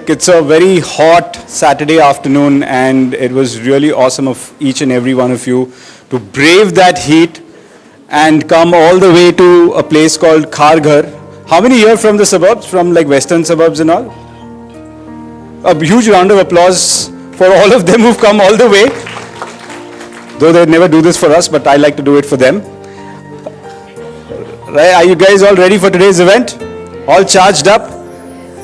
it's a very hot Saturday afternoon, and it was really awesome of each and every one of you to brave that heat and come all the way to a place called Kharghar. How many here from the suburbs, from like western suburbs and all? A huge round of applause for all of them who've come all the way. Though they never do this for us, but I like to do it for them. Right, are you guys all ready for today's event? All charged up?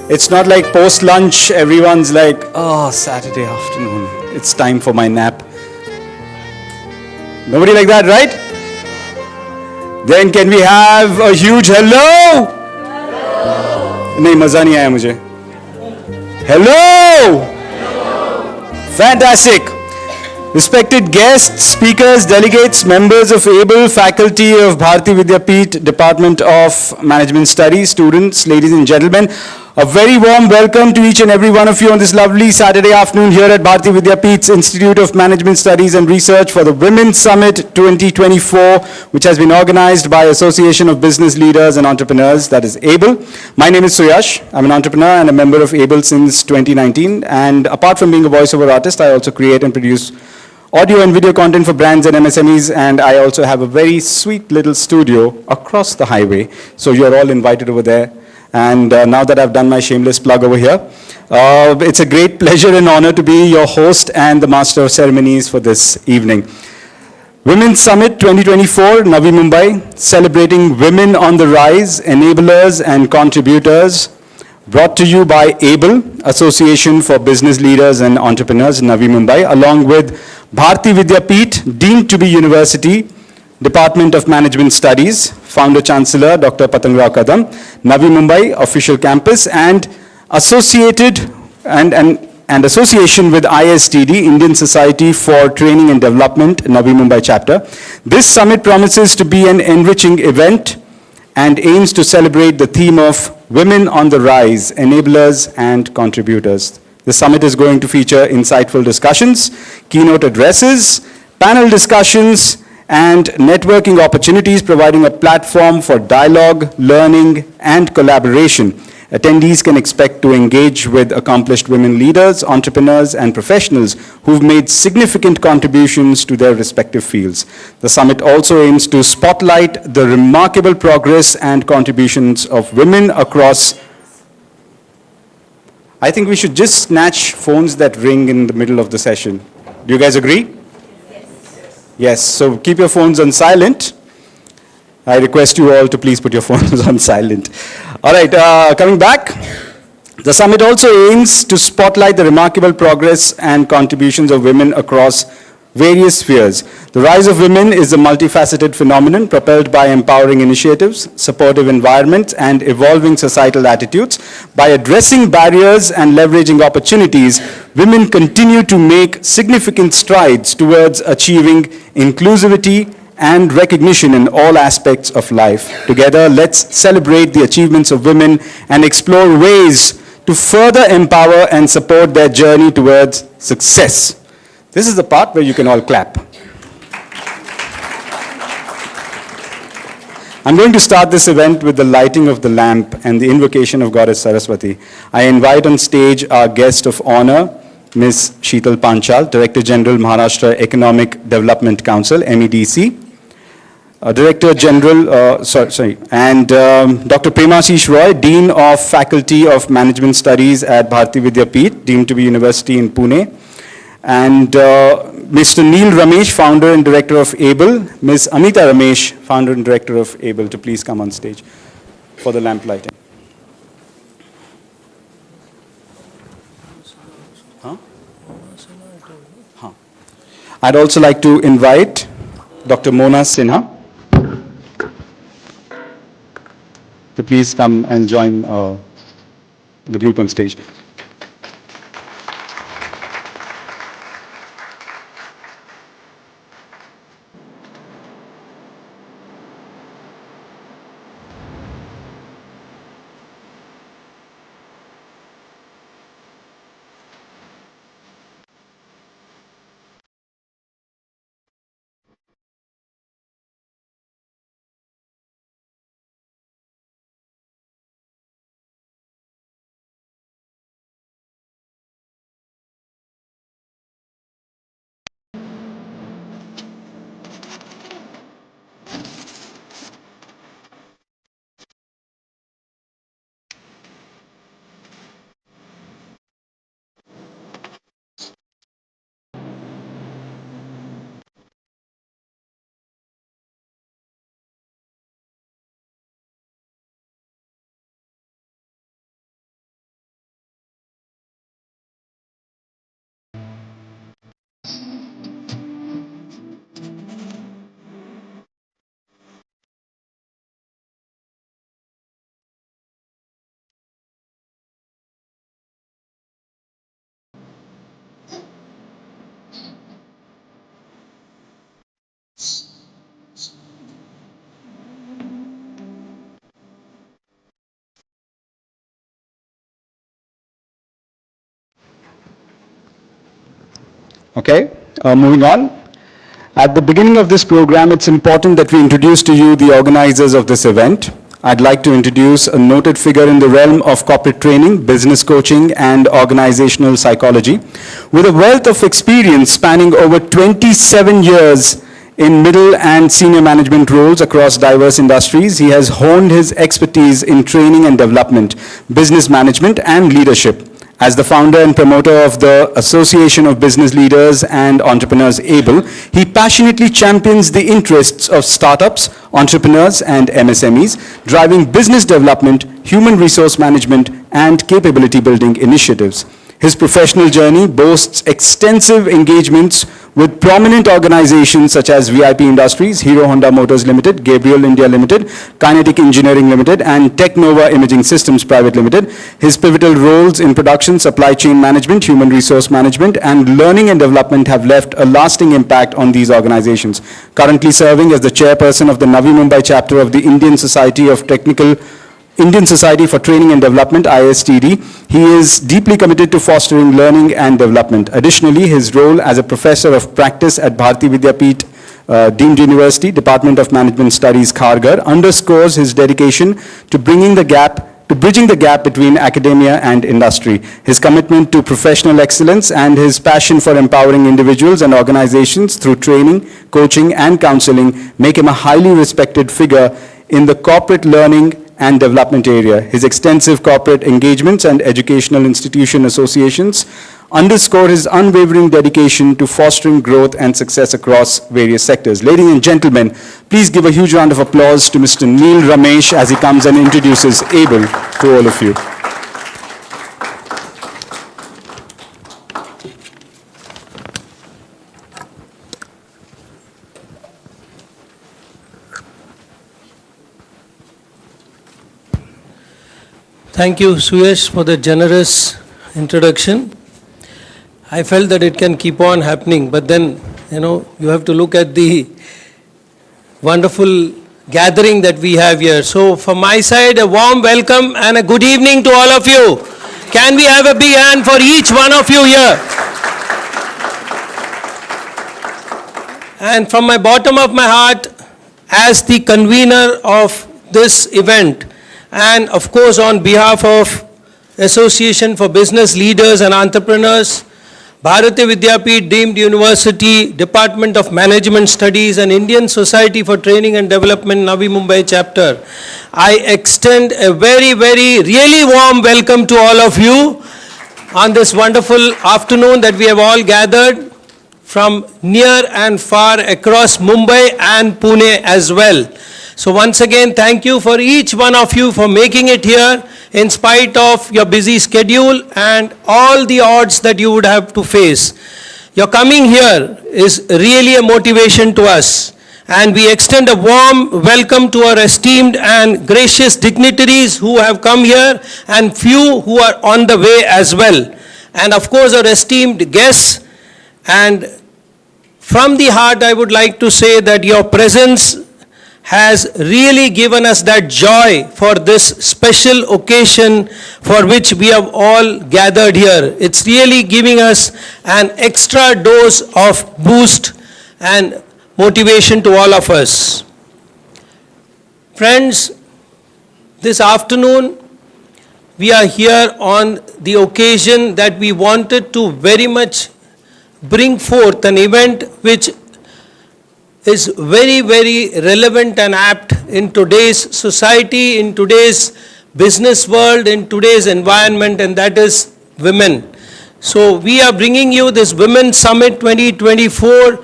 It's not like post-lunch, everyone's like, oh, Saturday afternoon, it's time for my nap. Nobody like that, right? Then can we have a huge hello? नहीं मजा नहीं आया मुझे. Hello! Fantastic. Respected guests, speakers, delegates, members of ABLE, faculty of Bharati Vidyapeeth, Department of Management Studies, students, ladies and gentlemen, a very warm welcome to each and every one of you on this lovely Saturday afternoon here at Bharati Vidyapeeth's Institute of Management Studies and Research for the Women's Summit 2024, which has been organized by Association of Business Leaders and Entrepreneurs, that is ABLE. My name is Suyash. I'm an entrepreneur and a member of ABLE since 2019. And apart from being a voiceover artist, I also create and produce audio and video content for brands and MSMEs, and I also have a very sweet little studio across the highway. So you're all invited over there. And now that I've done my shameless plug over here, it's a great pleasure and honor to be your host and the master of ceremonies for this evening. Women's Summit 2024, Navi Mumbai, celebrating women on the rise, enablers and contributors, brought to you by ABLE, Association for Business Leaders and Entrepreneurs, Navi Mumbai, along with Bharati Vidyapeeth, deemed to be university, Department of Management Studies, Founder Chancellor Dr. Patang Rao Kadam, Navi Mumbai official campus, and associated and association with ISTD, Indian Society for Training and Development, Navi Mumbai chapter. This summit promises to be an enriching event and aims to celebrate the theme of Women on the Rise, Enablers and Contributors. The summit is going to feature insightful discussions, keynote addresses, panel discussions, and networking opportunities, providing a platform for dialogue, learning, and collaboration. Attendees can expect to engage with accomplished women leaders, entrepreneurs, and professionals who've made significant contributions to their respective fields. The summit also aims to spotlight the remarkable progress and contributions of women across. I think we should just snatch phones that ring in the middle of the session. Do you guys agree? Yes, so keep your phones on silent. I request you all to please put your phones on silent. All right, coming back. The summit also aims to spotlight the remarkable progress and contributions of women across various spheres. The rise of women is a multifaceted phenomenon propelled by empowering initiatives, supportive environments, and evolving societal attitudes. By addressing barriers and leveraging opportunities, women continue to make significant strides towards achieving inclusivity and recognition in all aspects of life. Together, let's celebrate the achievements of women and explore ways to further empower and support their journey towards success. This is the part where you can all clap. I'm going to start this event with the lighting of the lamp and the invocation of Goddess Saraswati. I invite on stage our guest of honor, Ms. Sheetal Panchal, Director General, Maharashtra Economic Development Council, MEDC. Director General, and Dr. Premashish Roy, Dean of Faculty of Management Studies at Bharati Vidyapeeth, deemed to be University in Pune. And Mr. Neil Ramesh, founder and director of ABLE, Ms. Amita Ramesh, founder and director of ABLE, to please come on stage for the lamp lighting. Huh? Huh. I'd also like to invite Dr. Mona Sinha to please come and join the group on stage. Okay, moving on. At the beginning of this program, it's important that we introduce to you the organizers of this event. I'd like to introduce a noted figure in the realm of corporate training, business coaching, and organizational psychology. With a wealth of experience spanning over 27 years in middle and senior management roles across diverse industries, he has honed his expertise in training and development, business management, and leadership. As the founder and promoter of the Association of Business Leaders and Entrepreneurs ABLE, he passionately champions the interests of startups, entrepreneurs, and MSMEs, driving business development, human resource management, and capability building initiatives. His professional journey boasts extensive engagements with prominent organizations such as VIP Industries, Hero Honda Motors Limited, Gabriel India Limited, Kinetic Engineering Limited, and Technova Imaging Systems Private Limited. His pivotal roles in production, supply chain management, human resource management, and learning and development have left a lasting impact on these organizations. Currently serving as the chairperson of the Navi Mumbai chapter of the Indian Society for Training and Development, ISTD, he is deeply committed to fostering learning and development. Additionally, his role as a professor of practice at Bharati Vidyapeeth Deemed University, Department of Management Studies, Kharghar, underscores his dedication to bridging the gap between academia and industry. His commitment to professional excellence and his passion for empowering individuals and organizations through training, coaching, and counseling make him a highly respected figure in the corporate learning and development area. His extensive corporate engagements and educational institution associations underscore his unwavering dedication to fostering growth and success across various sectors. Ladies and gentlemen, please give a huge round of applause to Mr. Neil Ramesh as he comes and introduces ABLE to all of you. Thank you, Suyash, for the generous introduction. I felt that it can keep on happening, but then, you have to look at the wonderful gathering that we have here. So, from my side, a warm welcome and a good evening to all of you. Can we have a big hand for each one of you here? And from my bottom of my heart, as the convener of this event, and of course on behalf of Association for Business Leaders and Entrepreneurs, Bharati Vidyapeeth Deemed University, Department of Management Studies, and Indian Society for Training and Development, Navi Mumbai chapter, I extend a very, very, really warm welcome to all of you on this wonderful afternoon that we have all gathered from near and far across Mumbai and Pune as well. So once again, thank you for each one of you for making it here in spite of your busy schedule and all the odds that you would have to face. Your coming here is really a motivation to us, and we extend a warm welcome to our esteemed and gracious dignitaries who have come here and few who are on the way as well. And of course our esteemed guests, and from the heart I would like to say that your presence has really given us that joy for this special occasion for which we have all gathered here. It's really giving us an extra dose of boost and motivation to all of us. Friends, this afternoon we are here on the occasion that we wanted to very much bring forth an event which is very, very relevant and apt in today's society, in today's business world, in today's environment, and that is women. So we are bringing you this Women's Summit 2024,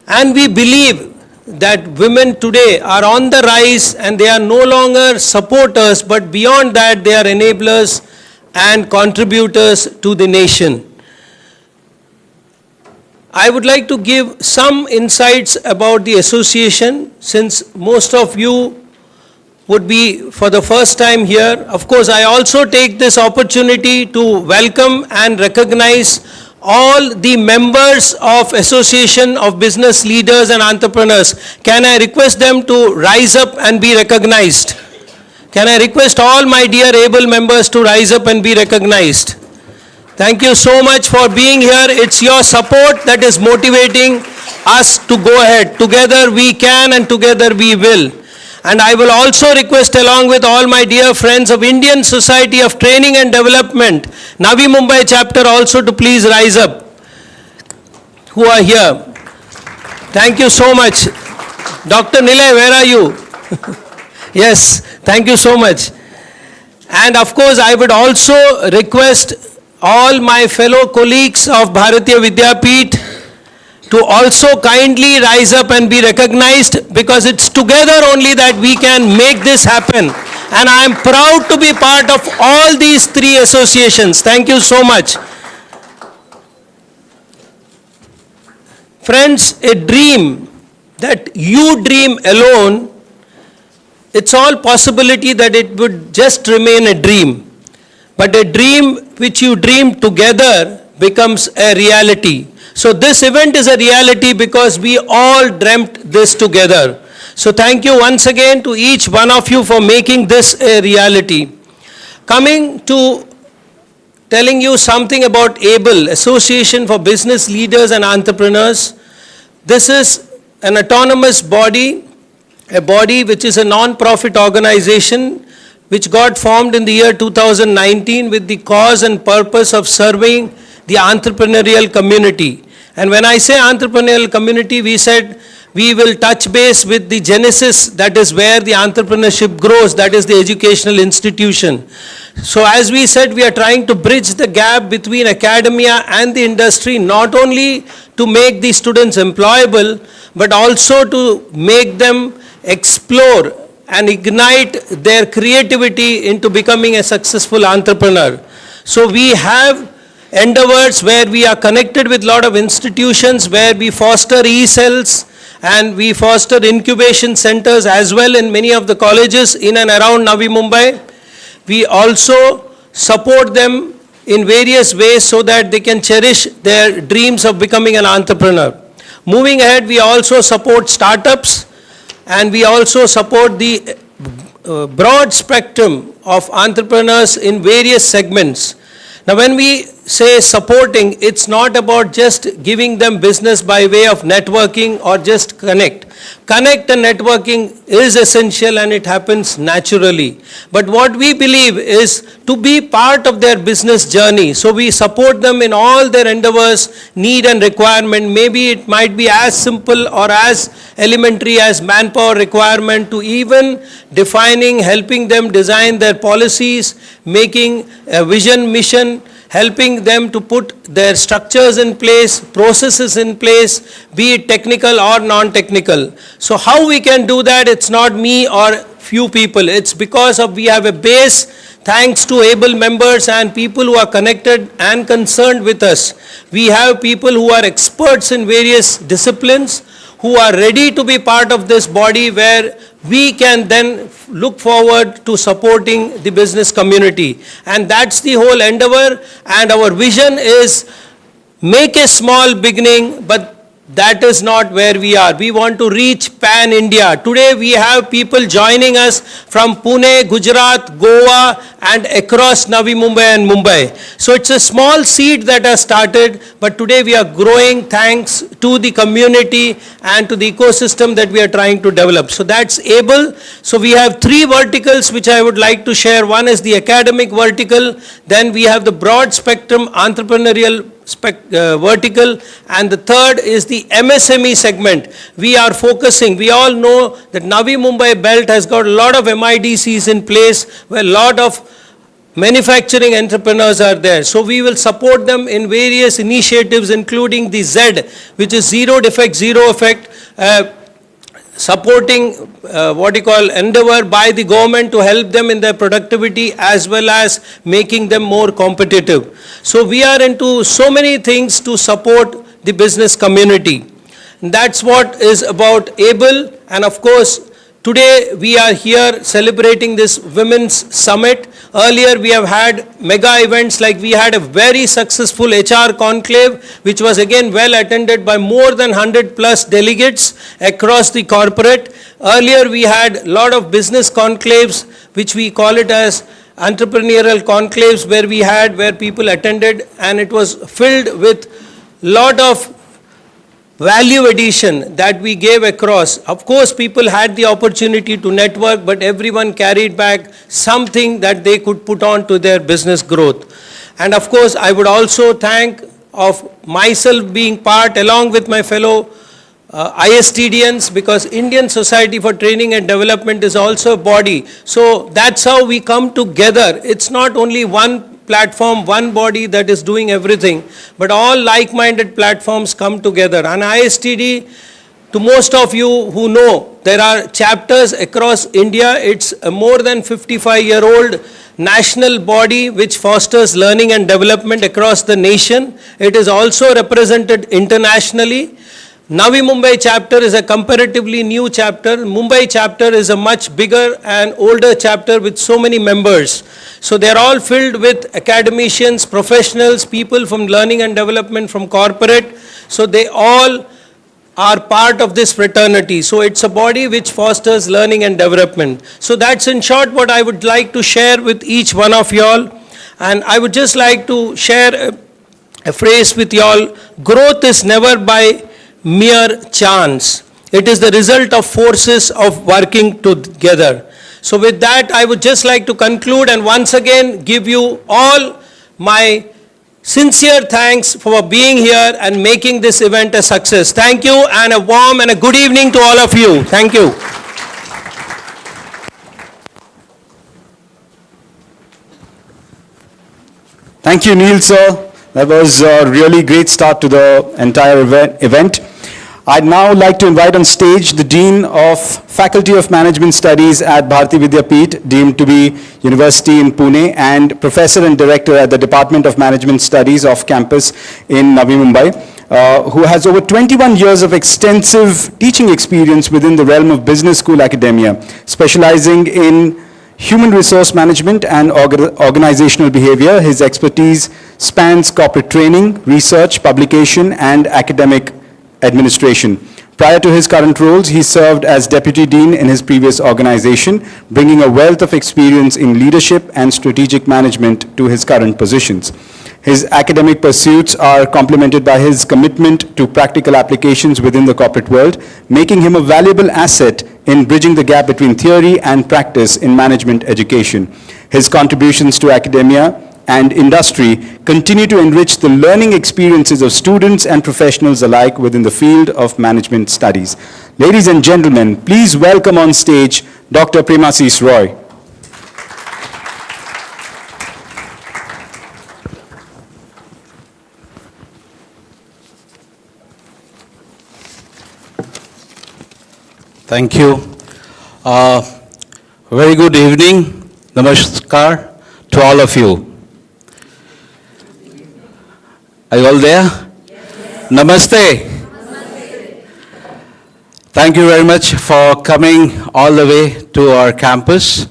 and we believe that women today are on the rise and they are no longer supporters, but beyond that they are enablers and contributors to the nation. I would like to give some insights about the association, since most of you would be for the first time here. Of course, I also take this opportunity to welcome and recognize all the members of Association of Business Leaders and Entrepreneurs. Can I request them to rise up and be recognized? Can I request all my dear able members to rise up and be recognized? Thank you so much for being here. It's your support that is motivating us to go ahead. Together we can and together we will. And I will also request, along with all my dear friends of Indian Society of Training and Development, Navi Mumbai chapter, also to please rise up, who are here. Thank you so much. Dr. Nilay, where are you? Yes, thank you so much. And of course, I would also request all my fellow colleagues of Bharatiya Vidyapeeth to also kindly rise up and be recognized, because it's together only that we can make this happen. And I am proud to be part of all these three associations. Thank you so much. Friends, a dream that you dream alone, it's all possibility that it would just remain a dream. But a dream which you dream together becomes a reality. So this event is a reality because we all dreamt this together. So thank you once again to each one of you for making this a reality. Coming to telling you something about ABLE, Association for Business Leaders and Entrepreneurs. This is an autonomous body, a body which is a non-profit organization which got formed in the year 2019 with the cause and purpose of serving the entrepreneurial community. And when I say entrepreneurial community, we said we will touch base with the genesis, that is where the entrepreneurship grows, that is the educational institution. So as we said, we are trying to bridge the gap between academia and the industry, not only to make the students employable, but also to make them explore and ignite their creativity into becoming a successful entrepreneur. So we have endeavors where we are connected with a lot of institutions, where we foster e-cells and we foster incubation centers as well in many of the colleges in and around Navi Mumbai. We also support them in various ways so that they can cherish their dreams of becoming an entrepreneur. Moving ahead, we also support startups, and we also support the broad spectrum of entrepreneurs in various segments. Now, when we say supporting, it's not about just giving them business by way of networking or just connect. Connect and networking is essential and it happens naturally. But what we believe is to be part of their business journey. So we support them in all their endeavors, need and requirement. Maybe it might be as simple or as elementary as manpower requirement to even defining, helping them design their policies, making a vision, mission, helping them to put their structures in place, processes in place, be it technical or non-technical. So how we can do that? It's not me or few people. It's because of we have a base thanks to ABLE members and people who are connected and concerned with us. We have people who are experts in various disciplines, who are ready to be part of this body where we can then look forward to supporting the business community. And that's the whole endeavor, and our vision is make a small beginning, but that is not where we are. We want to reach pan-India. Today we have people joining us from Pune, Gujarat, Goa and across Navi Mumbai and Mumbai. So it's a small seed that has started, but today we are growing thanks to the community and to the ecosystem that we are trying to develop. So that's ABLE. So we have three verticals which I would like to share. One is the academic vertical, then we have the broad spectrum entrepreneurial vertical, and the third is the MSME segment. We are focusing, we all know that Navi Mumbai belt has got a lot of MIDCs in place where a lot of manufacturing entrepreneurs are there. So we will support them in various initiatives, including the Z, which is zero defect, zero effect, supporting endeavor by the government to help them in their productivity as well as making them more competitive. So we are into so many things to support the business community. And that's what is about ABLE. And of course, today we are here celebrating this Women's Summit. Earlier we have had mega events, like we had a very successful HR conclave, which was again well attended by more than 100 plus delegates across the corporate. Earlier we had a lot of business conclaves, which we call it as entrepreneurial conclaves where people attended, and it was filled with lot of value addition that we gave across. Of course, people had the opportunity to network, but everyone carried back something that they could put on to their business growth. And of course, I would also thank of myself being part along with my fellow ISTDians, because Indian Society for Training and Development is also a body. So that's how we come together. It's not only one platform, one body that is doing everything, but all like-minded platforms come together. And ISTD, to most of you who know, there are chapters across India. It's a more than 55-year-old national body which fosters learning and development across the nation. It is also represented internationally. Navi Mumbai chapter is a comparatively new chapter. Mumbai chapter is a much bigger and older chapter with so many members. So they're all filled with academicians, professionals, people from learning and development, from corporate. So they all are part of this fraternity. So it's a body which fosters learning and development. So that's in short what I would like to share with each one of y'all. And I would just like to share a phrase with y'all. Growth is never by mere chance. It is the result of forces of working together. So with that, I would just like to conclude and once again give you all my sincere thanks for being here and making this event a success. Thank you, and a warm and a good evening to all of you. Thank you. Thank you, Neil, sir. That was a really great start to the entire event. I'd now like to invite on stage the Dean of Faculty of Management Studies at Bharati Vidyapeeth, deemed to be University in Pune, and Professor and Director at the Department of Management Studies off campus in Navi Mumbai, who has over 21 years of extensive teaching experience within the realm of business school academia, specializing in human resource management and organizational behavior. His expertise spans corporate training, research, publication, and academic administration. Prior to his current roles, he served as Deputy Dean in his previous organization, bringing a wealth of experience in leadership and strategic management to his current positions. His academic pursuits are complemented by his commitment to practical applications within the corporate world, making him a valuable asset in bridging the gap between theory and practice in management education. His contributions to academia and industry continue to enrich the learning experiences of students and professionals alike within the field of management studies. Ladies and gentlemen, please welcome on stage Dr. Premasis Roy. Thank you. Very good evening. Namaskar to all of you. Are you all there? Yes. Namaste. Namaste. Thank you very much for coming all the way to our campus.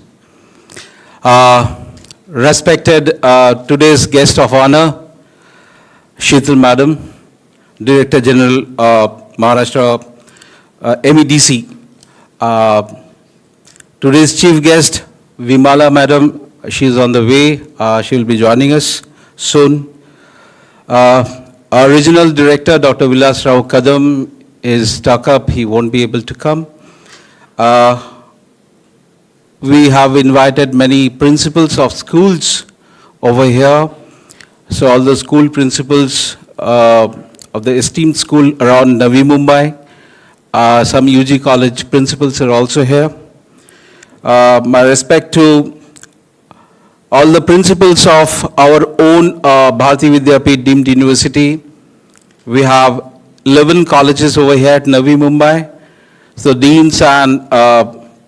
Respected today's guest of honor, Sheetal Madam, Director General Maharashtra MEDC. Today's chief guest, Vimala Madam, she is on the way. She will be joining us soon. Our regional director, Dr. Vilas Rao Kadam, is stuck up. He won't be able to come. We have invited many principals of schools over here. So all the school principals of the esteemed school around Navi Mumbai, some UG college principals are also here. My respect to all the principals of our own Bharati Vidyapeeth deemed university. We have 11 colleges over here at Navi Mumbai. So deans and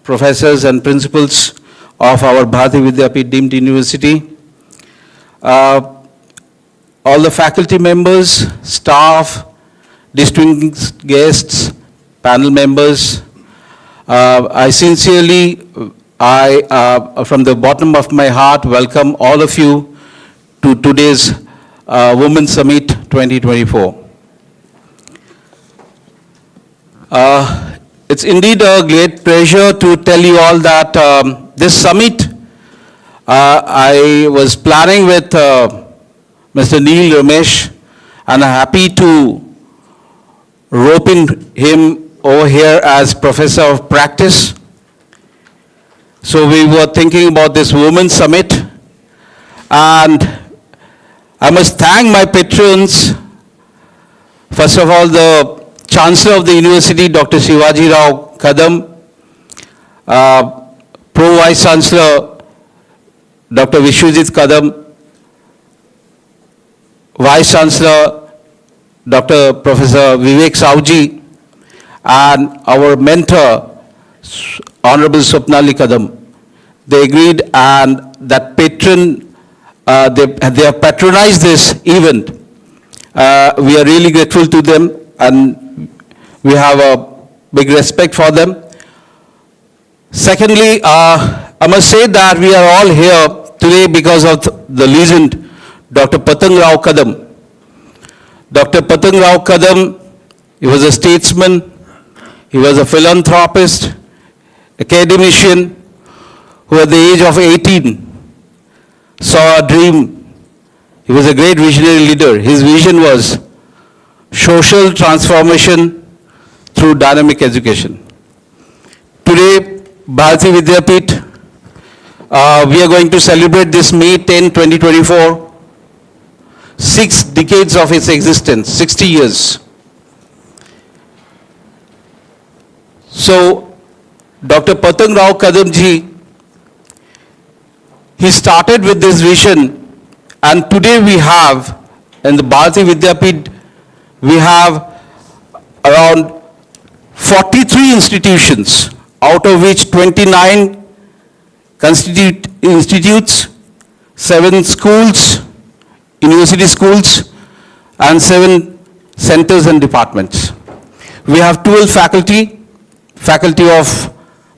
professors and principals of our Bharati Vidyapeeth deemed university. All the faculty members, staff, distinguished guests, panel members, I sincerely, from the bottom of my heart, welcome all of you to today's Women's Summit 2024. It's indeed a great pleasure to tell you all that this summit I was planning with Mr. Neil Ramesh, and I'm happy to rope in him over here as professor of practice. So we were thinking about this Women's Summit, and I must thank my patrons. First of all, the Chancellor of the University, Dr. Shivaji Rao Kadam, Pro Vice Chancellor, Dr. Vishwajit Kadam, Vice Chancellor, Dr. Professor Vivek Sauji, and our mentor, Honorable Swapnali Kadam. They agreed, and that patron, they have patronized this event. We are really grateful to them, and we have a big respect for them. Secondly, I must say that we are all here today because of the legend, Dr. Patang Rao Kadam. Dr. Patang Rao Kadam, he was a statesman, he was a philanthropist, academician, who at the age of 18 saw a dream. He was a great visionary leader. His vision was social transformation through dynamic education. Today, Bharati Vidyapeeth, we are going to celebrate this May 10, 2024, 6 decades of its existence, 60 years. So, Dr. Patang Rao Kadam ji, he started with this vision, and today we have, in the Bharati Vidyapeeth, we have around 43 institutions, out of which 29 constitute institutes, 7 schools, university schools, and 7 centers and departments. We have 12 faculty of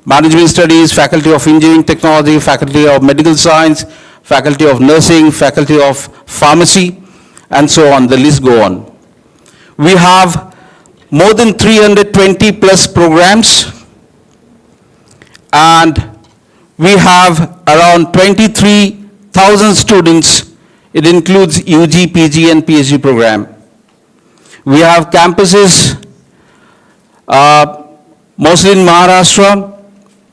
management studies, faculty of engineering technology, faculty of medical science, faculty of nursing, faculty of pharmacy, and so on, the list go on. We have more than 320 plus programs, and we have around 23,000 students. It includes UG, PG, and PhD program. We have campuses mostly in Maharashtra.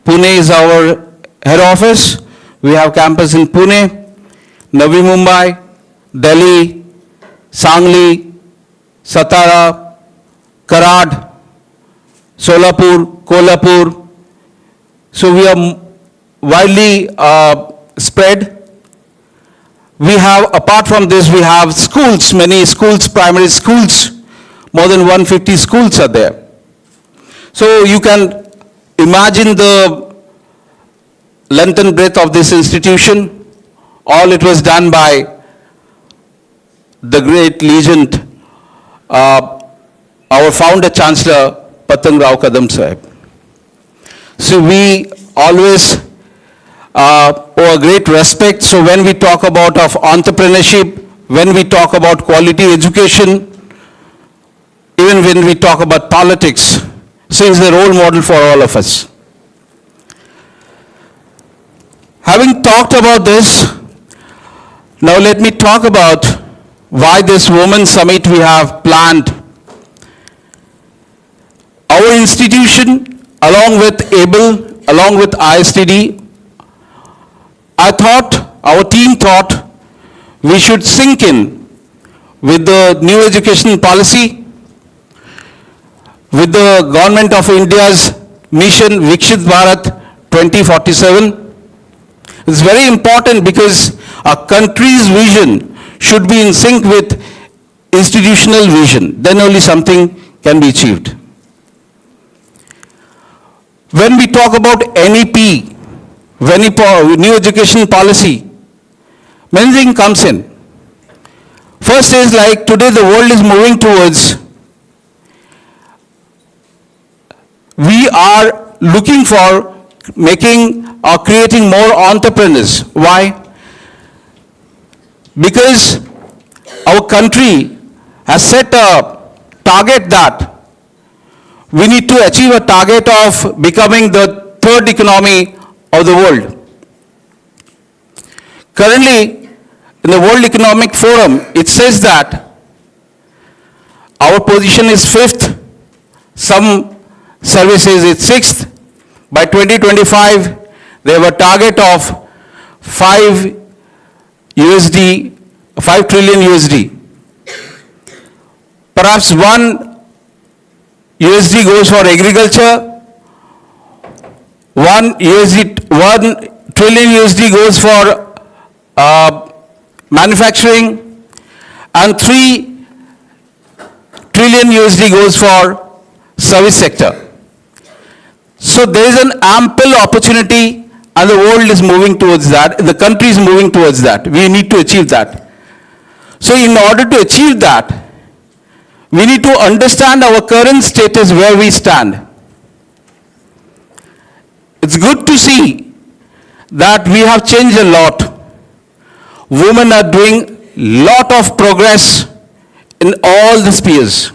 Pune is our head office. We have campus in Pune, Navi Mumbai, Delhi, Sangli, Satara, Karad, Solapur, Kolhapur. So we are widely spread. We have, apart from this, we have schools, many schools, primary schools, more than 150 schools are there. So you can imagine the length and breadth of this institution. All it was done by the great legend, our founder Chancellor Patang Rao Kadam Sahib. So we always owe a great respect. So when we talk about of entrepreneurship, when we talk about quality education, even when we talk about politics, so he's a role model for all of us. Having talked about this, now let me talk about why this Women's Summit we have planned. Our institution, along with ABLE, along with ISTD, our team thought we should sink in with the new education policy, with the Government of India's mission Vikshit Bharat 2047. It's very important because a country's vision should be in sync with institutional vision. Then only something can be achieved. When we talk about NEP, new education policy, many things comes in. First is like today the world is moving towards, we are looking for making or creating more entrepreneurs. Why? Because our country has set a target that we need to achieve a target of becoming the third economy of the world. Currently, in the World Economic Forum, it says that our position is 5th, some services it's 6th. By 2025, they have a target of 5 trillion USD. Perhaps 1 USD goes for agriculture, 1 trillion USD goes for manufacturing, and 3 trillion USD goes for service sector. So there is an ample opportunity, and the world is moving towards that, the country is moving towards that. We need to achieve that. So in order to achieve that, we need to understand our current status, where we stand. It's good to see that we have changed a lot. Women are doing lot of progress in all the spheres.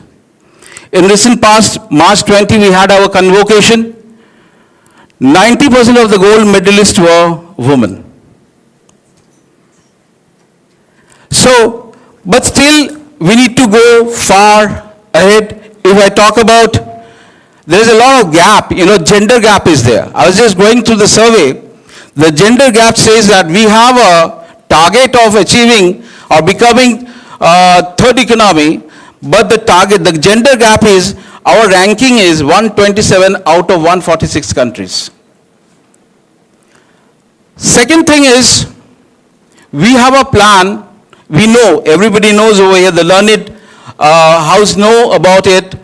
In recent past, March 20, we had our convocation. 90% of the gold medalists were women. So, but still, we need to go far ahead. If I talk about, there is a lot of gap, gender gap is there. I was just going through the survey. The gender gap says that we have a target of achieving or becoming third economy, but the gender gap is, our ranking is 127 out of 146 countries. Second thing is, we have a plan. We know, everybody knows over here, the learned house know about it,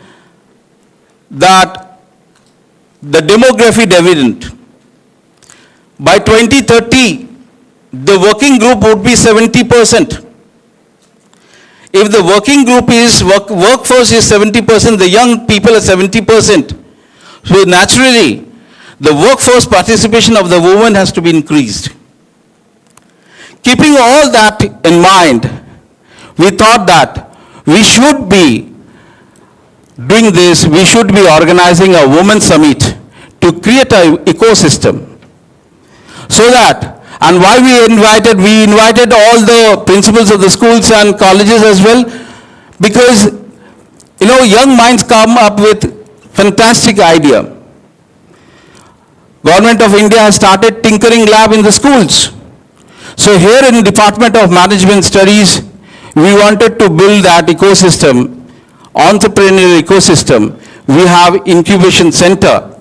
that the demography dividend. By 2030, the working group would be 70%. If the working group is, workforce is 70%, the young people are 70%. So naturally, the workforce participation of the women has to be increased. Keeping all that in mind, we thought that we should be doing this, we should be organizing a women's summit to create an ecosystem. So that, and why we invited all the principals of the schools and colleges as well, because, young minds come up with fantastic idea. Government of India has started tinkering lab in the schools. So here in Department of Management Studies, we wanted to build that ecosystem, entrepreneurial ecosystem. We have incubation center.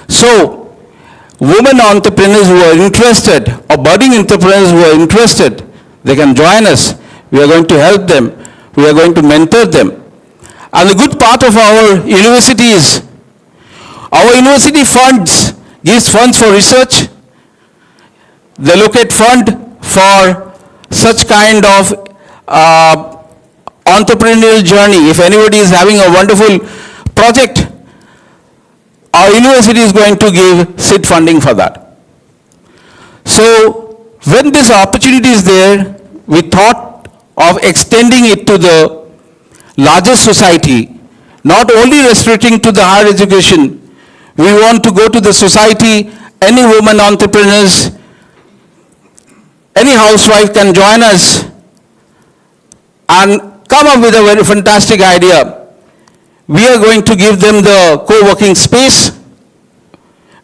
So women entrepreneurs who are interested, or budding entrepreneurs who are interested, they can join us. We are going to help them. We are going to mentor them. And the good part of our university is, our university gives funds for research. They locate fund for such kind of entrepreneurial journey. If anybody is having a wonderful project, our university is going to give seed funding for that. So when this opportunity is there, we thought of extending it to the larger society, not only restricting to the higher education. We want to go to the society, any woman entrepreneurs, any housewife can join us and come up with a very fantastic idea. We are going to give them the co-working space.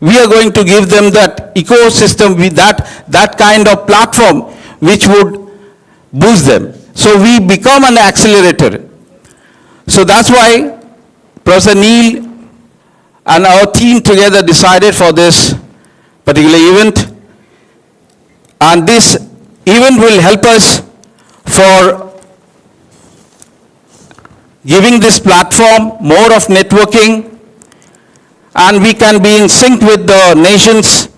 We are going to give them that ecosystem, with that kind of platform which would boost them. So we become an accelerator. So that's why Professor Neil and our team together decided for this particular event. And this event will help us for giving this platform more of networking, and we can be in sync with the nation's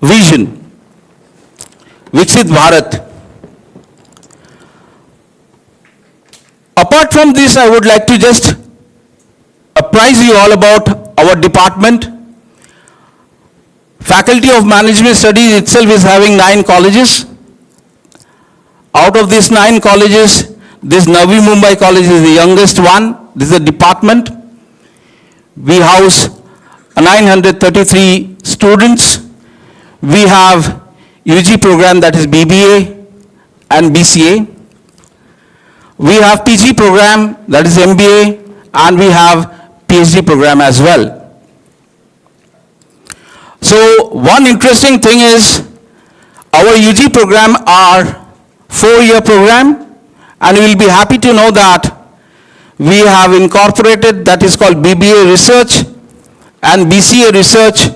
vision, Viksit Bharat. Apart from this, I would like to just apprise you all about our department. Faculty of Management Studies itself is having 9 colleges. Out of these 9 colleges, this Navi Mumbai College is the youngest one. This is a department. We house 933 students. We have UG program, that is BBA and BCA. We have PG program, that is MBA, and we have PhD program as well. So one interesting thing is our UG program are 4-year program, and you will be happy to know that we have incorporated that is called BBA research and BCA research.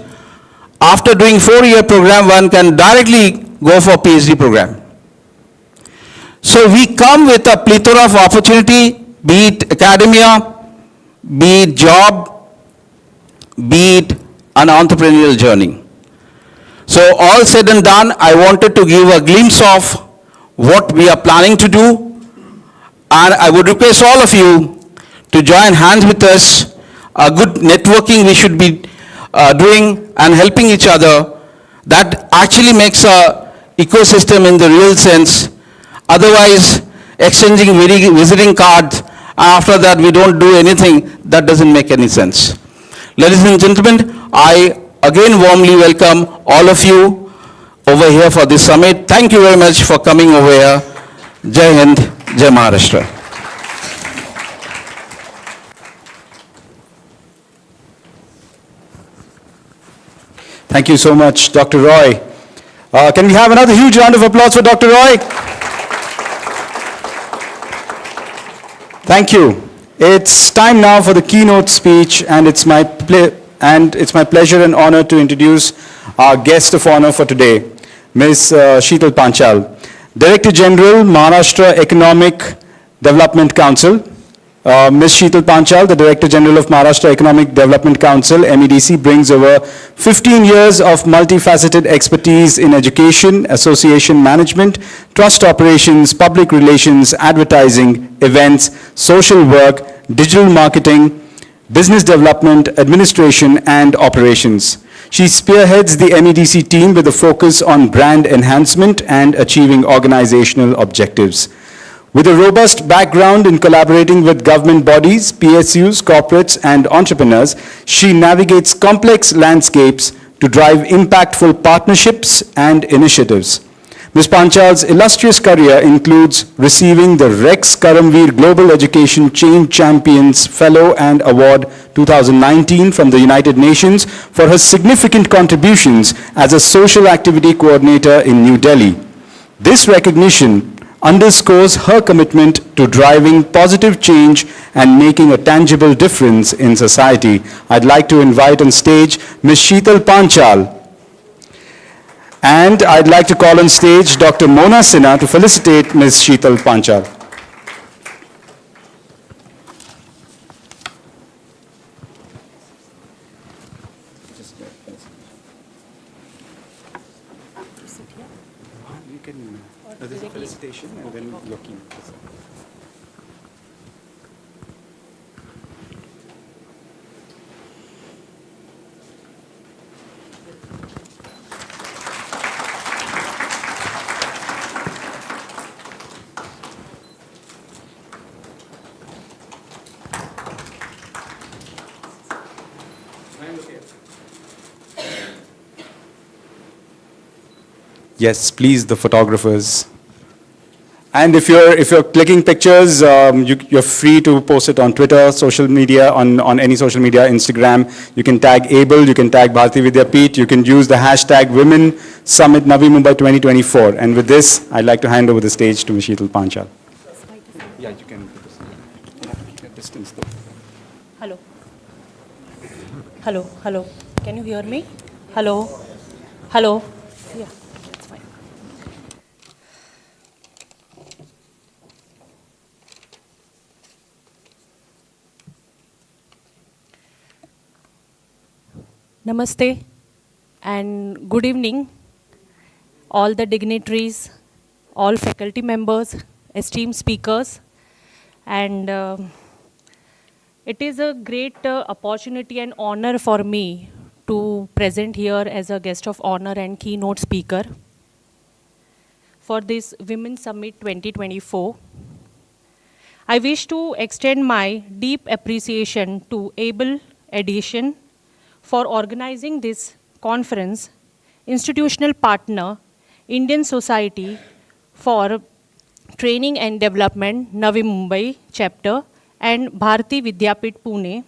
After doing 4-year program, one can directly go for PhD program. So we come with a plethora of opportunity, be it academia, be it job, be it an entrepreneurial journey. So all said and done, I wanted to give a glimpse of what we are planning to do, and I would request all of you to join hands with us. A good networking we should be doing and helping each other. That actually makes a ecosystem in the real sense. Otherwise, exchanging visiting cards, after that we don't do anything, that doesn't make any sense. Ladies and gentlemen, I again warmly welcome all of you over here for this summit. Thank you very much for coming over here. Jai Hind, Jai Maharashtra. Thank you so much, Dr. Roy. Can we have another huge round of applause for Dr. Roy? Thank you. It's time now for the keynote speech, and it's my pleasure and honor to introduce our guest of honor for today, Ms. Sheetal Panchal, Director General, Maharashtra Economic Development Council. Ms. Sheetal Panchal, the Director General of Maharashtra Economic Development Council, MEDC, brings over 15 years of multifaceted expertise in education, association management, trust operations, public relations, advertising, events, social work, digital marketing, business development, administration, and operations. She spearheads the MEDC team with a focus on brand enhancement and achieving organizational objectives. With a robust background in collaborating with government bodies, PSUs, corporates, and entrepreneurs, she navigates complex landscapes to drive impactful partnerships and initiatives. Ms. Panchal's illustrious career includes receiving the Rex Karamveer Global Education Change Champions Fellow and Award 2019 from the United Nations for her significant contributions as a social activity coordinator in New Delhi. This recognition underscores her commitment to driving positive change and making a tangible difference in society. I'd like to invite on stage Ms. Sheetal Panchal. And I'd like to call on stage Dr. Mona Sinha to felicitate Ms. Sheetal Panchal. There's a felicitation and then your key. Yes, please, the photographers. And if you're clicking pictures, you're free to post it on Twitter, social media, on any social media, Instagram. You can tag ABLE, you can tag Bharati Vidya Peeth, you can use the hashtag Women Summit Navi Mumbai 2024. And with this, I'd like to hand over the stage to Ms. Sheetal Panchal. Yeah, you can keep a distance though. Hello. Hello, hello. Can you hear me? Hello. Hello. Yeah, that's fine. Namaste and good evening, all the dignitaries, all faculty members, esteemed speakers, and it is a great opportunity and honor for me to present here as a guest of honor and keynote speaker for this Women's Summit 2024. I wish to extend my deep appreciation to ABLE Edition for organizing this conference, institutional partner Indian Society for Training and Development, Navi Mumbai chapter, and Bharati Vidyapit Pune,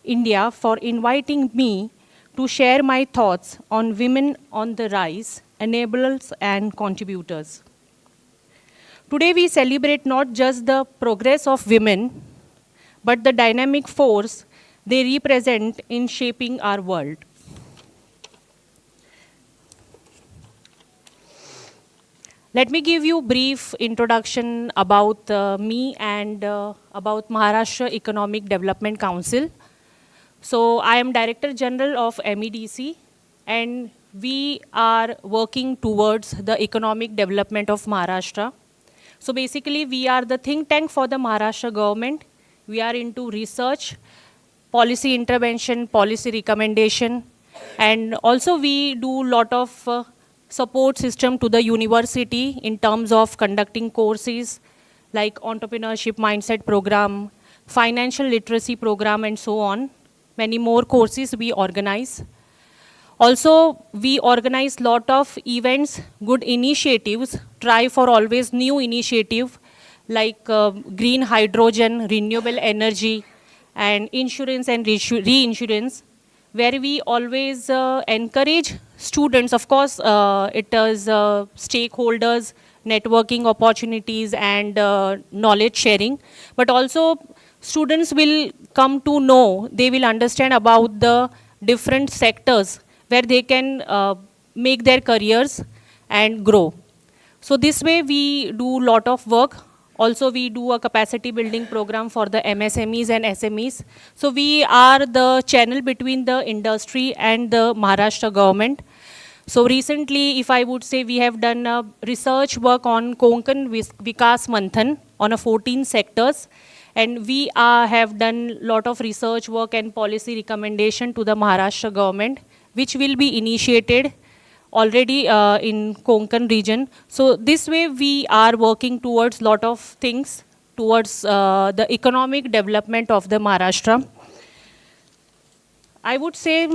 India, for inviting me to share my thoughts on women on the rise, enablers and contributors. Today we celebrate not just the progress of women, but the dynamic force they represent in shaping our world. Let me give you a brief introduction about me and about Maharashtra Economic Development Council. So I am Director General of MEDC, and we are working towards the economic development of Maharashtra. So basically, we are the think tank for the Maharashtra government. We are into research, policy intervention, policy recommendation, and also we do lot of support system to the university in terms of conducting courses like entrepreneurship mindset program, financial literacy program, and so on. Many more courses we organize. Also, we organize lot of events, good initiatives, try for always new initiative like green hydrogen, renewable energy, and insurance and reinsurance, where we always encourage students. Of course, it is stakeholders, networking opportunities, and knowledge sharing. But also, students will come to know, they will understand about the different sectors where they can make their careers and grow. So this way we do lot of work. Also we do a capacity building program for the MSMEs and SMEs. So we are the channel between the industry and the Maharashtra government. So recently, if I would say, we have done research work on Konkan Vikas Manthan on 14 sectors. And we have done lot of research work and policy recommendation to the Maharashtra government, which will be initiated already in Konkan region. So this way we are working towards lot of things towards the economic development of the Maharashtra. I would say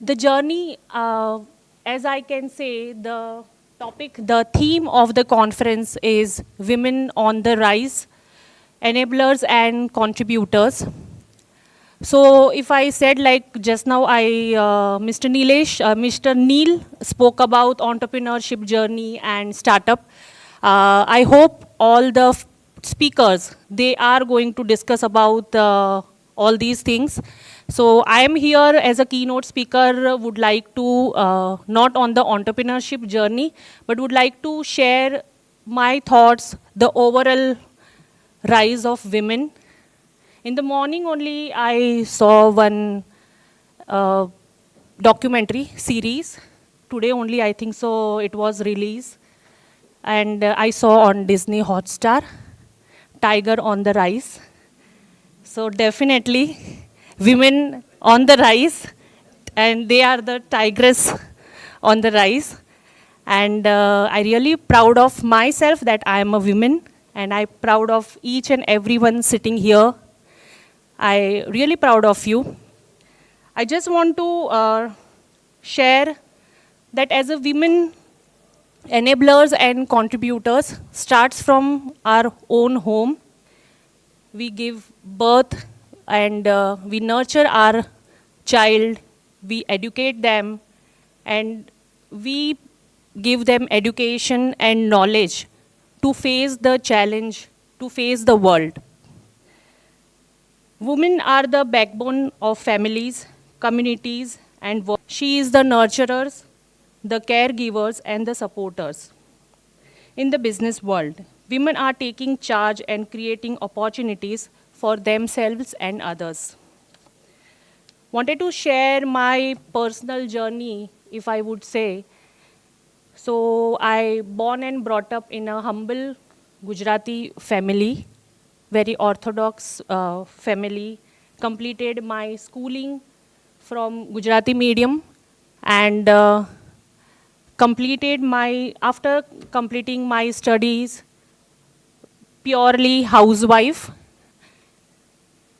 the journey, as I can say, the topic, the theme of the conference is Women on the Rise, Enablers and Contributors. So if I said, like just now, Mr. Neil spoke about entrepreneurship journey and startup. I hope all the speakers, they are going to discuss about all these things. So I am here as a keynote speaker, would like to, not on the entrepreneurship journey, but would like to share my thoughts, the overall rise of women. In the morning only, I saw one documentary series. Today only, I think so, it was released. And I saw on Disney Hotstar, Tiger on the Rise. So definitely, women on the rise, and they are the tigress on the rise. And I really proud of myself that I am a woman, and I'm proud of each and everyone sitting here. I really proud of you. I just want to share that as a women, enablers and contributors starts from our own home. We give birth and we nurture our child, we educate them, and we give them education and knowledge to face the challenge, to face the world. Women are the backbone of families, communities, and work. She is the nurturers, the caregivers, and the supporters. In the business world, women are taking charge and creating opportunities for themselves and others. Wanted to share my personal journey, if I would say. So I born and brought up in a humble Gujarati family, very orthodox family. Completed my schooling from Gujarati medium, and after completing my studies, purely housewife.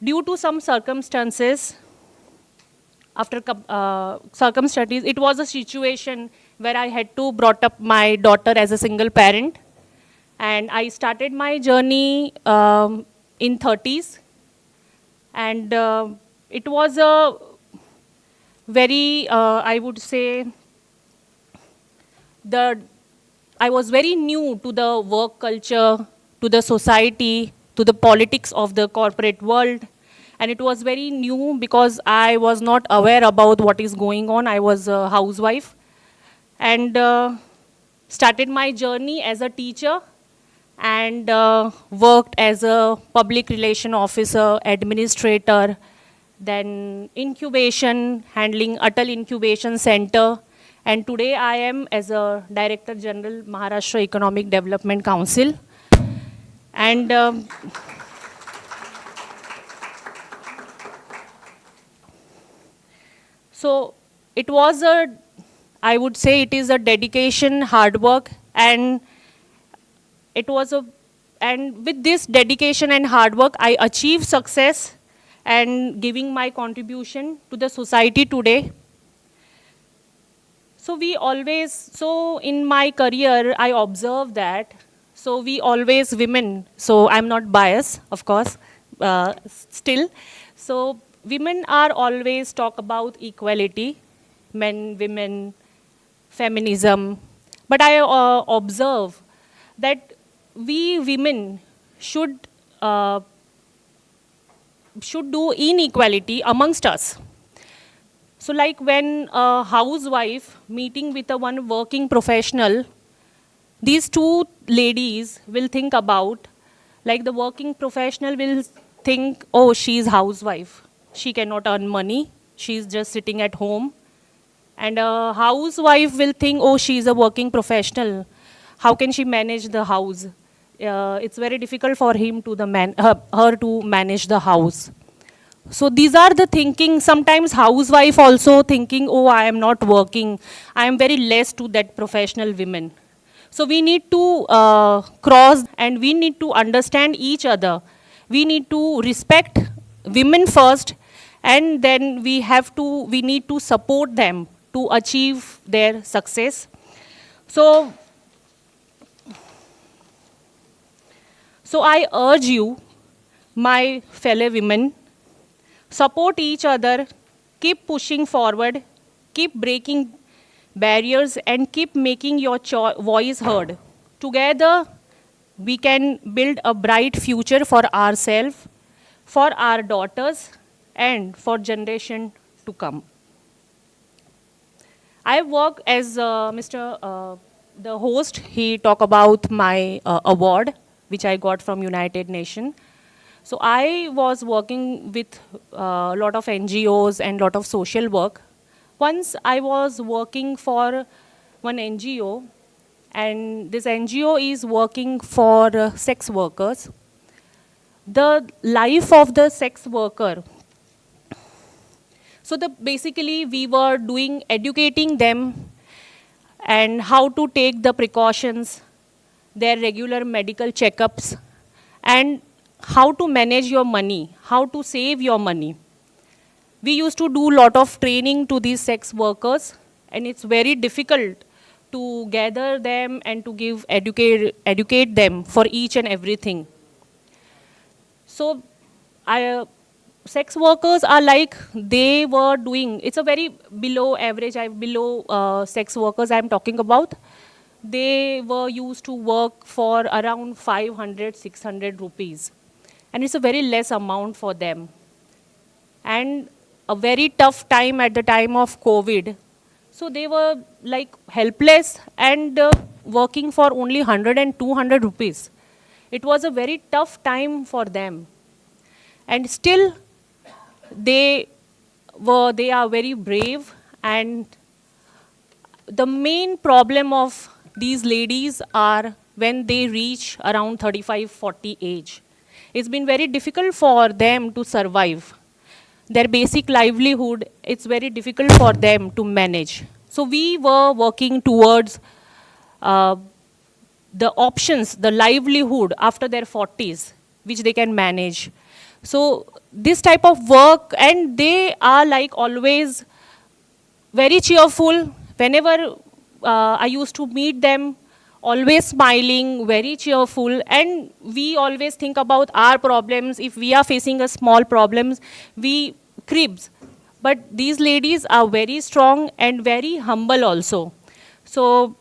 Due to some circumstances, after circumstances, it was a situation where I had to brought up my daughter as a single parent. And I started my journey in 30s. And it was a very, I would say, I was very new to the work culture, to the society, to the politics of the corporate world. And it was very new because I was not aware about what is going on. I was a housewife and started my journey as a teacher and worked as a public relation officer, administrator, then incubation, handling Atal Incubation Center. And today I am as a Director General, Maharashtra Economic Development Council. And so it was I would say it is a dedication, hard work, and and with this dedication and hard work, I achieved success and giving my contribution to the society today. So in my career, I observe that, so we always women, so I'm not biased, of course, still. So women are always talk about equality, men, women, feminism. But I observe that we women should do inequality amongst us. So like when a housewife meeting with a one working professional, these two ladies will think about, like the working professional will think, oh, she's housewife. She cannot earn money. She's just sitting at home. And a housewife will think, oh, she's a working professional. How can she manage the house? It's very difficult for him to her to manage the house. So these are the thinking. Sometimes housewife also thinking, oh, I am not working. I am very less to that professional women. So we need to cross and we need to understand each other. We need to respect women first, and then we need to support them to achieve their success. So I urge you, my fellow women, support each other, keep pushing forward, keep breaking barriers, and keep making your voice heard. Together, we can build a bright future for ourselves, for our daughters, and for generation to come. I work as the host. He talked about my award, which I got from United Nations. So I was working with a lot of NGOs and lot of social work. Once I was working for one NGO, and this NGO is working for sex workers. The life of the sex worker. So basically we were educating them and how to take the precautions, their regular medical checkups, and how to manage your money, how to save your money. We used to do a lot of training to these sex workers, and it's very difficult to gather them and to educate them for each and everything. So sex workers are like, they were doing, it's a very below average, below sex workers I'm talking about. They were used to work for around 500, 600 rupees. And it's a very less amount for them. And a very tough time at the time of COVID. So they were like helpless and working for only 100 and 200 rupees. It was a very tough time for them. And still, they are very brave. And the main problem of these ladies are when they reach around 35, 40 age. It's been very difficult for them to survive. Their basic livelihood, it's very difficult for them to manage. So we were working towards the options, the livelihood after their 40s, which they can manage. So this type of work, and they are like always very cheerful. Whenever I used to meet them, always smiling, very cheerful, and we always think about our problems. If we are facing a small problems, we cribs. But these ladies are very strong and very humble also. So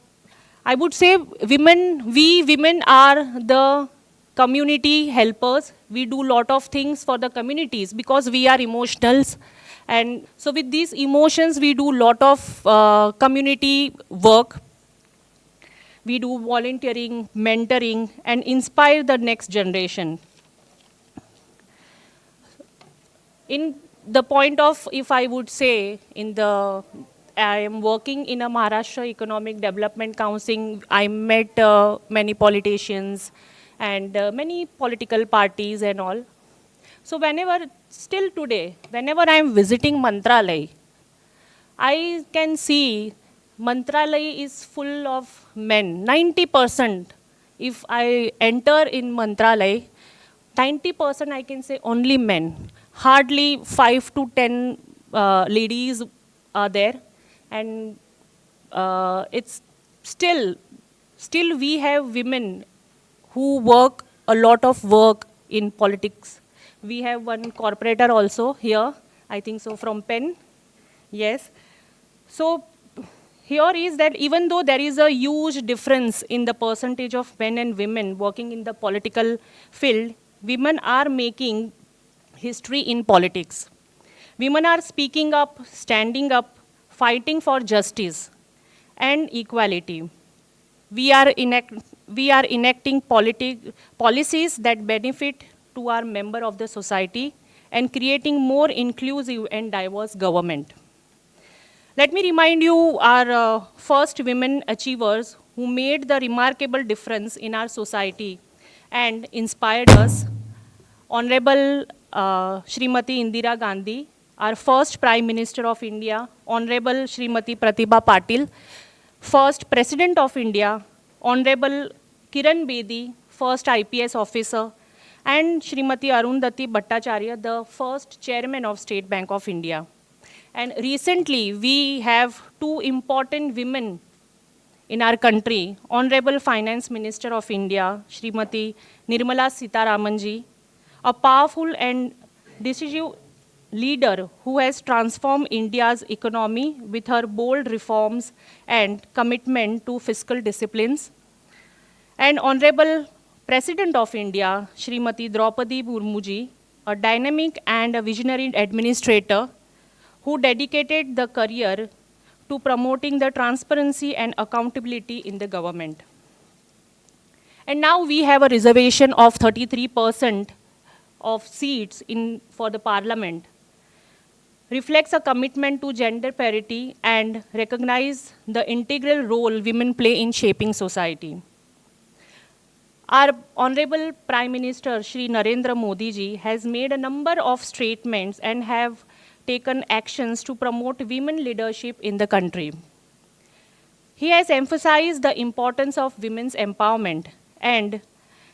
I would say we women are the community helpers. We do lot of things for the communities because we are emotionals. And so with these emotions, we do lot of community work. We do volunteering, mentoring, and inspire the next generation. In the point of, if I would say, I am working in a Maharashtra Economic Development Council. I met many politicians and many political parties and all. So still today, whenever I am visiting Mantralay, I can see Mantralay is full of men. 90%, if I enter in Mantralay, 90% I can say only men. Hardly 5 to 10 ladies are there. And it's still we have women who work a lot of work in politics. We have one corporator also here, I think so, from Penn. Yes. So here is that even though there is a huge difference in the percentage of men and women working in the political field, women are making history in politics. Women are speaking up, standing up, fighting for justice and equality. We are enacting policies that benefit to our member of the society and creating more inclusive and diverse government. Let me remind you our first women achievers who made the remarkable difference in our society and inspired us. Honorable Shrimati Indira Gandhi, our first Prime Minister of India. Honorable Shrimati Pratibha Patil, first President of India. Honorable Kiran Bedi, first IPS officer. And Shrimati Arundhati Bhattacharya, the first Chairman of State Bank of India. And recently, we have two important women in our country. Honorable Finance Minister of India, Shrimati Nirmala Sitharamanji, a powerful and decisive leader who has transformed India's economy with her bold reforms and commitment to fiscal disciplines. And Honorable President of India, Shrimati Draupadi Murmuji, a dynamic and a visionary administrator who dedicated the career to promoting the transparency and accountability in the government. And now we have a reservation of 33% of seats for the parliament, reflects a commitment to gender parity and recognize the integral role women play in shaping society. Our Honorable Prime Minister Shri Narendra Modi ji has made a number of statements and have taken actions to promote women leadership in the country. He has emphasized the importance of women's empowerment and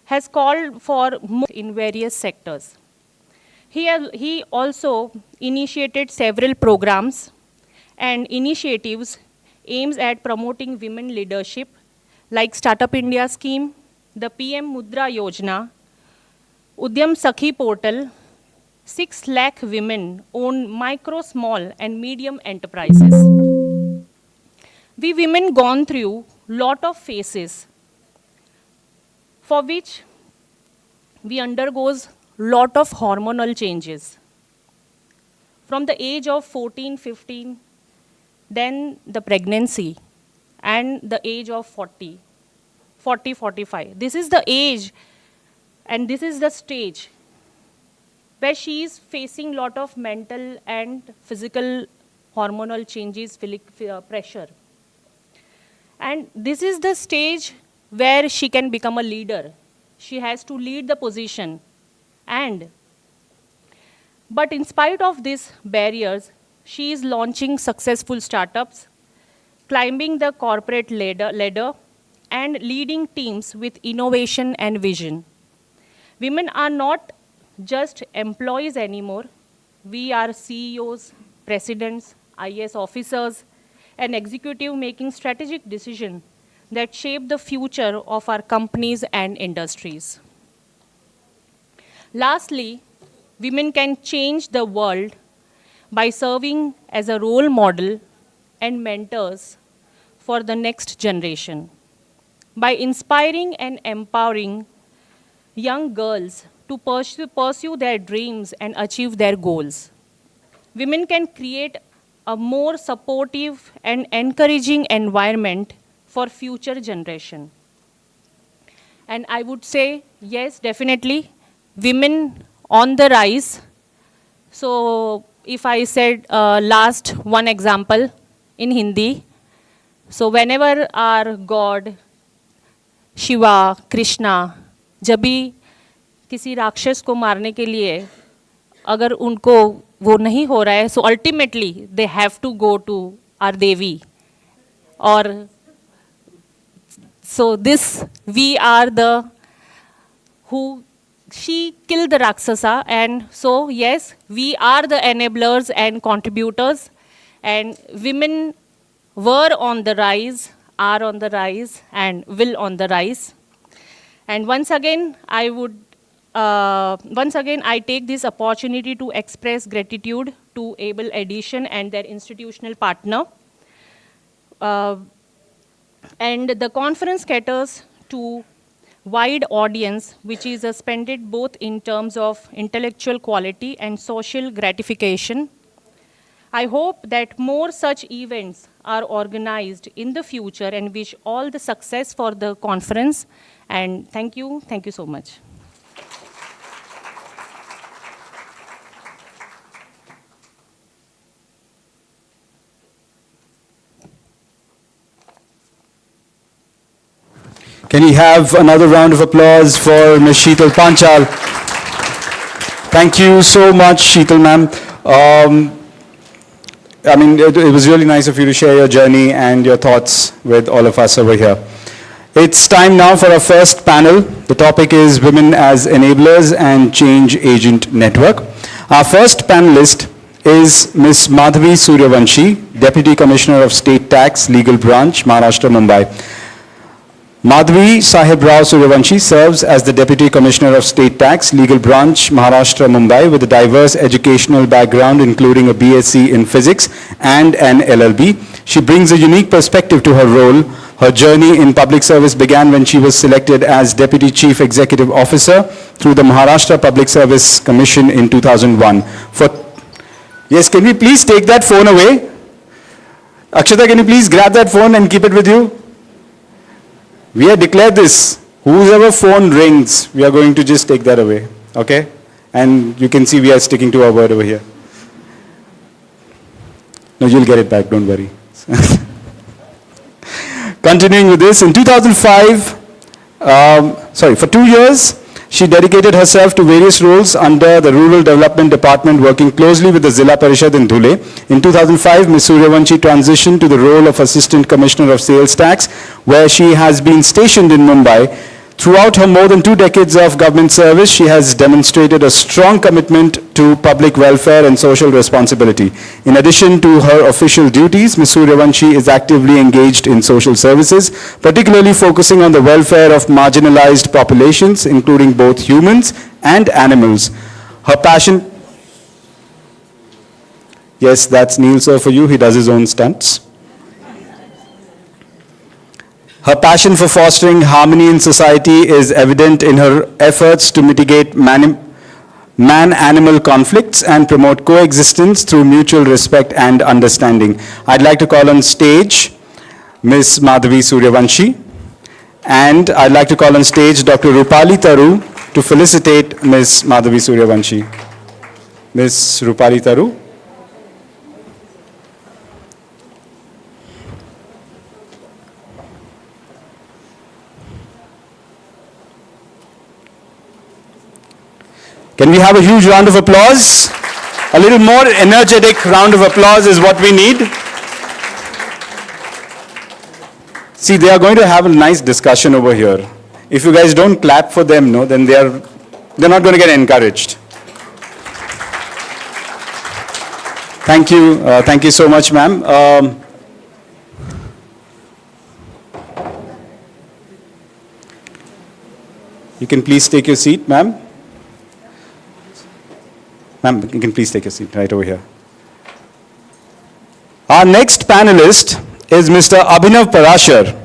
has called for more in various sectors. He also initiated several programs and initiatives aimed at promoting women leadership, like Startup India scheme, the PM Mudra Yojana, Udyam Sakhi portal. 6 lakh women own micro, small, and medium enterprises. We women gone through lot of phases for which we undergoes lot of hormonal changes. From the age of 14, 15, then the pregnancy, and the age of 40, 45. This is the age and this is the stage where she is facing lot of mental and physical hormonal changes, pressure. And this is the stage where she can become a leader. She has to lead the position. But in spite of these barriers, she is launching successful startups, climbing the corporate ladder, and leading teams with innovation and vision. Women are not just employees anymore. We are CEOs, presidents, IAS officers, and executive making strategic decisions that shape the future of our companies and industries. Lastly, women can change the world by serving as a role model and mentors for the next generation, by inspiring and empowering young girls to pursue their dreams and achieve their goals. Women can create a more supportive and encouraging environment for future generation. And I would say, yes, definitely, women on the rise. So if I said last one example in Hindi, so whenever our God, Shiva Krishna जब भी किसी राक्षस को मारने के लिए अगर उनको वो नहीं हो रहा है so ultimately they have to go to our देवी और so this we are the who she killed the Rakshasa, and so yes, we are the enablers and contributors, and women were on the rise, are on the rise, and will on the rise. And once again, I take this opportunity to express gratitude to Able Edition and their institutional partner. And the conference caters to wide audience, which is spended both in terms of intellectual quality and social gratification. I hope that more such events are organized in the future and wish all the success for the conference. And thank you so much. Can we have another round of applause for Ms. Sheetal Panchal? Thank you so much, Sheetal ma'am. I mean, it was really nice of you to share your journey and your thoughts with all of us over here. It's time now for our first panel. The topic is Women as Enablers and Change Agent Network. Our first panelist is Ms. Madhavi Suryavanshi, Deputy Commissioner of State Tax, Legal Branch, Maharashtra, Mumbai. Madhavi Sahib Rao Suryavanshi serves as the Deputy Commissioner of State Tax, Legal Branch, Maharashtra, Mumbai, with a diverse educational background, including a BSc in Physics and an LLB. She brings a unique perspective to her role. Her journey in public service began when she was selected as Deputy Chief Executive Officer through the Maharashtra Public Service Commission in 2001. Yes, can we please take that phone away? Akshata, can you please grab that phone and keep it with you? We have declared this. Whoever phone rings, we are going to just take that away. Okay? And you can see we are sticking to our word over here. No, you'll get it back, don't worry. Continuing with this, in 2005, for 2 years, she dedicated herself to various roles under the Rural Development Department, working closely with the Zilla Parishad in Dhule. In 2005, Ms. Suryavanshi transitioned to the role of Assistant Commissioner of Sales Tax, where she has been stationed in Mumbai. Throughout her more than 2 decades of government service, she has demonstrated a strong commitment to public welfare and social responsibility. In addition to her official duties, Ms. Suryavanshi is actively engaged in social services, particularly focusing on the welfare of marginalized populations, including both humans and animals. Her passion... Yes, that's Neil sir for you. He does his own stunts. Her passion for fostering harmony in society is evident in her efforts to mitigate man-animal conflicts and promote coexistence through mutual respect and understanding. I'd like to call on stage Ms. Madhavi Suryavanshi, and I'd like to call on stage Dr. Rupali Taru to felicitate Ms. Madhavi Suryavanshi. Ms. Rupali Taru. Can we have a huge round of applause? A little more energetic round of applause is what we need. See, they are going to have a nice discussion over here. If you guys don't clap for them, no, then they're not going to get encouraged. Thank you. Thank you so much, ma'am. You can please take your seat, ma'am. Ma'am, you can please take your seat right over here. Our next panelist is Mr. Abhinav Parashar.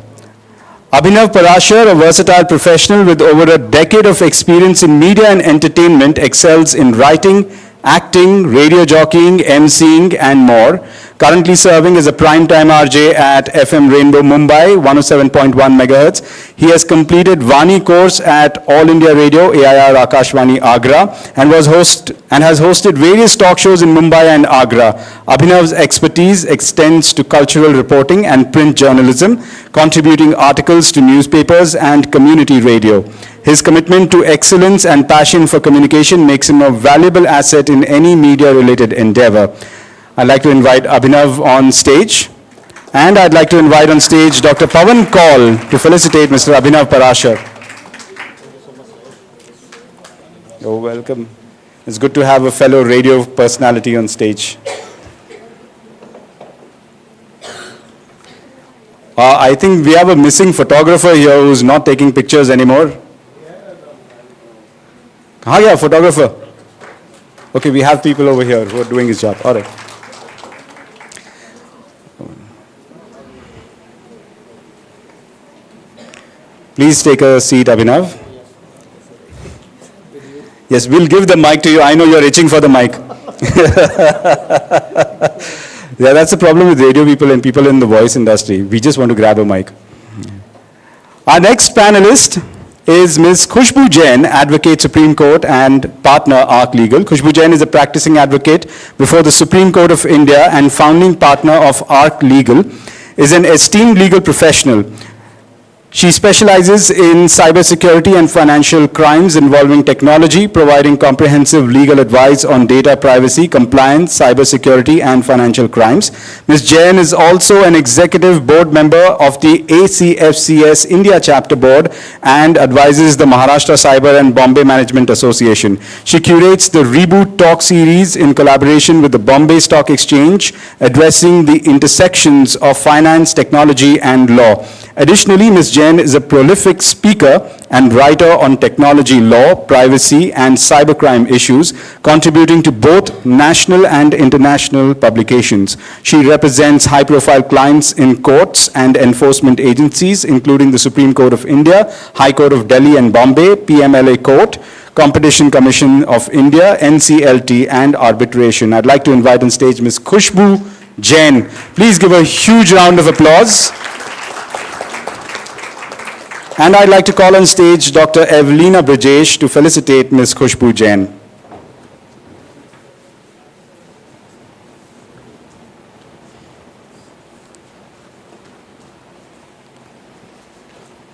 Abhinav Parashar, a versatile professional with over a decade of experience in media and entertainment, excels in writing, acting, radio jockeying, emceeing, and more. Currently serving as a primetime RJ at FM Rainbow Mumbai, 107.1 megahertz. He has completed Vani course at All India Radio, AIR Akashvani Agra, and has hosted various talk shows in Mumbai and Agra. Abhinav's expertise extends to cultural reporting and print journalism, contributing articles to newspapers and community radio. His commitment to excellence and passion for communication makes him a valuable asset in any media-related endeavor. I'd like to invite Abhinav on stage. And I'd like to invite on stage Dr. Pawan Kaul to felicitate Mr. Abhinav Parashar. You're welcome. It's good to have a fellow radio personality on stage. I think we have a missing photographer here who's not taking pictures anymore. Kahan gaya photographer? Okay, we have people over here who are doing his job. All right. Please take a seat, Abhinav. Yes, we'll give the mic to you. I know you're itching for the mic. Yeah, that's the problem with radio people and people in the voice industry. We just want to grab a mic. Our next panelist is Ms. Khushbu Jain, Advocate Supreme Court and partner ARC Legal. Khushbu Jain is a practicing advocate before the Supreme Court of India and founding partner of ARC Legal, is an esteemed legal professional. She specializes in cybersecurity and financial crimes involving technology, providing comprehensive legal advice on data privacy, compliance, cybersecurity, and financial crimes. Ms. Jain is also an executive board member of the ACFCS India Chapter Board and advises the Maharashtra Cyber and Bombay Management Association. She curates the Reboot Talk series in collaboration with the Bombay Stock Exchange, addressing the intersections of finance, technology, and law. Additionally, Ms. Jain is a prolific speaker and writer on technology law, privacy, and cybercrime issues, contributing to both national and international publications. She represents high-profile clients in courts and enforcement agencies, including the Supreme Court of India, High Court of Delhi and Bombay, PMLA Court, Competition Commission of India, NCLT, and arbitration. I'd like to invite on stage Ms. Khushbu Jain. Please give a huge round of applause. And I'd like to call on stage Dr. Evelina Brajesh to felicitate Ms. Khushbu Jain.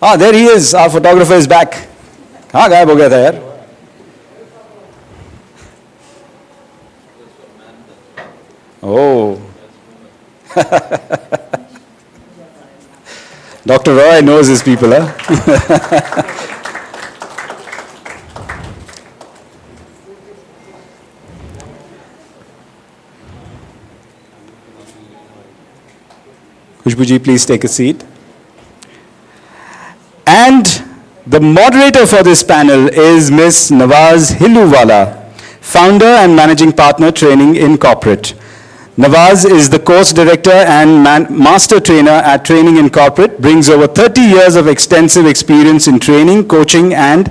Ah, there he is. Our photographer is back. Kahan gayab ho gaya tha yaar? Oh. Dr. Roy knows his people, huh? Khushbu ji, please take a seat. And the moderator for this panel is Ms. Nawaz Hilluwala, founder and managing partner, Training in Corporate. Nawaz is the course director and master trainer at Training in Corporate, brings over 30 years of extensive experience in training, coaching, and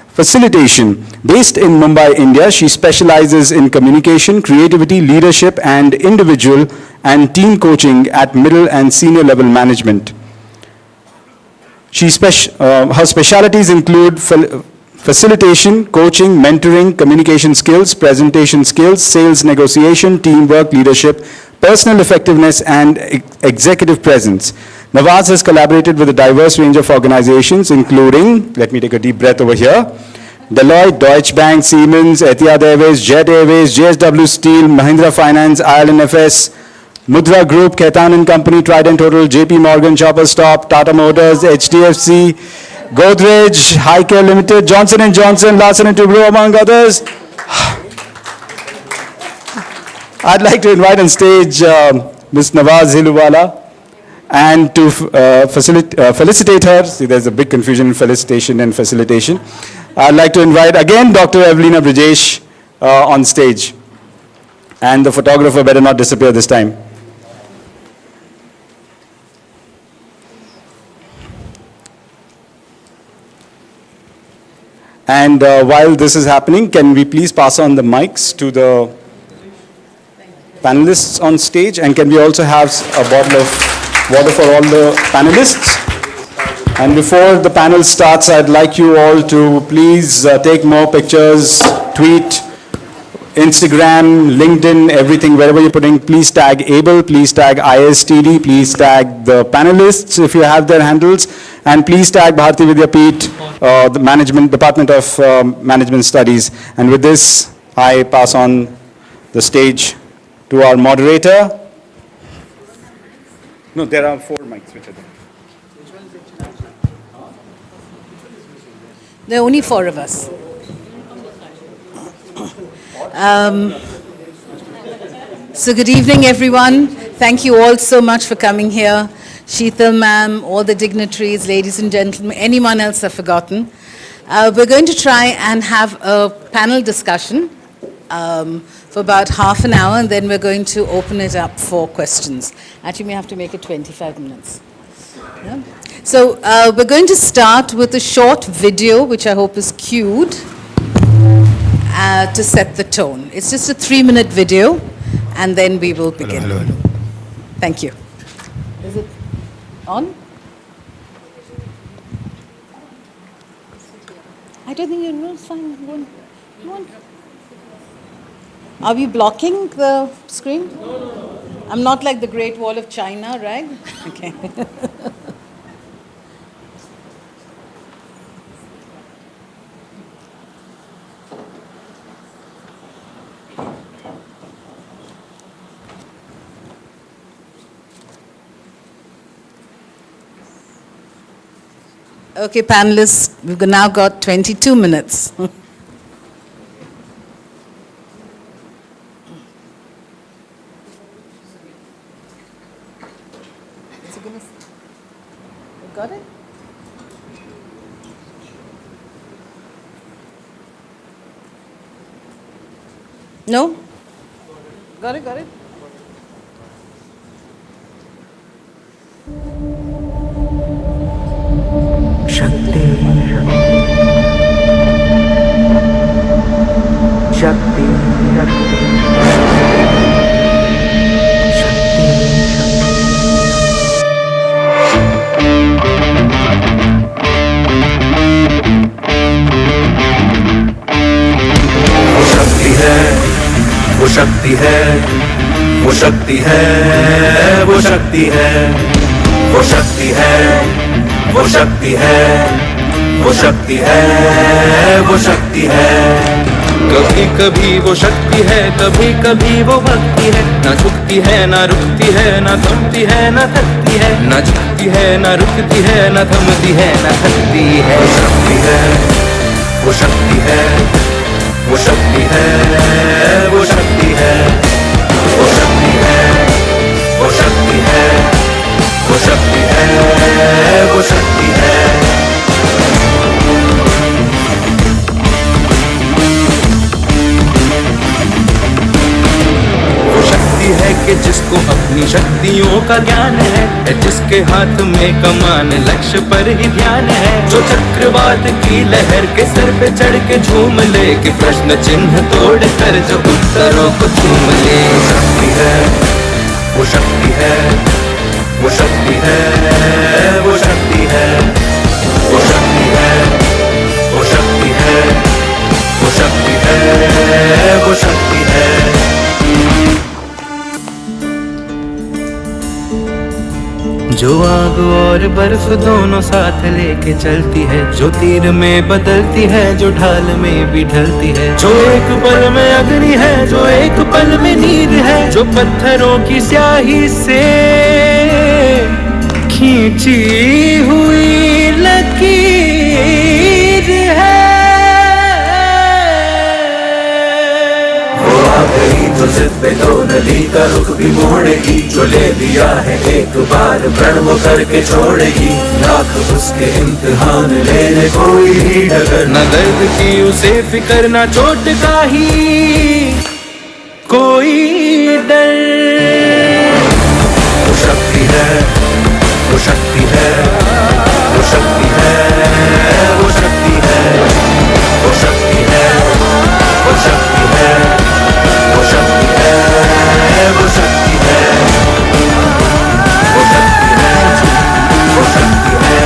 facilitation. Based in Mumbai, India, she specializes in communication, creativity, leadership, and individual and team coaching at middle and senior level management. Her specialties include facilitation, coaching, mentoring, communication skills, presentation skills, sales negotiation, teamwork, leadership, personal effectiveness, and executive presence. Nawaz has collaborated with a diverse range of organizations, including, let me take a deep breath over here, Deloitte, Deutsche Bank, Siemens, Etihad Airways, Jet Airways, JSW Steel, Mahindra Finance, ILNFS, Mudra Group, Khaitan & Company, Trident Hotel, JP Morgan, Chopper Stop, Tata Motors, HDFC, Godrej, Highcare Limited, Johnson & Johnson, Larsen & Toubro, among others. I'd like to invite on stage Ms. Nawaz Hiluwala and to felicitate her. See, there's a big confusion in felicitation and facilitation. I'd like to invite again Dr. Evelina Brajesh on stage. And the photographer better not disappear this time. And while this is happening, can we please pass on the mics to the panelists on stage? And can we also have a bottle of water for all the panelists? And before the panel starts, I'd like you all to please take more pictures, tweet, Instagram, LinkedIn, everything, wherever you're putting, please tag ABLE, please tag ISTD, please tag the panelists if you have their handles, and please tag Bharati Vidyapeeth, the management, Department of Management Studies. And with this, I pass on the stage to our moderator. No, there are 4 mics which are there. There are only 4 of us. So good evening, everyone. Thank you all so much for coming here. Sheetal ma'am, all the dignitaries, ladies and gentlemen, anyone else I've forgotten. We're going to try and have a panel discussion for about half an hour, and then we're going to open it up for questions. Actually, we have to make it 25 minutes. Yeah? So we're going to start with a short video, which I hope is cued, to set the tone. It's just a 3-minute video, and then we will begin. Hello. Thank you. Is it on? I don't think you know. It's fine. Go on. Are we blocking the screen? I'm not like the Great Wall of China, right? Okay. Okay, panelists, we've now got 22 minutes. Got it? No? Got it? वो शक्ति है, वो शक्ति है, वो शक्ति है, वो शक्ति है, वो शक्ति है, वो शक्ति है, वो शक्ति है। कभी कभी वो शक्ति है, कभी कभी वो भक्ति है। ना झुकती है, ना रुकती है, ना थमती है, ना थकती है। ना झुकती है, ना रुकती है, ना थमती है, ना थकती है। वो शक्ति है, वो शक्ति है, वो शक्ति है, वो शक्ति है, वो शक्ति है, वो शक्ति है, वो शक्ति है, वो शक्ति है। वो शक्ति है कि जिसको अपनी शक्तियों का ज्ञान है, जिसके हाथ में कमान लक्ष्य पर ही ध्यान है। जो चक्रवात की लहर के सर पे चढ़ के झूम ले, कि प्रश्न चिन्ह तोड़ कर जो उत्तरों को चूम ले। वो शक्ति है, वो शक्ति है, वो शक्ति है, वो शक्ति है, वो शक्ति है, वो शक्ति है, वो शक्ति है, वो शक्ति है। जो आग और बर्फ दोनों साथ लेके चलती है, जो तीर में बदलती है, जो ढाल में भी ढलती है। जो एक पल में अग्नि है, जो एक पल में नीर है। जो पत्थरों की स्याही से खींची हुई लकीर है। वो आ गई तो जिद पे तो गली का रुख भी मोड़ेगी, जो ले लिया है एक बार प्रण वो करके छोड़ेगी, लाख उसके इम्तिहान लेने कोई ही डगर न दर्द की उसे फिक्र न चोट का ही कोई डर। वो शक्ति है, वो शक्ति है, वो शक्ति है, वो शक्ति है, वो शक्ति है, वो शक्ति है, वो शक्ति है, वो शक्ति है, वो शक्ति है, वो शक्ति है,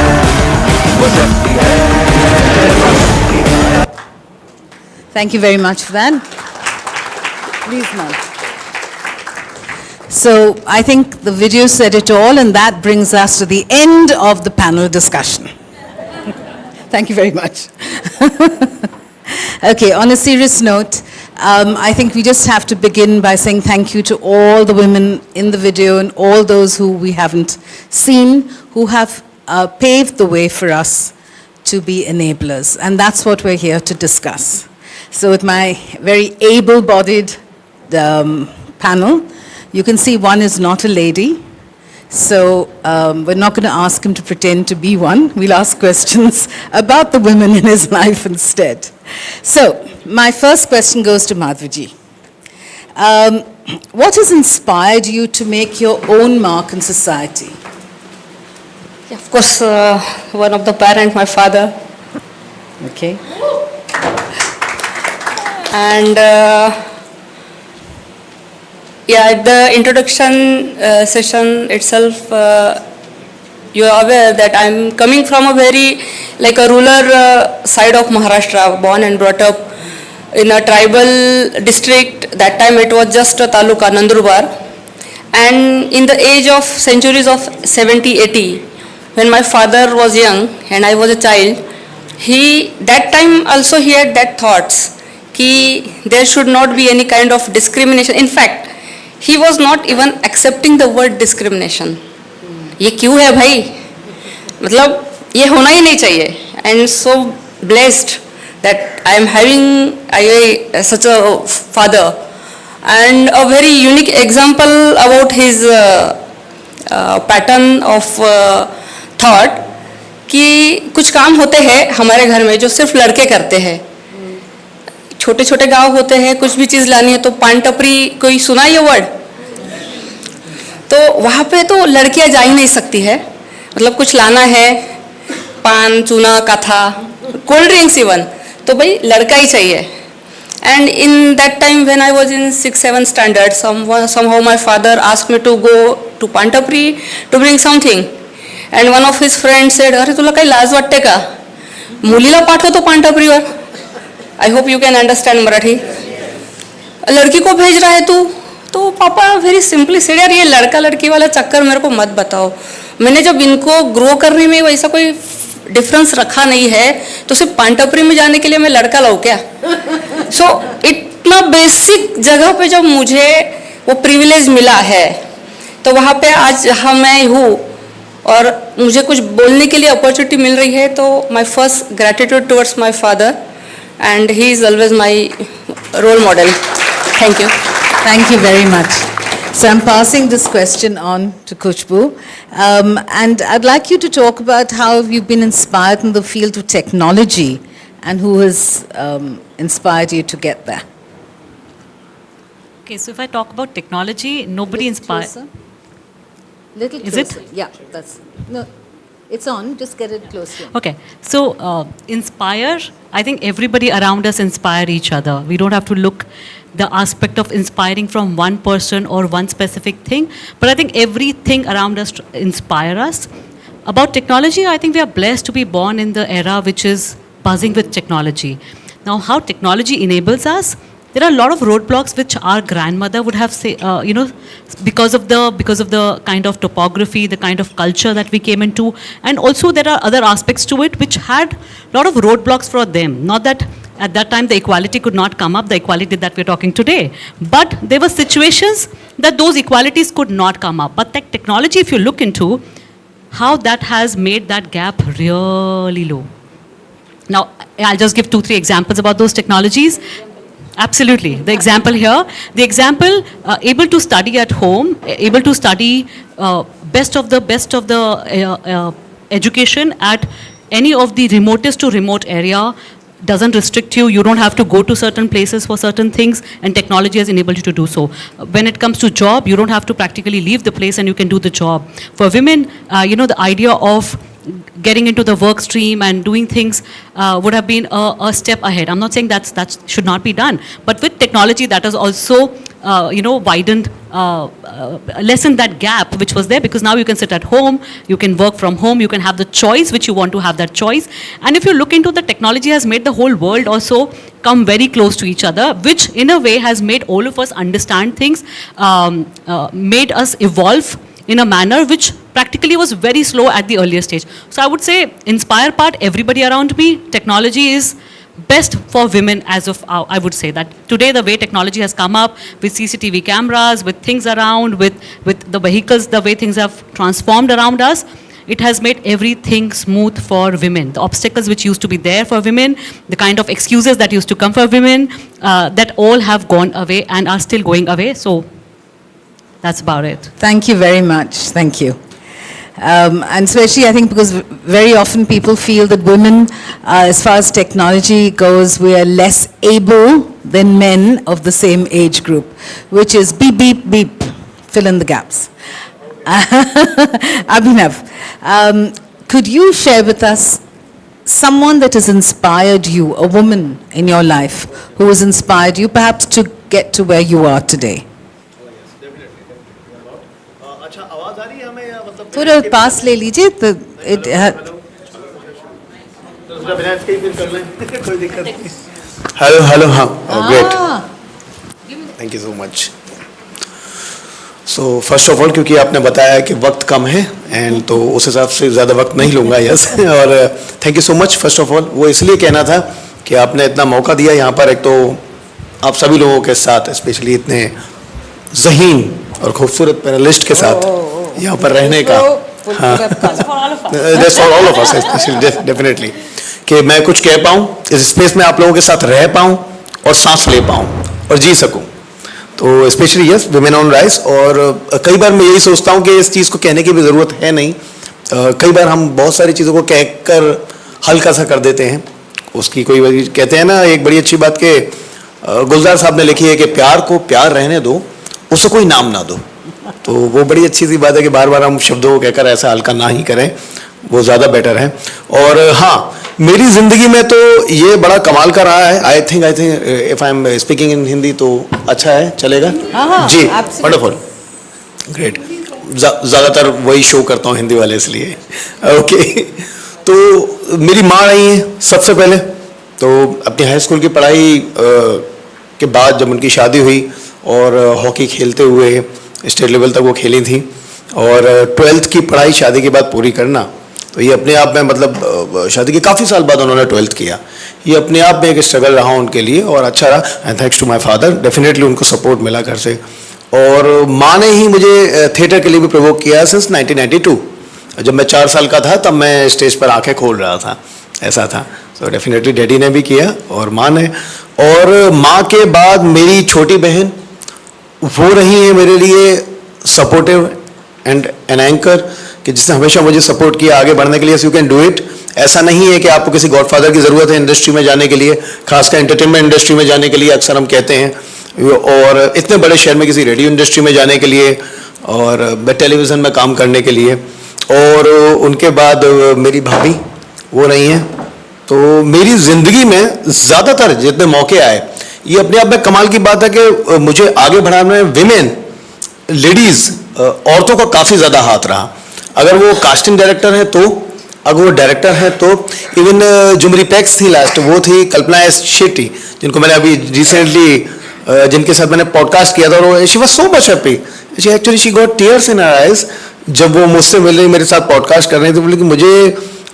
वो शक्ति है, वो शक्ति है। Thank you very much for that. Please, ma'am. So I think the video said it all, and that brings us to the end of the panel discussion. Thank you very much. Okay, on a serious note, I think we just have to begin by saying thank you to all the women in the video and all those who we haven't seen, who have paved the way for us to be enablers. And that's what we're here to discuss. So with my very able-bodied panel, you can see one is not a lady. So we're not going to ask him to pretend to be one. We'll ask questions about the women in his life instead. So my first question goes to Madhviji. What has inspired you to make your own mark in society? Yeah, of course, one of the parent, my father. Okay. And yeah, at the introduction session itself, you are aware that I'm coming from a very, like a rural side of Maharashtra, born and brought up in a tribal district. That time it was just a taluka, Nandurbar. And in the age of centuries of 70, 80, when my father was young and I was a child, that time also he had that thoughts, कि there should not be any kind of discrimination. In fact, he was not even accepting the word discrimination. ये क्यों है भाई? मतलब ये होना ही नहीं चाहिए. And so blessed that I am having such a father. And a very unique example about his pattern of thought, कि कुछ काम होते हैं हमारे घर में जो सिर्फ लड़के करते हैं. छोटे छोटे गांव होते हैं, कुछ भी चीज़ लानी है तो पान टपरी, कोई सुना ये वर्ड? तो वहाँ पे तो लड़कियाँ जा ही नहीं सकती है. मतलब कुछ लाना है, पान, चूना, कथा, कोल्ड ड्रिंक्स इवन, तो भाई लड़का ही चाहिए. And in that time when I was in 6-7 standard, somehow my father asked me to go to Pantapri to bring something. And one of his friends said, अरे तुला काही लाज वाटते का? मुलीला पाठवतो पांटाप्रीवर. I hope you can understand Marathi. लड़की को भेज रहा है तू? तो पापा वेरी सिंपली सेड, यार ये लड़का लड़की वाला चक्कर मेरे को मत बताओ. मैंने जब इनको ग्रो करने में वैसा कोई डिफरेंस रखा नहीं है, तो सिर्फ पांटाप्री में जाने के लिए मैं लड़का लाऊं क्या? सो इतना बेसिक जगह पे जब मुझे वो प्रिविलेज मिला है, तो वहाँ पे आज मैं हूँ और मुझे कुछ बोलने के लिए अपॉर्चुनिटी मिल रही है, तो my first gratitude towards my father, and he is always my role model. Thank you. Thank you very much. So I'm passing this question on to Kushbu. And I'd like you to talk about how you've been inspired in the field of technology and who has inspired you to get there. Okay, so if I talk about technology, nobody inspired. Little Is closer. it? Yeah, that's... No, it's on. Just get it closer. Okay, so inspire, I think everybody around us inspire each other. We don't have to look the aspect of inspiring from one person or one specific thing, but I think everything around us inspire us. About technology, I think we are blessed to be born in the era which is buzzing with technology. Now, how technology enables us, there are a lot of roadblocks which our grandmother would have say, because of the kind of topography, the kind of culture that we came into, and also there are other aspects to it which had a lot of roadblocks for them. Not that at that time the equality could not come up, the equality that we're talking today, but there were situations that those equalities could not come up. But that technology, if you look into how that has made that gap really low. Now, I'll just give 2-3 examples about those technologies. Absolutely. The example here, able to study at home, able to study best of the education at any of the remotest to remote area doesn't restrict you. You don't have to go to certain places for certain things, and technology has enabled you to do so. When it comes to job, you don't have to practically leave the place and you can do the job. For women, the idea of getting into the work stream and doing things would have been a step ahead. I'm not saying that should not be done, but with technology that has also widened, lessened that gap which was there, because now you can sit at home, you can work from home, you can have the choice which you want to have that choice. And if you look into the technology has made the whole world also come very close to each other, which in a way has made all of us understand things, made us evolve in a manner which practically was very slow at the earlier stage. So I would say, inspire part, everybody around me, technology is best for women as of, I would say that today the way technology has come up with CCTV cameras, with things around, with the vehicles, the way things have transformed around us, it has made everything smooth for women. The obstacles which used to be there for women, the kind of excuses that used to come for women, that all have gone away and are still going away. So that's about it. Thank you very much. Thank you. And especially, I think, because very often people feel that women, as far as technology goes, we are less able than men of the same age group, which is beep, beep, beep, fill in the gaps. Abhinav, could you share with us someone that has inspired you, a woman in your life who has inspired you perhaps to get to where you are today? थोड़ा पास ले लीजिए तो hello हाँ great thank you so much so first of all क्योंकि आपने बताया कि वक्त कम है एंड तो उस हिसाब से ज़्यादा वक्त नहीं लूँगा यस और thank you so much first of all वो इसलिए कहना था कि आपने इतना मौका दिया यहाँ पर एक तो आप सभी लोगों के साथ स्पेशली इतने ज़हीन और खूबसूरत पैनलिस्ट के साथ यहाँ पर रहने का हाँ that's for all of us especially definitely कि मैं कुछ कह पाऊँ इस स्पेस में आप लोगों के साथ रह पाऊँ और सांस ले पाऊँ और जी सकूँ तो specially yes women on rise और कई बार मैं यही सोचता हूँ कि इस चीज़ को कहने की भी ज़रूरत है नहीं कई बार हम बहुत सारी चीज़ों को कहकर हल्का सा कर देते हैं उसकी कोई कहते हैं ना एक बड़ी अच्छी बात कि गुलजार साहब ने लिखी है कि प्यार को प्यार रहने दो उसे कोई नाम ना दो तो वो बड़ी अच्छी सी बात है कि बार बार हम शब्दों को कहकर ऐसा हल्का ना ही करें वो ज़्यादा बेटर है और हाँ मेरी ज़िंदगी में तो ये बड़ा कमाल का रहा है I think if I am speaking in Hindi तो अच्छा है चलेगा जी वंडरफुल ग्रेट ज़्यादातर वही शो करता हूँ हिंदी वाले इसलिए ओके तो मेरी माँ रही हैं सबसे पहले तो अपनी हाई स्कूल की पढ़ाई के बाद जब उनकी शादी हुई और हॉकी खेलते हुए स्टेट लेवल तक वो खेली थी और 12th की पढ़ाई शादी के बाद पूरी करना तो ये अपने आप में मतलब शादी के काफ़ी साल बाद उन्होंने 12th किया ये अपने आप में एक स्ट्रगल रहा उनके लिए और अच्छा रहा and thanks to my father definitely उनको सपोर्ट मिला घर से और माँ ने ही मुझे थिएटर के लिए भी प्रवोक किया सिंस 1992 जब मैं 4 साल का था तब मैं स्टेज पर आंखें खोल रहा था ऐसा था तो डेफिनेटली डैडी ने भी किया और माँ ने और माँ के बाद मेरी छोटी बहन वो रही है मेरे लिए सपोर्टिव एंड एन एंकर कि जिसने हमेशा मुझे सपोर्ट किया आगे बढ़ने के लिए यू कैन डू इट ऐसा नहीं है कि आपको किसी गॉडफादर की ज़रूरत है इंडस्ट्री में जाने के लिए खासकर एंटरटेनमेंट इंडस्ट्री में जाने के लिए अक्सर हम कहते हैं और इतने बड़े शहर में किसी रेडियो इंडस्ट्री में जाने के लिए और टेलीविज़न में काम करने के लिए और उनके बाद मेरी भाभी वो रही हैं तो मेरी ज़िंदगी में ज़्यादातर जितने मौके आए ये अपने आप में कमाल की बात है कि मुझे आगे बढ़ाने में विमेन लेडीज़ औरतों का काफ़ी ज़्यादा हाथ रहा अगर वो कास्टिंग डायरेक्टर है तो अगर वो डायरेक्टर है तो इवन जो मेरी पैक्स थी लास्ट वो थी कल्पना एस शेट्टी जिनको मैंने अभी रिसेंटली जिनके साथ मैंने पॉडकास्ट किया था और she was so much happy she actually she got tears in her eyes जब वो मुझसे मिल रही मेरे साथ पॉडकास्ट कर रही थी बोले कि मुझे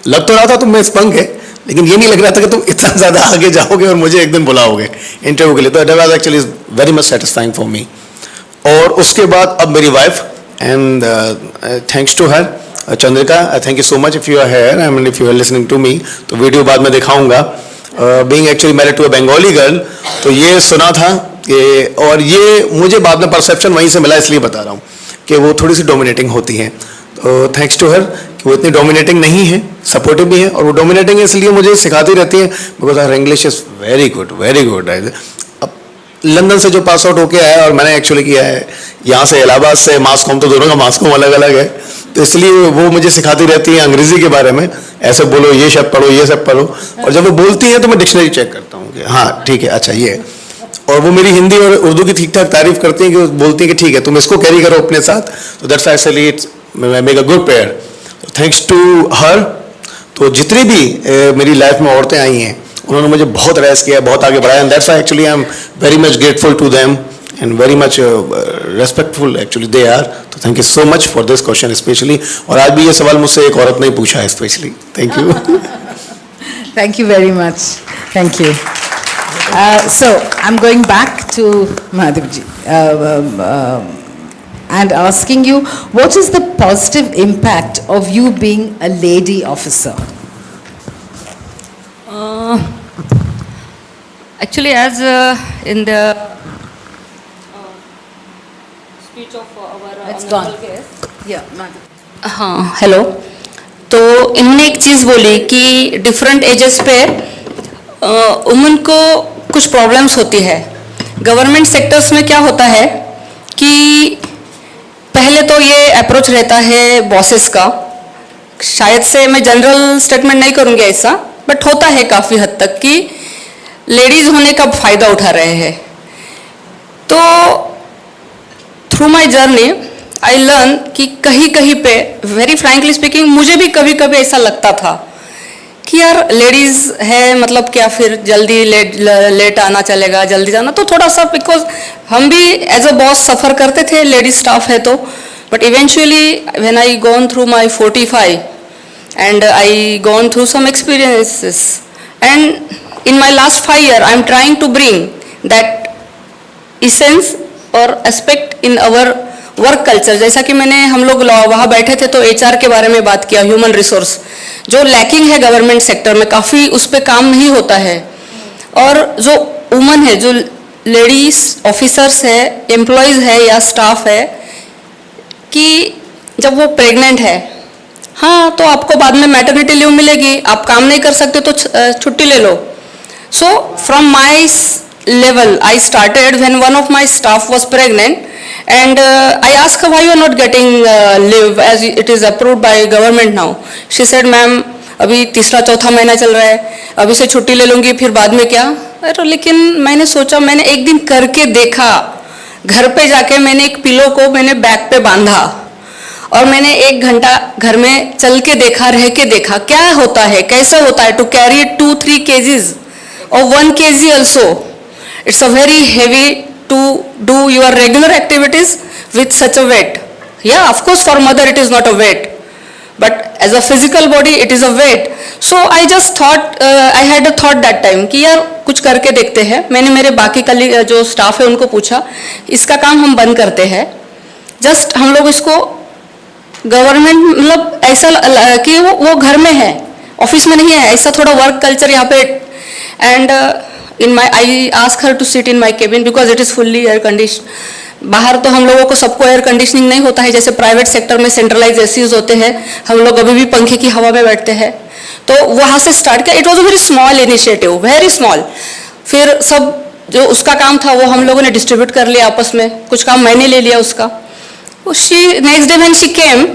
लग तो रहा था तुम में स्पंग है लेकिन ये नहीं लग रहा था कि तुम इतना ज़्यादा आगे जाओगे और मुझे एक दिन बुलाओगे इंटरव्यू के लिए तो that was actually very much satisfying for me और उसके बाद अब मेरी wife and thanks to her Chandrika thank you so much if you are here I mean if you are listening to me तो वीडियो बाद में दिखाऊंगा being actually married to a Bengali girl, तो ये सुना था कि, और ये मुझे बाद में परसेप्शन वहीं से मिला, इसलिए बता रहा हूँ कि वो थोड़ी सी डोमिनेटिंग होती हैं। तो थैंक्स टू हर कि वो इतनी डोमिनेटिंग नहीं है, सपोर्टिव भी है, और वो डोमिनेटिंग है इसलिए मुझे सिखाती रहती है, because her English is very good, very good. अब लंदन से जो पास आउट होके आया, और मैंने एक्चुअली किया है यहाँ से इलाहाबाद से मास्कॉम, तो दोनों का मास्कॉम अलग अलग है, तो इसलिए वो मुझे सिखाती रहती है अंग्रेजी के बारे में, ऐसे बोलो, ये शब्द पढ़ो, ये सब पढ़ो, और जब वो बोलती है तो मैं डिक्शनरी चेक करता हूँ कि हाँ ठीक है, अच्छा ये है। और वो मेरी हिंदी और उर्दू की ठीक ठाक तारीफ करती हैं, कि बोलती हैं कि ठीक है तुम इसको कैरी करो अपने साथ, तो that's actually it's make a good pair. Thanks to her, तो जितनी भी मेरी लाइफ में औरतें आई हैं उन्होंने मुझे बहुत रेस किया, बहुत आगे बढ़ाया, and that's why actually I am very much grateful to them and very much respectful actually they are. तो thank you so much for this question specially, और आज भी ये सवाल मुझसे एक औरत ने पूछा है specially. Thank you. Thank you very much. Thank you. So I'm going back to Madhavji and asking you, what is the positive impact of you being a lady officer? Actually, as in the speech of our honorable guest. Yeah, Madhav. हाँ, hello. तो इन्होंने एक चीज़ बोली कि different ages पे women को कुछ problems होती है। गवर्नमेंट सेक्टर्स में क्या होता है कि पहले तो ये अप्रोच रहता है बॉसेस का, शायद से मैं जनरल स्टेटमेंट नहीं करूँगी ऐसा, बट होता है काफ़ी हद तक कि लेडीज़ होने का फ़ायदा उठा रहे हैं। तो through my journey I learn कि कहीं कहीं पे, वेरी फ्रैंकली स्पीकिंग, मुझे भी कभी कभी ऐसा लगता था कि यार लेडीज़ है मतलब क्या, फिर जल्दी लेट आना चलेगा, जल्दी जाना, तो थोड़ा सा, बिकॉज हम भी एज अ बॉस सफ़र करते थे, लेडीज स्टाफ है तो, but eventually when I gone through my 45 and I gone through some experiences, and in my last 5 years I am trying to bring that essence और aspect in our work culture. जैसा कि मैंने, हम लोग वहाँ बैठे थे तो एचआर के बारे में बात किया, ह्यूमन रिसोर्स जो लैकिंग है गवर्नमेंट सेक्टर में, काफ़ी उस पर काम नहीं होता है। और जो वुमन है, जो लेडीज ऑफिसर्स है, एम्प्लॉयज़ है या स्टाफ है, कि जब वो प्रेग्नेंट है, हाँ तो आपको बाद में मैटरनिटी लीव मिलेगी, आप काम नहीं कर सकते तो छुट्टी ले लो। So from my level I started when one of my staff was pregnant, and I asked her, why you are not getting leave as it is approved by government now? She said, ma'am अभी तीसरा चौथा महीना चल रहा है, अभी से छुट्टी ले लूँगी, फिर बाद में क्या। अरे लेकिन मैंने सोचा, मैंने एक दिन करके देखा, घर पे जाके मैंने एक पिलो को मैंने बैक पे बांधा और मैंने 1 घंटा घर में चल के देखा, रह के देखा क्या होता है, कैसे होता है to carry 2-3 kgs or 1 kg also. It's a very heavy to do your regular activities with such a weight. Yeah, of course for mother it is not a weight, but as a physical body it is a weight. So I just thought, I had a thought that time कि यार कुछ करके देखते हैं। मैंने मेरे बाकी colleague जो स्टाफ है उनको पूछा, इसका काम हम बंद करते हैं, जस्ट हम लोग इसको गवर्नमेंट, मतलब ऐसा कि वो घर में है, ऑफिस में नहीं है, ऐसा थोड़ा वर्क कल्चर यहाँ पे। And I ask her to sit in my cabin because it is fully air conditioned. बाहर तो हम लोगों को सबको एयर कंडीशनिंग नहीं होता है, जैसे प्राइवेट सेक्टर में सेंट्रलाइज एसीज होते हैं, हम लोग अभी भी पंखे की हवा में बैठते हैं। तो वहाँ से स्टार्ट किया, it was a very small initiative, very small. फिर सब जो उसका काम था वो हम लोगों ने डिस्ट्रीब्यूट कर लिया आपस में, कुछ काम मैंने ले लिया उसका। Next day when she came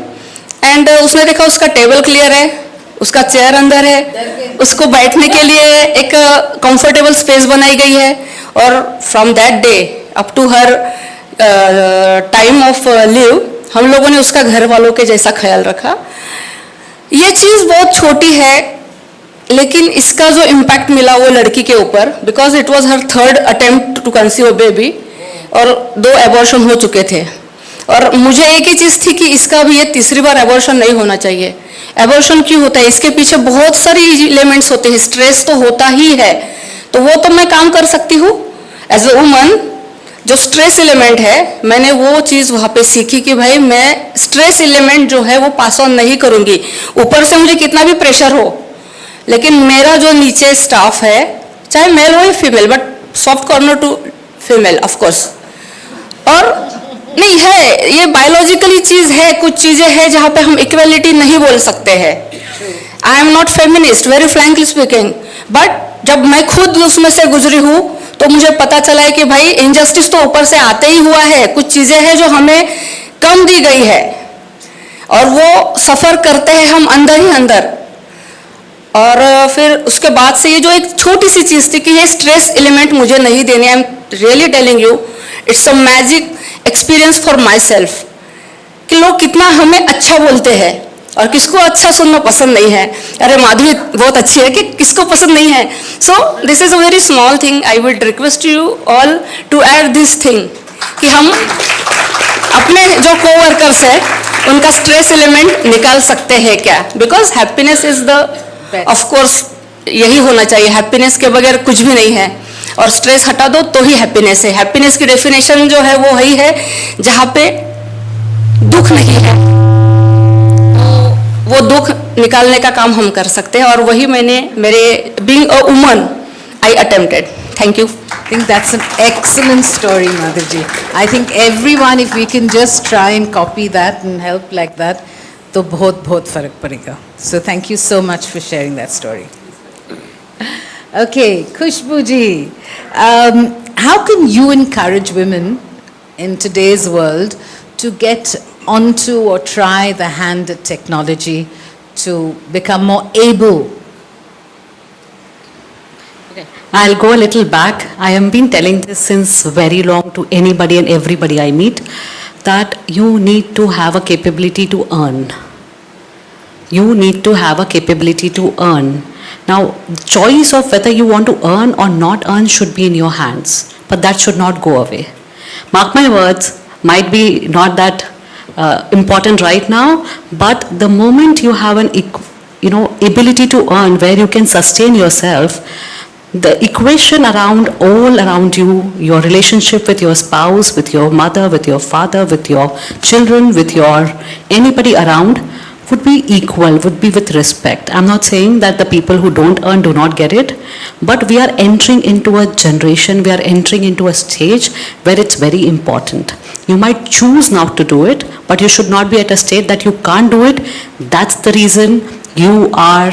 and उसने देखा उसका टेबल क्लियर है, उसका चेयर अंदर है, उसको बैठने के लिए एक कंफर्टेबल स्पेस बनाई गई है, और from that day up to her time off leave हम लोगों ने उसका घर वालों के जैसा ख्याल रखा। ये चीज़ बहुत छोटी है, लेकिन इसका जो इम्पैक्ट मिला वो लड़की के ऊपर, because it was her 3rd attempt to conceive a baby, और 2 एबॉर्शन हो चुके थे। और मुझे एक ही चीज़ थी कि इसका भी ये 3री बार एबॉर्शन नहीं होना चाहिए। एबॉर्शन क्यों होता है, इसके पीछे बहुत सारी एलिमेंट्स होते हैं, स्ट्रेस तो होता ही है, तो वो तो मैं काम कर सकती हूँ एज अ वुमन। जो स्ट्रेस एलिमेंट है, मैंने वो चीज़ वहाँ पे सीखी कि भाई मैं स्ट्रेस एलिमेंट जो है वो पास ऑन नहीं करूँगी, ऊपर से मुझे कितना भी प्रेशर हो, लेकिन मेरा जो नीचे स्टाफ है, चाहे मेल हो या female, but soft corner to female of course, और नहीं है, ये बायोलॉजिकली चीज है, कुछ चीजें हैं जहाँ पे हम इक्वलिटी नहीं बोल सकते हैं. आई am not feminist, very frankly speaking, but जब मैं खुद उसमें से गुजरी हूँ तो मुझे पता चला है कि भाई इनजस्टिस तो ऊपर से आते ही हुआ है, कुछ चीजें हैं जो हमें कम दी गई है और वो सफर करते हैं हम अंदर ही अंदर. और फिर उसके बाद से ये जो एक छोटी सी चीज थी कि ये स्ट्रेस एलिमेंट मुझे नहीं देने, I am really telling you, it's a magic experience for my self, कि लोग कितना हमें अच्छा बोलते हैं और किसको अच्छा सुनना पसंद नहीं है. अरे माधुरी बहुत अच्छी है, कि किसको पसंद नहीं है. So this is a very small thing. I would request you all to add this thing कि हम अपने जो कोवर्कर्स है उनका स्ट्रेस एलिमेंट निकाल सकते हैं क्या, because happiness is the, of course यही होना चाहिए, हैप्पीनेस के बगैर कुछ भी नहीं है, और स्ट्रेस हटा दो तो ही हैप्पीनेस है. हैप्पीनेस की डेफिनेशन जो है वो वही है जहाँ पे दुख नहीं है, वो दुख निकालने का काम हम कर सकते हैं, और वही मैंने मेरे being a woman I attempted. Thank you. I think that's an excellent story, Madhurji. I think everyone, if we can just try and copy that and help like that, तो बहुत बहुत फर्क पड़ेगा. So thank you so much for sharing that story. Okay, Khushbu ji, how can you encourage women in today's world to get onto or try the hand at technology to become more able? I'll go a little back. I have been telling this since very long to anybody and everybody I meet, that you need to have a capability to earn. You need to have a capability to earn. Now, choice of whether you want to earn or not earn should be in your hands, but that should not go away. Mark my words, might be not that important right now, but the moment you have an ability to earn where you can sustain yourself, the equation all around you, your relationship with your spouse, with your mother, with your father, with your children, with your anybody around, would be equal, would be with respect. I'm not saying that the people who don't earn do not get it, but we are entering into a generation, we are entering into a stage where it's very important. You might choose not to do it, but you should not be at a state that you can't do it. That's the reason you are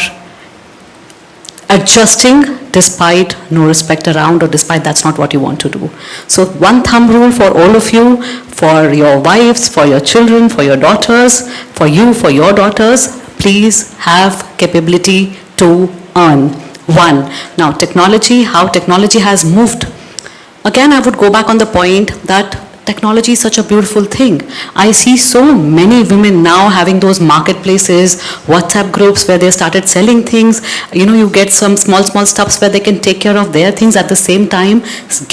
adjusting despite no respect around, or despite that's not what you want to do. So one thumb rule for all of you, for your wives, for your children, for your daughters, for you, for your daughters, please have capability to earn. One. Now technology, how technology has moved. Again, I would go back on the point that technology is such a beautiful thing. I see so many women now having those marketplaces, WhatsApp groups where they started selling things. You get some small stuffs where they can take care of their things, at the same time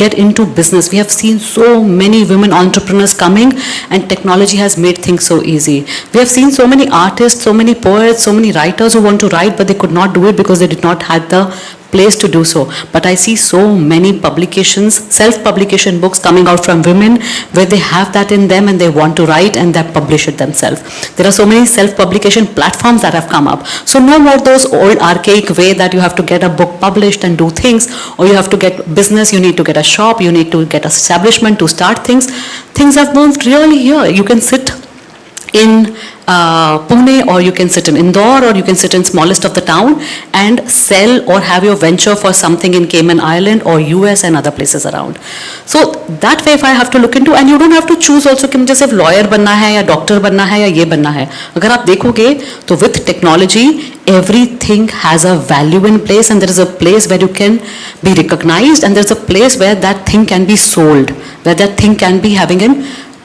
get into business. We have seen so many women entrepreneurs coming, and technology has made things so easy. We have seen so many artists, so many poets, so many writers who want to write, but they could not do it because they did not have the place to do so. But I see so many publications, self-publication books coming out from women where they have that in them and they want to write and they publish it themselves. There are so many self-publication platforms that have come up. So no more those old archaic way that you have to get a book published and do things, or you have to get business, you need to get a shop, you need to get an establishment to start things. Things have moved really here. You can sit in Pune, or you can sit in Indore, or you can sit in smallest of the town and sell or have your venture for something in Cayman Island or US and other places around. So that way if I have to look into, and you don't have to choose also कि मुझे सिर्फ lawyer बनना है या doctor बनना है या ये बनना है. अगर आप देखोगे तो with technology everything has a value in place, and there is a place where you can be recognized, and there is a place where that thing can be sold, where that thing can be having an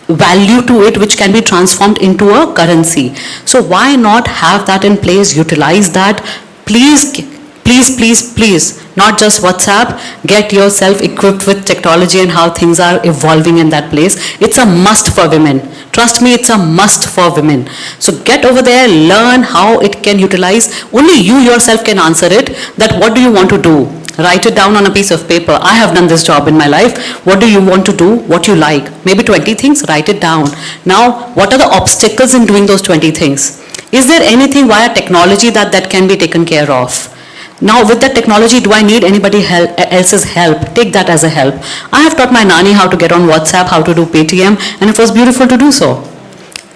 value to it which can be transformed into a currency. So why not have that in place, utilize that. Please, not just WhatsApp, get yourself equipped with technology and how things are evolving in that place. It's a must for women. Trust me, it's a must for women. So get over there, learn how it can utilize. Only you yourself can answer it, that what do you want to do? Write it down on a piece of paper. I have done this job in my life. What do you want to do? What you like? Maybe 20 things, write it down. Now, what are the obstacles in doing those 20 things? Is there anything via technology that can be taken care of? Now with that technology, do I need anybody else's help? Take that as a help. I have taught my nanny how to get on WhatsApp, how to do Paytm, and it was beautiful to do so.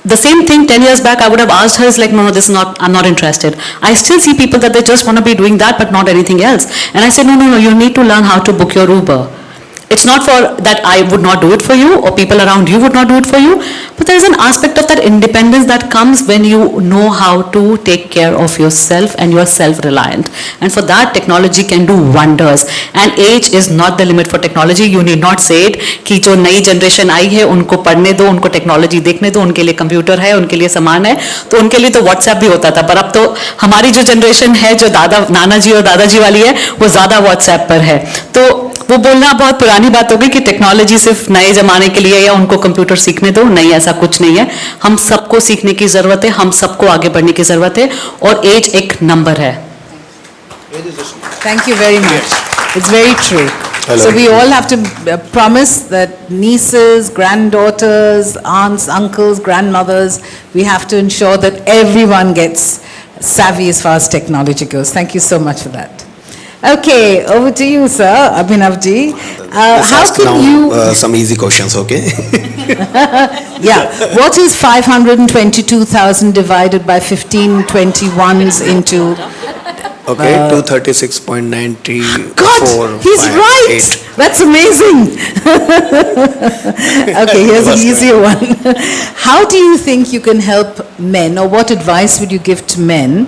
The same thing 10 years back, I would have asked her, is like, no, this is not, I'm not interested. I still see people that they just want to be doing that, but not anything else. And I said, no, you need to learn how to book your Uber. It's not for that I would not do it for you, or people around you would not do it for you, but there is an aspect of that independence that comes when you know how to take care of yourself and you are self-reliant. And for that, technology can do wonders. And age is not the limit for technology. You need not say it कि जो नई generation आई है उनको पढ़ने दो, उनको technology देखने दो, उनके लिए कंप्यूटर है, उनके लिए सामान है, तो उनके लिए तो व्हाट्सएप भी होता था, पर अब तो हमारी जो जनरेशन है, जो नाना जी और दादाजी वाली है, वो ज़्यादा व्हाट्सएप पर है. तो वो बोलना बहुत पुरानी बात हो गई कि टेक्नोलॉजी सिर्फ नए जमाने के लिए या उनको कंप्यूटर सीखने दो. नहीं, ऐसा कुछ नहीं है. हम सबको सीखने की जरूरत है, हम सबको आगे बढ़ने की जरूरत है, और एज एक नंबर है. Thank you very much. It's very true. Hello. So we all have to promise that nieces, granddaughters, aunts, uncles, grandmothers, we have to ensure that everyone gets savvy as far as technology goes. Thank you so much for that. Okay, over to you, sir, Abhinavji. Let's How ask can now, you... some easy questions, okay? Yeah, what is 522,000 divided by 1521s into... Okay, 236.94. God, he's right. That's amazing. Okay, here's an easier one. How do you think you can help men, or what advice would you give to men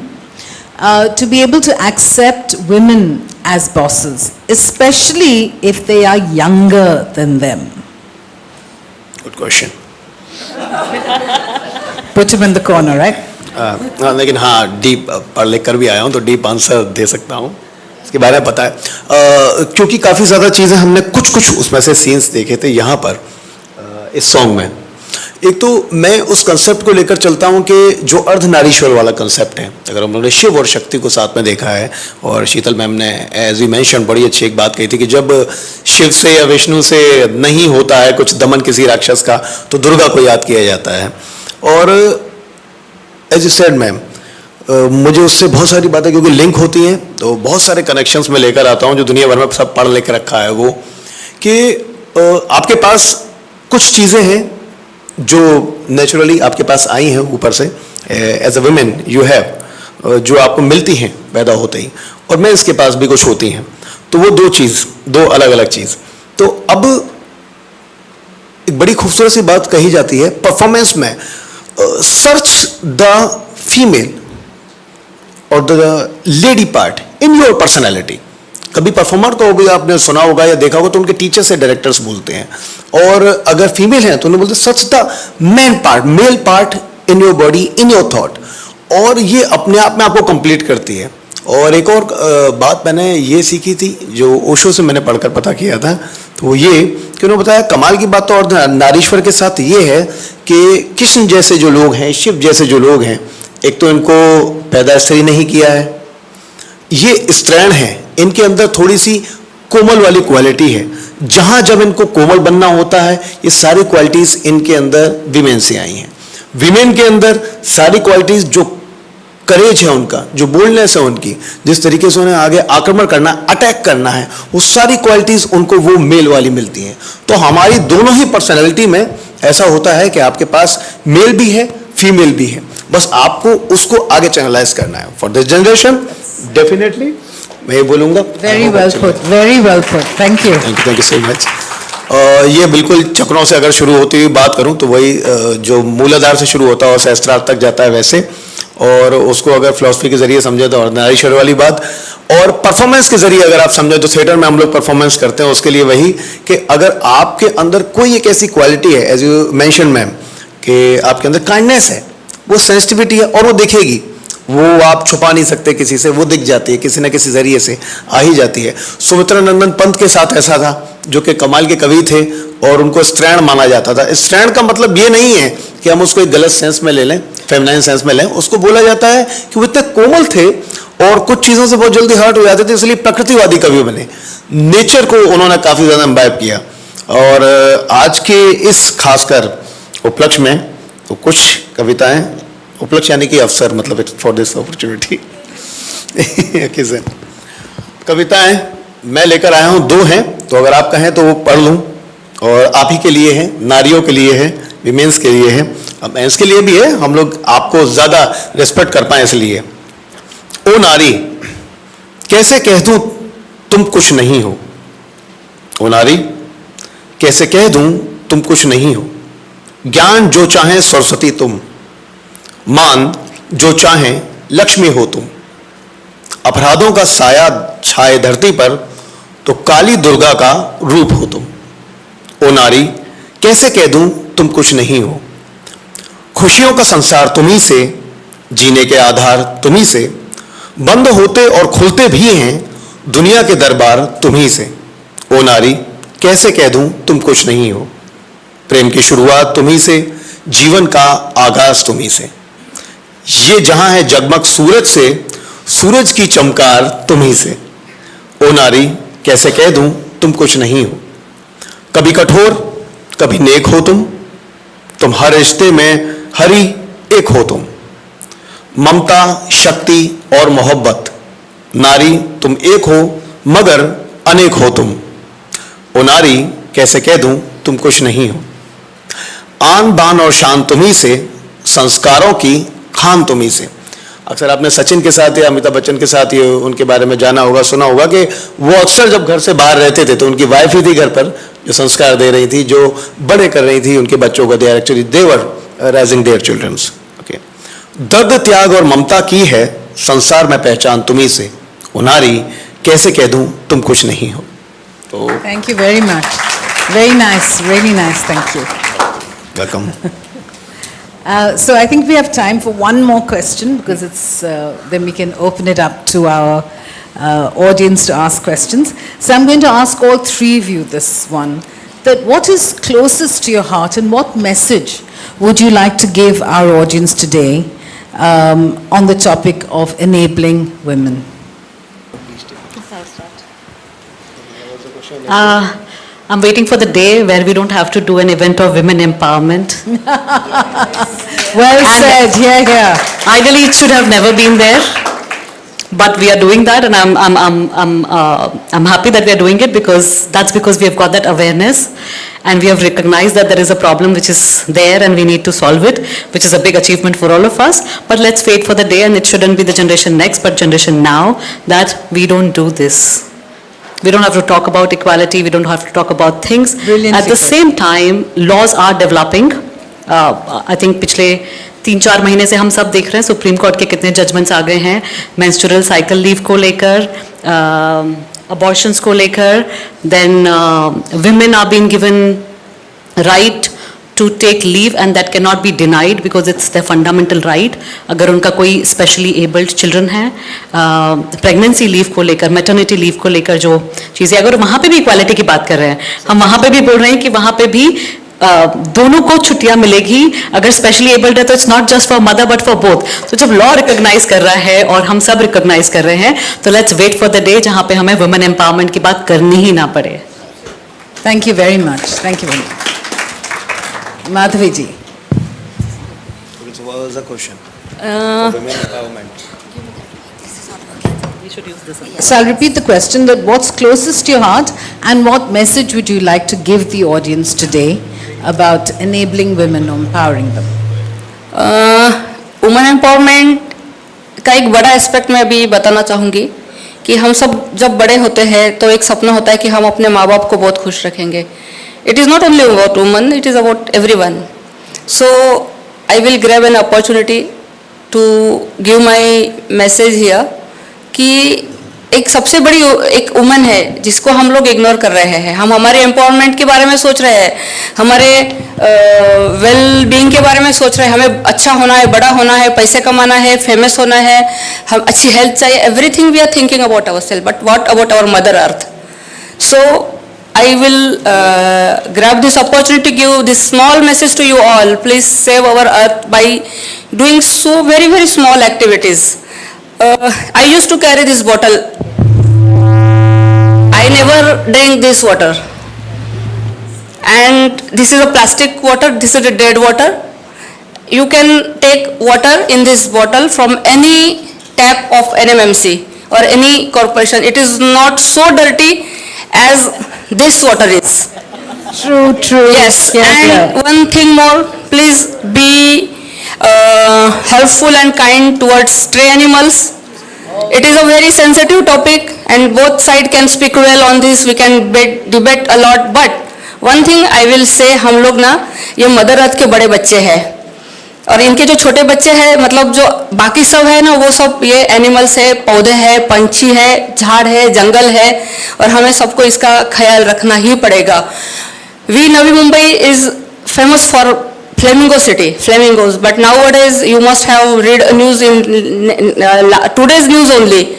to be able to accept women as bosses, especially if they are younger than them? Good question. Put him in the corner, right? लेकिन हाँ, deep पढ़ लिख कर भी आया हूँ तो deep answer दे सकता हूँ, इसके बारे में पता है. क्योंकि काफ़ी ज़्यादा चीज़ें हमने कुछ उसमें से सीन्स देखे थे यहाँ पर इस सॉन्ग में. एक तो मैं उस कंसेप्ट को लेकर चलता हूँ कि जो अर्धनारीश्वर वाला कंसेप्ट है, अगर हम लोगों ने शिव और शक्ति को साथ में देखा है, और शीतल मैम ने एज यू मेंशन बड़ी अच्छी एक बात कही थी कि जब शिव से या विष्णु से नहीं होता है कुछ दमन किसी राक्षस का, तो दुर्गा को याद किया जाता है. और एज यू सेड मैम, मुझे उससे बहुत सारी बातें क्योंकि लिंक होती हैं, तो बहुत सारे कनेक्शंस में लेकर आता हूँ जो दुनिया भर में सब पढ़ लिख रखा है. वो कि आपके पास कुछ चीज़ें हैं जो नेचुरली आपके पास आई हैं ऊपर से, as a women you have, जो आपको मिलती हैं पैदा होते ही, और मैं इसके पास भी कुछ होती हैं. तो वो दो अलग अलग चीज़. तो अब एक बड़ी खूबसूरत सी बात कही जाती है परफॉर्मेंस में, सर्च द फीमेल और the lady part in your personality. कभी परफॉर्मर को भी आपने सुना होगा या देखा होगा तो उनके टीचर से डायरेक्टर्स बोलते हैं, और अगर फीमेल हैं तो उन्हें बोलते हैं search the man part, male part in your body, in your thought, और ये अपने आप में आपको कंप्लीट करती है. और एक और बात मैंने ये सीखी थी जो ओशो से मैंने पढ़कर पता किया था, तो वो ये कि उन्होंने बताया कमाल की बात तो और नारीश्वर के साथ ये है कि कृष्ण जैसे जो लोग हैं, शिव जैसे जो लोग हैं, एक तो इनको पैदा स्त्री नहीं किया है, ये स्त्रैण है, इनके अंदर थोड़ी सी कोमल वाली क्वालिटी है. जहां जब इनको कोमल बनना होता है, ये सारी क्वालिटीज इनके अंदर विमेन से आई हैं. विमेन के अंदर सारी क्वालिटीज, जो करेज है उनका, जो बोल्डनेस है उनकी, जिस तरीके से उन्हें आगे आक्रमण करना, अटैक करना है, वो सारी क्वालिटीज उनको वो मेल वाली मिलती हैं. तो हमारी दोनों ही पर्सनैलिटी में ऐसा होता है कि आपके पास मेल भी है, फीमेल भी है, बस आपको उसको आगे चैनलाइज करना है. फॉर दिस जनरेशन डेफिनेटली मैं ये बोलूँगा. Very well put, very well put. Thank you. Thank you so much. ये बिल्कुल चक्रों से अगर शुरू होती हुई बात करूं तो वही जो मूलाधार से शुरू होता है और सहस्त्रार्थ तक जाता है वैसे, और उसको अगर फिलॉसफी के जरिए समझे तो अर्धनारीश्वर वाली बात, और परफॉर्मेंस के जरिए अगर आप समझे तो थिएटर में हम लोग परफॉर्मेंस करते हैं उसके लिए वही कि अगर आपके अंदर कोई एक ऐसी क्वालिटी है, एज यू मेंशन मैम, कि आपके अंदर काइंडनेस है, वो सेंसिटिविटी है, और वो दिखेगी, वो आप छुपा नहीं सकते किसी से, वो दिख जाती है, किसी न किसी जरिए से आ ही जाती है. सुमित्रा नंदन पंत के साथ ऐसा था, जो कि कमाल के कवि थे और उनको स्त्रैण माना जाता था. स्त्रैण का मतलब ये नहीं है कि हम उसको एक गलत सेंस में ले लें, फेमिनाइन सेंस में लें. उसको बोला जाता है कि वो इतने कोमल थे और कुछ चीज़ों से बहुत जल्दी हर्ट हो जाते थे, इसलिए प्रकृतिवादी कवि बने. नेचर को उन्होंने काफ़ी ज़्यादा इम्बाइब किया. और आज के इस खासकर उपलक्ष्य में तो कुछ कविताएं, उपलक्ष्य यानी कि अवसर, मतलब फॉर दिस अपॉर्चुनिटी. कविताएं मैं लेकर आया हूं, 2 हैं, तो अगर आप कहें तो वो पढ़ लूं। और आप ही के लिए है, नारियों के लिए है, विमेंस के लिए है, अब मेंस के लिए भी है, हम लोग आपको ज़्यादा रिस्पेक्ट कर पाए इसलिए। ओ नारी, कैसे कह दूं तुम कुछ नहीं हो। ओ नारी, कैसे कह दूं तुम कुछ नहीं हो। ज्ञान जो चाहे सरस्वती तुम, मान जो चाहे लक्ष्मी हो तुम। अपराधों का साया छाए धरती पर तो काली दुर्गा का रूप हो तुम। ओ नारी, कैसे कह दूं तुम कुछ नहीं हो। खुशियों का संसार तुम्ही से, जीने के आधार तुम्ही से, बंद होते और खुलते भी हैं दुनिया के दरबार तुम्ही से। ओ नारी, कैसे कह दूं तुम कुछ नहीं हो। प्रेम की शुरुआत तुम्ही से, जीवन का आगाज तुम्ही से। ये जहां है जगमग सूरज से, सूरज की चमकार तुम्ही से। ओ नारी, कैसे कह दूं तुम कुछ नहीं हो। कभी कठोर कभी नेक हो तुम हर रिश्ते में हरी एक हो तुम। ममता, शक्ति और मोहब्बत, नारी तुम एक हो मगर अनेक हो तुम। ओ नारी, कैसे कह दूं तुम कुछ नहीं हो। आन बान और शान तुम्ही से, संस्कारों की खान तुम्ही से। अक्सर आपने सचिन के साथ या अमिताभ बच्चन के साथ ये उनके बारे में जाना होगा, सुना होगा कि वो अक्सर जब घर से बाहर रहते थे तो उनकी वाइफ ही थी घर पर जो संस्कार दे रही थी, जो बड़े कर रही थी उनके बच्चों को। They are actually they were raising their childrens. Okay, दर्द त्याग और ममता की है संसार में पहचान तुम्ही से। ओ नारी, कैसे कह दूं तुम कुछ नहीं हो। तो Thank you very much. Very nice, really nice. Thank you. Welcome. So I think we have time for one more question because it's then we can open it up to our audience to ask questions. So I'm going to ask all 3 of you this one. That what is closest to your heart and what message would you like to give our audience today on the topic of enabling women? I'm waiting for the day where we don't have to do an event of women empowerment. Well said. Here, here. Ideally, it should have never been there, but we are doing that, and I'm happy that we are doing it because we have got that awareness, and we have recognized that there is a problem which is there, and we need to solve it, which is a big achievement for all of us. But let's wait for the day, and it shouldn't be the generation next, but generation now, that we don't do this. We don't have to talk about equality, we don't have to talk about things. Brilliant. At the same time, laws are developing. I think पिछले 3-4 महीने से हम सब देख रहे हैं supreme court के कितने जजमेंट्स आ गए हैं मेंस्ट्रुअल साइकिल लीव को लेकर, अबॉर्शंस को लेकर, then women are being given right to take leave and that cannot be denied because it's their fundamental right. अगर उनका कोई specially abled children है, pregnancy leave को लेकर, maternity leave को लेकर जो चीज़ें, अगर वहाँ पे भी equality की बात कर रहे हैं, हम वहाँ पे भी बोल रहे हैं कि वहाँ पे भी दोनों को छुट्टियां मिलेगी अगर स्पेशली एबल्ड है तो it's not just for mother but for both. तो जब लॉ रिकॉग्नाइज कर रहा है और हम सब रिकॉग्नाइज कर रहे हैं तो let's wait for the day जहां पे हमें वुमेन एम्पावरमेंट की बात करनी ही ना पड़े. Thank you very much. Thank you very much. Madhavi ji. What was the question? Women empowerment. We should use this. So I'll repeat the question that what's closest to your heart and what message would you like to give the audience today about enabling women or empowering them? Women empowerment का एक बड़ा aspect मैं अभी बताना चाहूँगी कि हम सब जब बड़े होते हैं तो एक सपना होता है कि हम अपने माँ बाप को बहुत खुश रखेंगे. It is not only about woman, it is about everyone. So I will grab an opportunity to give my message here कि एक सबसे बड़ी एक वुमन है जिसको हम लोग इग्नोर कर रहे हैं. हम हमारे एम्पावरमेंट के बारे में सोच रहे हैं, हमारे वेल बीइंग के बारे में सोच रहे हैं, हमें अच्छा होना है, बड़ा होना है, पैसे कमाना है, फेमस होना है, हम अच्छी हेल्थ चाहिए. Everything we are thinking about our self, but what about our mother earth? So I will grab this opportunity to give this small message to you all. Please save our earth by doing so very, very small activities. I used to carry this bottle. I never drink this water. And this is a plastic water, this is a dead water. You can take water in this bottle from any tap of NMMC or any corporation, it is not so dirty as this water is. True, true. Yes, and one thing more, please be helpful and kind towards stray animals. It is a very sensitive topic and both sides can speak well on this, we can debate a lot, but one thing I will say, हम लोग ना ये mother earth के बड़े बच्चे हैं और इनके जो छोटे बच्चे हैं, मतलब जो बाकी सब है ना, वो सब ये एनिमल्स है, पौधे हैं, पंछी है, झाड़ है, जंगल है और हमें सबको इसका ख्याल रखना ही पड़ेगा. We Navi Mumbai is famous for flamingo city, flamingos, but nowadays you must have read a news in today's news only.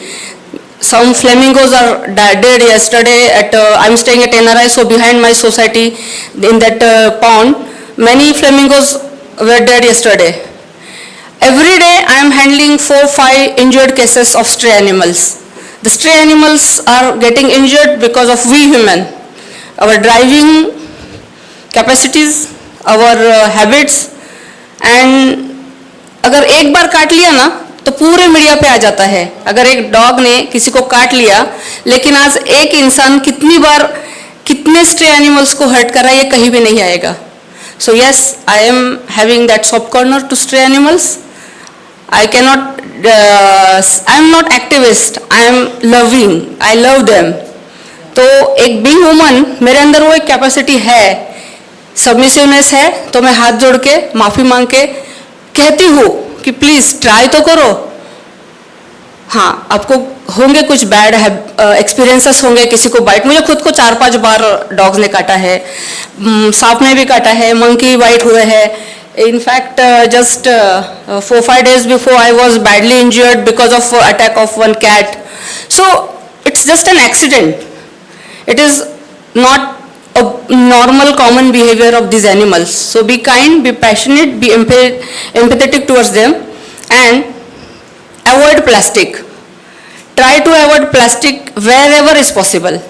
Some flamingos are dead yesterday at, I'm staying at NRI, so behind my society in that pond, many flamingos were dead yesterday. Every day I am handling 4-5 injured cases of stray animals. The stray animals are getting injured because of we human, our driving capacities, our habits, and अगर एक बार काट लिया ना तो पूरे media पे आ जाता है. अगर एक डॉग ने किसी को काट लिया, लेकिन आज एक इंसान कितनी बार कितने स्ट्रे एनिमल्स को हर्ट कर रहा है ये कहीं भी नहीं आएगा. So yes, I am having that soft corner to stray animals. I can not, I am not activist, I am loving, I love them. तो एक बीइंग वुमन, मेरे अंदर वो एक कैपेसिटी है, सबमिसिवनेस है, तो मैं हाथ जोड़ के माफ़ी मांग के कहती हूँ कि प्लीज़ ट्राई तो करो. हाँ, आपको होंगे कुछ बैड एक्सपीरियंसेस होंगे, किसी को बाइट, मुझे खुद को 4-5 बार डॉग्स ने काटा है, सांप ने भी काटा है, मंकी बाइट हुए है. In fact, just 4-5 days before I was badly injured because of attack of one cat. So it's just an accident. It is not a normal common behavior of these animals. So be kind, be passionate, be empathetic towards them and avoid plastic. Try to avoid plastic wherever is possible.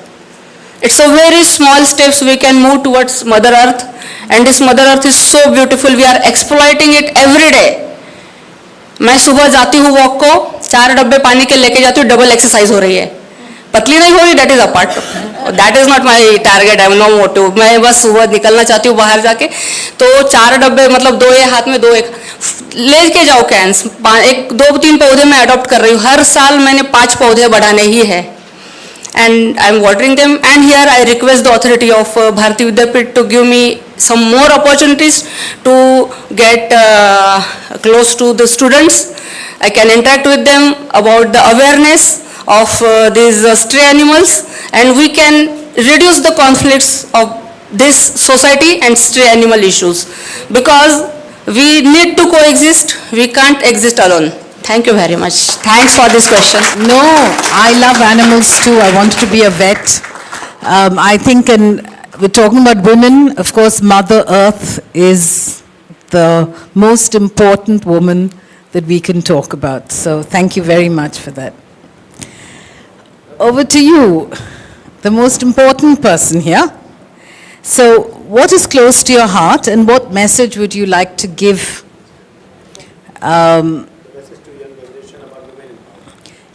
It's a very small steps we can move towards Mother Earth, and this Mother Earth is so beautiful. We are exploiting it every day. मैं सुबह जाती हूँ walk को, 4 डब्बे पानी के लेके जाती हूँ, डबल एक्सरसाइज हो रही है. पतली नहीं हो रही, that is apart, that is not my target, I am no motive. मैं बस सुबह निकलना चाहती हूँ बाहर जाके, तो 4 डब्बे मतलब 2 ये हाथ में 2 एक ले के जाओ कैंस. 1-2-3 पौधे मैं अडॉप्ट कर रही हूँ. हर साल मैंने 5 पौधे बढ़ाने ही है. And I am watering them, and here I request the authority of Bharati Vidyapeeth to give me some more opportunities to get close to the students. I can interact with them about the awareness of these stray animals, and we can reduce the conflicts of this society and stray animal issues, because we need to coexist, we can't exist alone. Thank you very much. Thanks for this question. No, I love animals too. I wanted to be a vet. I think we're talking about women. Of course, Mother Earth is the most important woman that we can talk about. So thank you very much for that. Over to you, the most important person here. So what is close to your heart and what message would you like to give?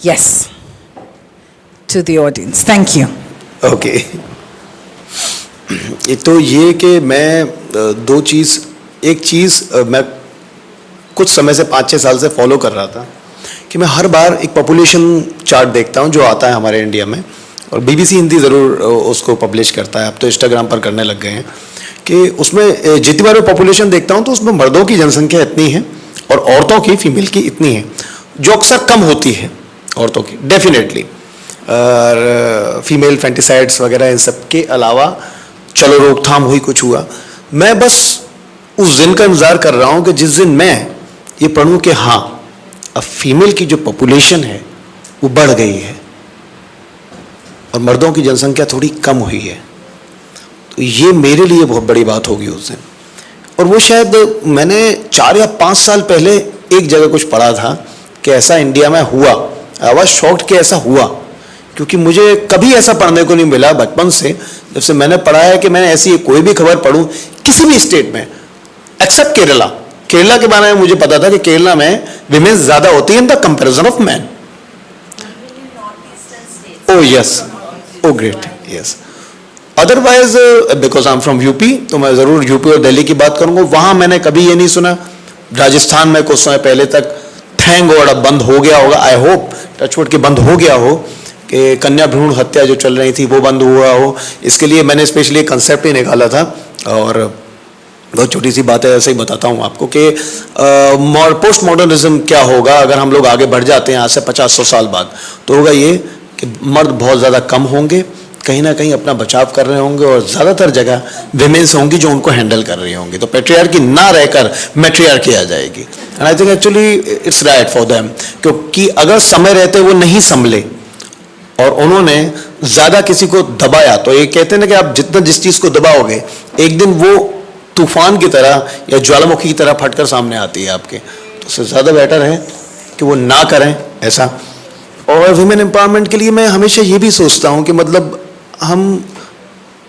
Yes, to the audience. Thank you. Okay. तो ये कि मैं एक चीज़ मैं कुछ समय से 5-6 साल से फॉलो कर रहा था कि मैं हर बार एक पॉपुलेशन चार्ट देखता हूँ जो आता है हमारे इंडिया में, और बीबीसी हिंदी ज़रूर उसको पब्लिश करता है, अब तो इंस्टाग्राम पर करने लग गए हैं, कि उसमें जितनी बार मैं पॉपुलेशन देखता हूँ तो उसमें मर्दों की जनसंख्या इतनी है और औरतों की, फीमेल की इतनी है, जो अक्सर कम होती है औरतों की, डेफिनेटली. और फीमेल फैंटिसाइड्स वगैरह इन सब के अलावा चलो रोकथाम हुई, कुछ हुआ. मैं बस उस दिन का इंतज़ार कर रहा हूँ कि जिस दिन मैं ये पढ़ूँ कि हाँ, अब फीमेल की जो पॉपुलेशन है वो बढ़ गई है और मर्दों की जनसंख्या थोड़ी कम हुई है. तो ये मेरे लिए बहुत बड़ी बात होगी उस दिन. और वो शायद मैंने 4 या 5 साल पहले एक जगह कुछ पढ़ा था कि ऐसा इंडिया में हुआ. आई वाज शॉक्ड कि ऐसा हुआ, क्योंकि मुझे कभी ऐसा पढ़ने को नहीं मिला बचपन से. जब से मैंने पढ़ा है कि मैं ऐसी कोई भी खबर पढूं किसी भी स्टेट में एक्सेप्ट केरला के बारे में मुझे पता था कि केरला में विमेन ज़्यादा होती है in the comparison of man. Oh yes, oh great, yes. Otherwise because I am from UP, तो मैं ज़रूर यूपी और दिल्ली की बात करूंगा. वहां मैंने कभी ये नहीं सुना. राजस्थान में कुछ समय पहले तक, थैंक गॉड, अब बंद हो गया होगा. आई होप टचवुड के बंद हो गया हो, कि कन्या भ्रूण हत्या जो चल रही थी वो बंद हुआ हो. इसके लिए मैंने स्पेशली एक कंसेप्ट ही निकाला था. और बहुत छोटी सी बात है, ऐसे ही बताता हूँ आपको कि पोस्ट मॉडर्निज्म क्या होगा अगर हम लोग आगे बढ़ जाते हैं आज से 50-100 साल बाद. तो होगा ये कि मर्द बहुत ज़्यादा कम होंगे, कहीं ना कहीं अपना बचाव कर रहे होंगे, और ज़्यादातर जगह विमेन्स होंगी जो उनको हैंडल कर रही होंगी. तो पेट्रियार्की ना रहकर मैट्रियार्की आ जाएगी. And I think actually it's right for them, क्योंकि अगर समय रहते वो नहीं संभले और उन्होंने ज़्यादा किसी को दबाया, तो ये कहते हैं ना कि आप जितना जिस चीज़ को दबाओगे एक दिन वो तूफान की तरह या ज्वालामुखी की तरह फटकर सामने आती है आपके. तो उससे ज़्यादा बेटर है कि वो ना करें ऐसा. और वुमेन एम्पावरमेंट के लिए मैं हमेशा ये भी सोचता हूँ कि मतलब हम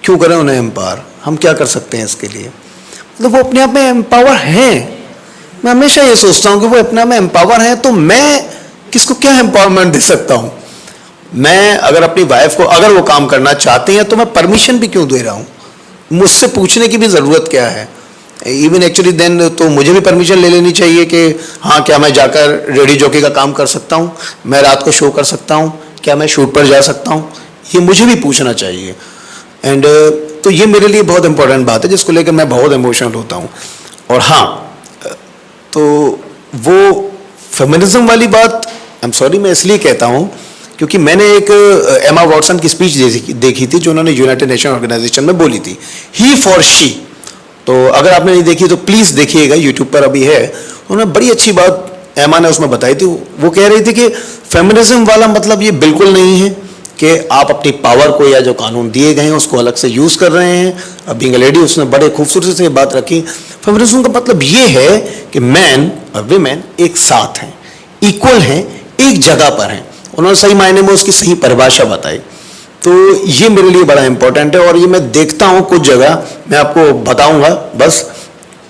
क्यों करें उन्हें एम्पावर, हम क्या कर सकते हैं इसके लिए. मतलब वो अपने आप में एम्पावर हैं. मैं हमेशा ये सोचता हूँ कि वो अपने आप में एम्पावर हैं, तो मैं किसको क्या एम्पावरमेंट दे सकता हूँ. मैं अगर अपनी वाइफ को, अगर वो काम करना चाहती हैं, तो मैं परमिशन भी क्यों दे रहा हूँ. मुझसे पूछने की भी ज़रूरत क्या है. इवन एक्चुअली देन तो मुझे भी परमिशन ले लेनी चाहिए कि हाँ, क्या मैं जाकर रेडी जॉकी का काम कर सकता हूँ, मैं रात को शो कर सकता हूँ, क्या मैं शूट पर जा सकता हूँ, ये मुझे भी पूछना चाहिए. एंड तो ये मेरे लिए बहुत इंपॉर्टेंट बात है जिसको लेकर मैं बहुत इमोशनल होता हूँ. और हाँ, तो वो फेमिनिज्म वाली बात, आई एम सॉरी, मैं इसलिए कहता हूँ क्योंकि मैंने एक एमा वॉटसन की स्पीच देखी थी जो उन्होंने यूनाइटेड नेशन ऑर्गेनाइजेशन में बोली थी, ही फॉर शी. तो अगर आपने नहीं देखी तो प्लीज़ देखिएगा, यूट्यूब पर अभी है. उन्होंने बड़ी अच्छी बात एमा ने उसमें बताई थी. वो कह रही थी कि फेमिनिज्म वाला मतलब ये बिल्कुल नहीं है कि आप अपनी पावर को या जो कानून दिए गए हैं उसको अलग से यूज़ कर रहे हैं. अब बीइंग अ लेडी उसने बड़े खूबसूरती से बात रखी. फेमिनिज्म का मतलब ये है कि मैन और विमेन एक साथ हैं, इक्वल हैं, एक जगह पर हैं. उन्होंने सही मायने में उसकी सही परिभाषा बताई. तो ये मेरे लिए बड़ा इंपॉर्टेंट है. और ये मैं देखता हूँ कुछ जगह, मैं आपको बताऊंगा, बस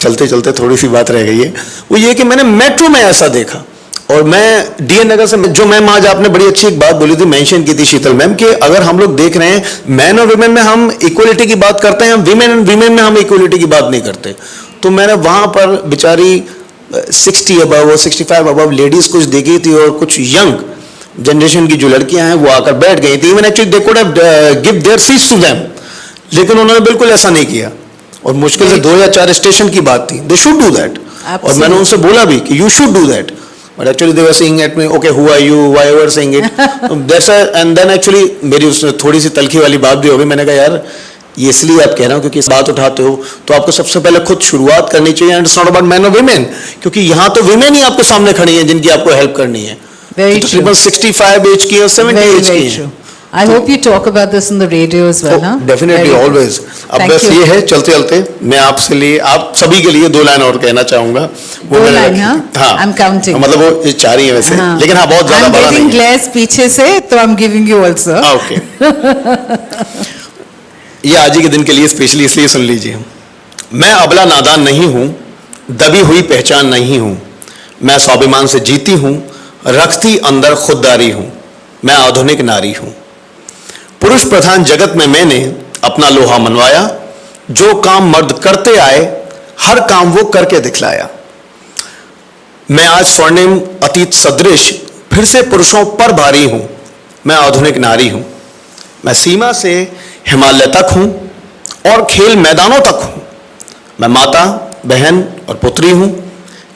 चलते चलते थोड़ी सी बात रह गई है. वो ये कि मैंने मेट्रो में ऐसा देखा. और मैं डीएन नगर से, जो मैम आज आपने बड़ी अच्छी एक बात बोली थी, मेंशन की थी शीतल मैम, कि अगर हम लोग देख रहे हैं मैन और विमेन में हम इक्वलिटी की बात करते हैं, विमेन एंड विमेन में हम इक्वलिटी की बात नहीं करते. तो मैंने वहाँ पर बेचारी 60 अबव और 65 अबव लेडीज कुछ देखी थी, और कुछ यंग जनरेशन की जो लड़कियां हैं वो आकर बैठ गई थी. Even actually they could have give their seats to them, लेकिन उन्होंने बिल्कुल ऐसा नहीं किया. और मुश्किल से 2 या 4 स्टेशन की बात थी. They should do that. और मैंने उनसे बोला भी कि you should do that. But actually they were saying at me, okay who are you, why you are saying it. That's and then actually मेरी उसने थोड़ी सी तलखी वाली बात भी हो गई. मैंने कहा यार ये इसलिए आप कह रहे हो क्योंकि इस बात उठाते हो तो आपको सबसे पहले खुद शुरुआत करनी चाहिए. And it's not about man और विमेन, क्योंकि यहाँ तो विमेन ही आपके सामने खड़ी हैं जिनकी आपको हेल्प करनी है. तकरीबन 65 एज की और 70 एज की हैं. I hope you talk about this in the radio as well, huh? Definitely, always. अब Thank बस you. ये है, चलते चलते मैं आपसे लिए, आप सभी के लिए 2 लाइन और कहना चाहूंगा. वो 2 मैंने लाइन, रखी. हाँ? हाँ, I'm counting. मतलब वो ये 4 ही है वैसे, हाँ. लेकिन हाँ बहुत ज्यादा I'm बड़ा getting नहीं है. glares पीछे से, तो I'm giving you also. Okay. ये आज ही के दिन के लिए स्पेशली इसलिए सुन लीजिए. मैं अबला नादान नहीं हूं, दबी हुई पहचान नहीं हूं, मैं स्वाभिमान से जीती हूं, रखती अंदर खुददारी हूं, मैं आधुनिक नारी हूं. पुरुष प्रधान जगत में मैंने अपना लोहा मनवाया, जो काम मर्द करते आए हर काम वो करके दिखलाया. मैं आज स्वर्णिम अतीत सदृश फिर से पुरुषों पर भारी हूं, मैं आधुनिक नारी हूं. मैं सीमा से हिमालय तक हूं और खेल मैदानों तक हूं. मैं माता, बहन और पुत्री हूं,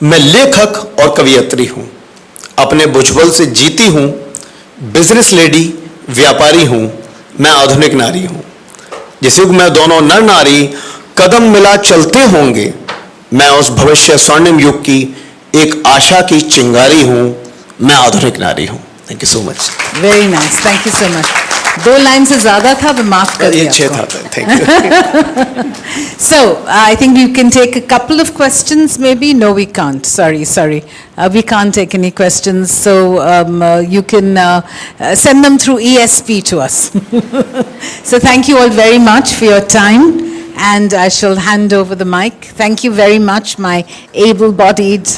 मैं लेखक और कवियत्री हूं, अपने भुजबल से जीती हूं, बिजनेस लेडी व्यापारी हूं, मैं आधुनिक नारी हूं. जिस युग में दोनों नर नारी कदम मिला चलते होंगे, मैं उस भविष्य स्वर्णिम युग की एक आशा की चिंगारी हूं, मैं आधुनिक नारी हूं. Thank you so much. Very nice. Thank you so much. 2 line से ज्यादा था, मैं माफ कर ये दिया 6 आपको. था. Thank you. So, I think we can take a couple of questions maybe. No, we can't. Sorry. We can't take any questions. So, you can send them through ESP to us. So, thank you all very much for your time. And I shall hand over the mic. Thank you very much, my able-bodied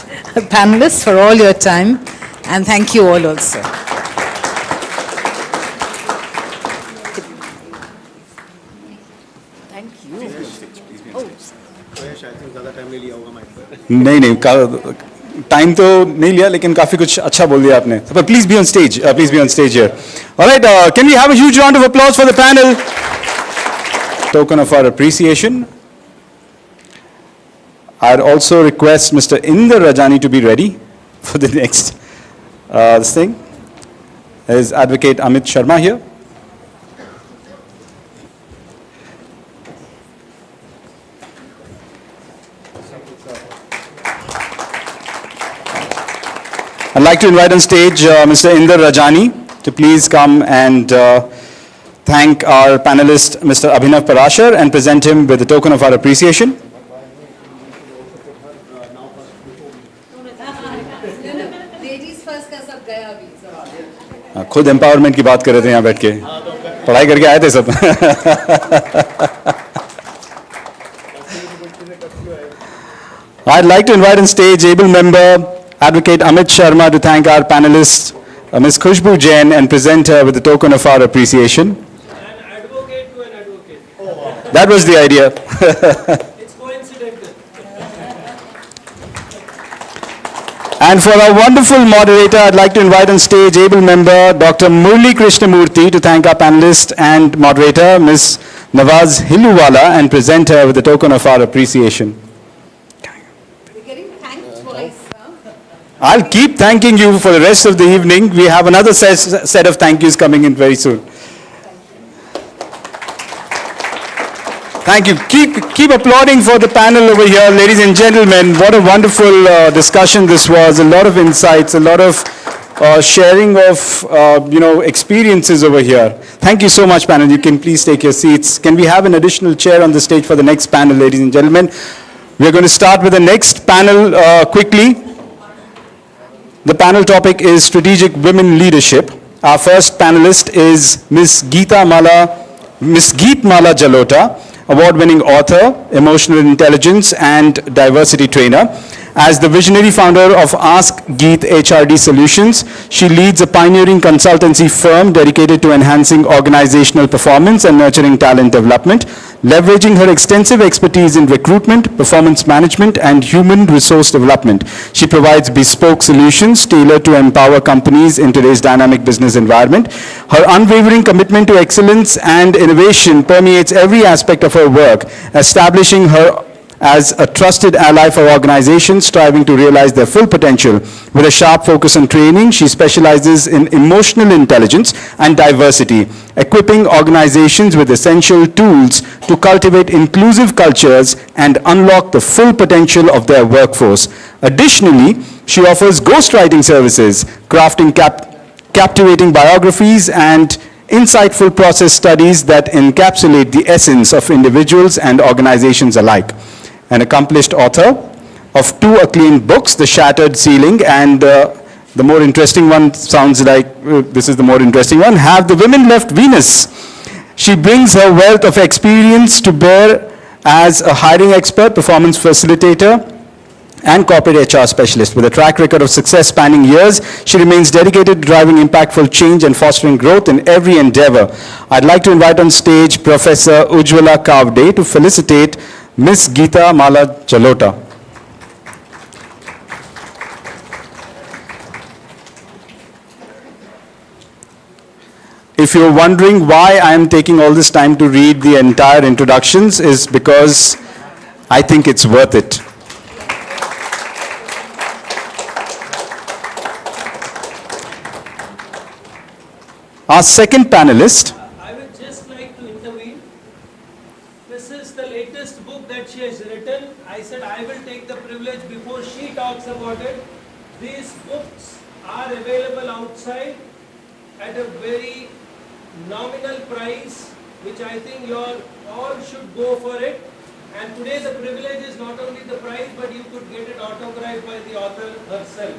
panelists, for all your time. And thank you all also. Thank you. नहीं time तो नहीं लिया लेकिन काफी कुछ अच्छा बोल दिया आपने. But please be on stage. Please be on stage here. All right. Can we have a huge round of applause for the panel? Token of our appreciation. I'd also request Mr. Inder Rajani to be ready for the next this thing. Is Advocate Amit Sharma here? I'd like to invite on stage Mr. Inder Rajani to please come and thank our panelist, Mr. Abhinav Parashar, and present him with a token of our appreciation. Ladies first का सब गया अभी. खुद empowerment की बात कर रहे थे यहाँ बैठ के. पढ़ाई करके आए थे सब. I'd like to invite on stage able member Advocate Amit Sharma to thank our panelist, Ms. Khushbu Jain, and present her with a token of our appreciation. An advocate to an advocate. That was the idea. It's coincidental. And for our wonderful moderator, I'd like to invite on stage able member Dr. Murli Krishnamurthy to thank our panelist and moderator, Ms. Nawaz Hilluwala, and present her with a token of our appreciation. We're getting thanked twice. I'll keep thanking you for the rest of the evening. We have another set of thank yous coming in very soon. Thank you. Keep applauding for the panel over here, ladies and gentlemen. What a wonderful discussion this was. A lot of insights, a lot of sharing of experiences over here. Thank you so much, panel. You can please take your seats. Can we have an additional chair on the stage for the next panel, ladies and gentlemen? We're going to start with the next panel quickly. The panel topic is Strategic Women Leadership. Our first panelist is Ms. Geet Mala Jalota, award-winning author, emotional intelligence and diversity trainer. As the visionary founder of Ask Geet HRD Solutions, she leads a pioneering consultancy firm dedicated to enhancing organizational performance and nurturing talent development, leveraging her extensive expertise in recruitment, performance management, and human resource development. She provides bespoke solutions tailored to empower companies in today's dynamic business environment. Her unwavering commitment to excellence and innovation permeates every aspect of her work, establishing her as a trusted ally for organizations striving to realize their full potential. With a sharp focus on training, she specializes in emotional intelligence and diversity, equipping organizations with essential tools to cultivate inclusive cultures and unlock the full potential of their workforce. Additionally, she offers ghostwriting services, crafting captivating biographies and insightful process studies that encapsulate the essence of individuals and organizations alike. An accomplished author of 2 acclaimed books, The Shattered Ceiling and the more interesting one sounds like, this is the more interesting one, Have the Women Left Venus? She brings her wealth of experience to bear as a hiring expert, performance facilitator, and corporate HR specialist. With a track record of success spanning years, she remains dedicated to driving impactful change and fostering growth in every endeavor. I'd like to invite on stage Professor Ujjwala Kavde to felicitate Ms. Geet Mala Jalota. If you're wondering why I am taking all this time to read the entire introductions, is because I think it's worth it. Our second panelist. I would just like to intervene. This is the latest book that she has written. I said I will take the privilege before she talks about it. These books are available outside at a very nominal price, which I think you all should go for it. And today the privilege is not only the price, but you could get it autographed by the author herself.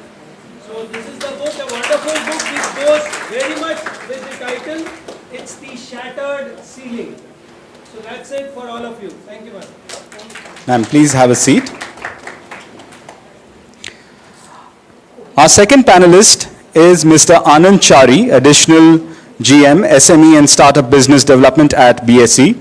So this is the book, a wonderful book which goes very much with the title. It's The Shattered Ceiling. So that's it for all of you. Thank you, ma'am. Ma'am, please have a seat. Our second panelist is Mr. Anand Chari, additional GM, SME and Startup Business Development at BSE.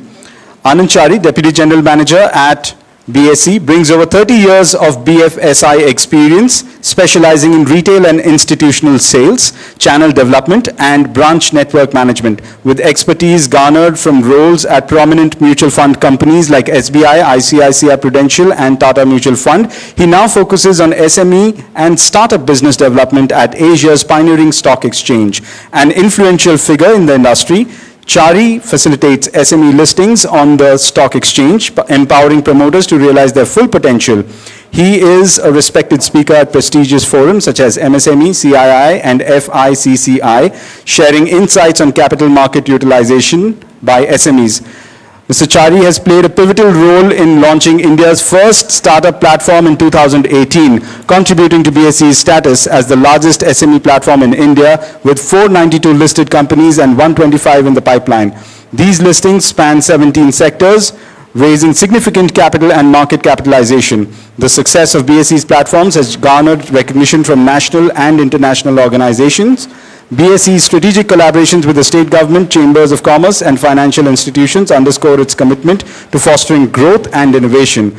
Anand Chari, Deputy General Manager at BSE, brings over 30 years of BFSI experience, specializing in retail and institutional sales, channel development, and branch network management, with expertise garnered from roles at prominent mutual fund companies like SBI, ICICI Prudential, and Tata Mutual Fund. He now focuses on SME and startup business development at Asia's pioneering stock exchange. An influential figure in the industry, Chari facilitates SME listings on the stock exchange, empowering promoters to realize their full potential. He is a respected speaker at prestigious forums such as MSME, CII, and FICCI, sharing insights on capital market utilization by SMEs. Mr. Chari has played a pivotal role in launching India's first startup platform in 2018, contributing to BSE's status as the largest SME platform in India, with 492 listed companies and 125 in the pipeline. These listings span 17 sectors, raising significant capital and market capitalization. The success of BSE's platforms has garnered recognition from national and international organizations. BSE's strategic collaborations with the state government, chambers of commerce, and financial institutions underscore its commitment to fostering growth and innovation.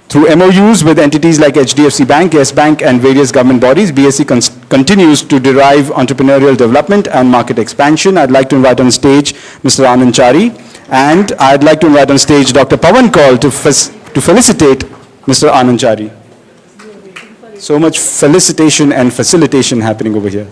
Through MOUs with entities like HDFC Bank, Yes Bank, and various government bodies, BSE continues to derive entrepreneurial development and market expansion. I'd like to invite on stage Mr. Anand Chari, and I'd like to invite on stage Dr. Pawan Kaul to felicitate Mr. Anand Chari. So much felicitation and facilitation happening over here.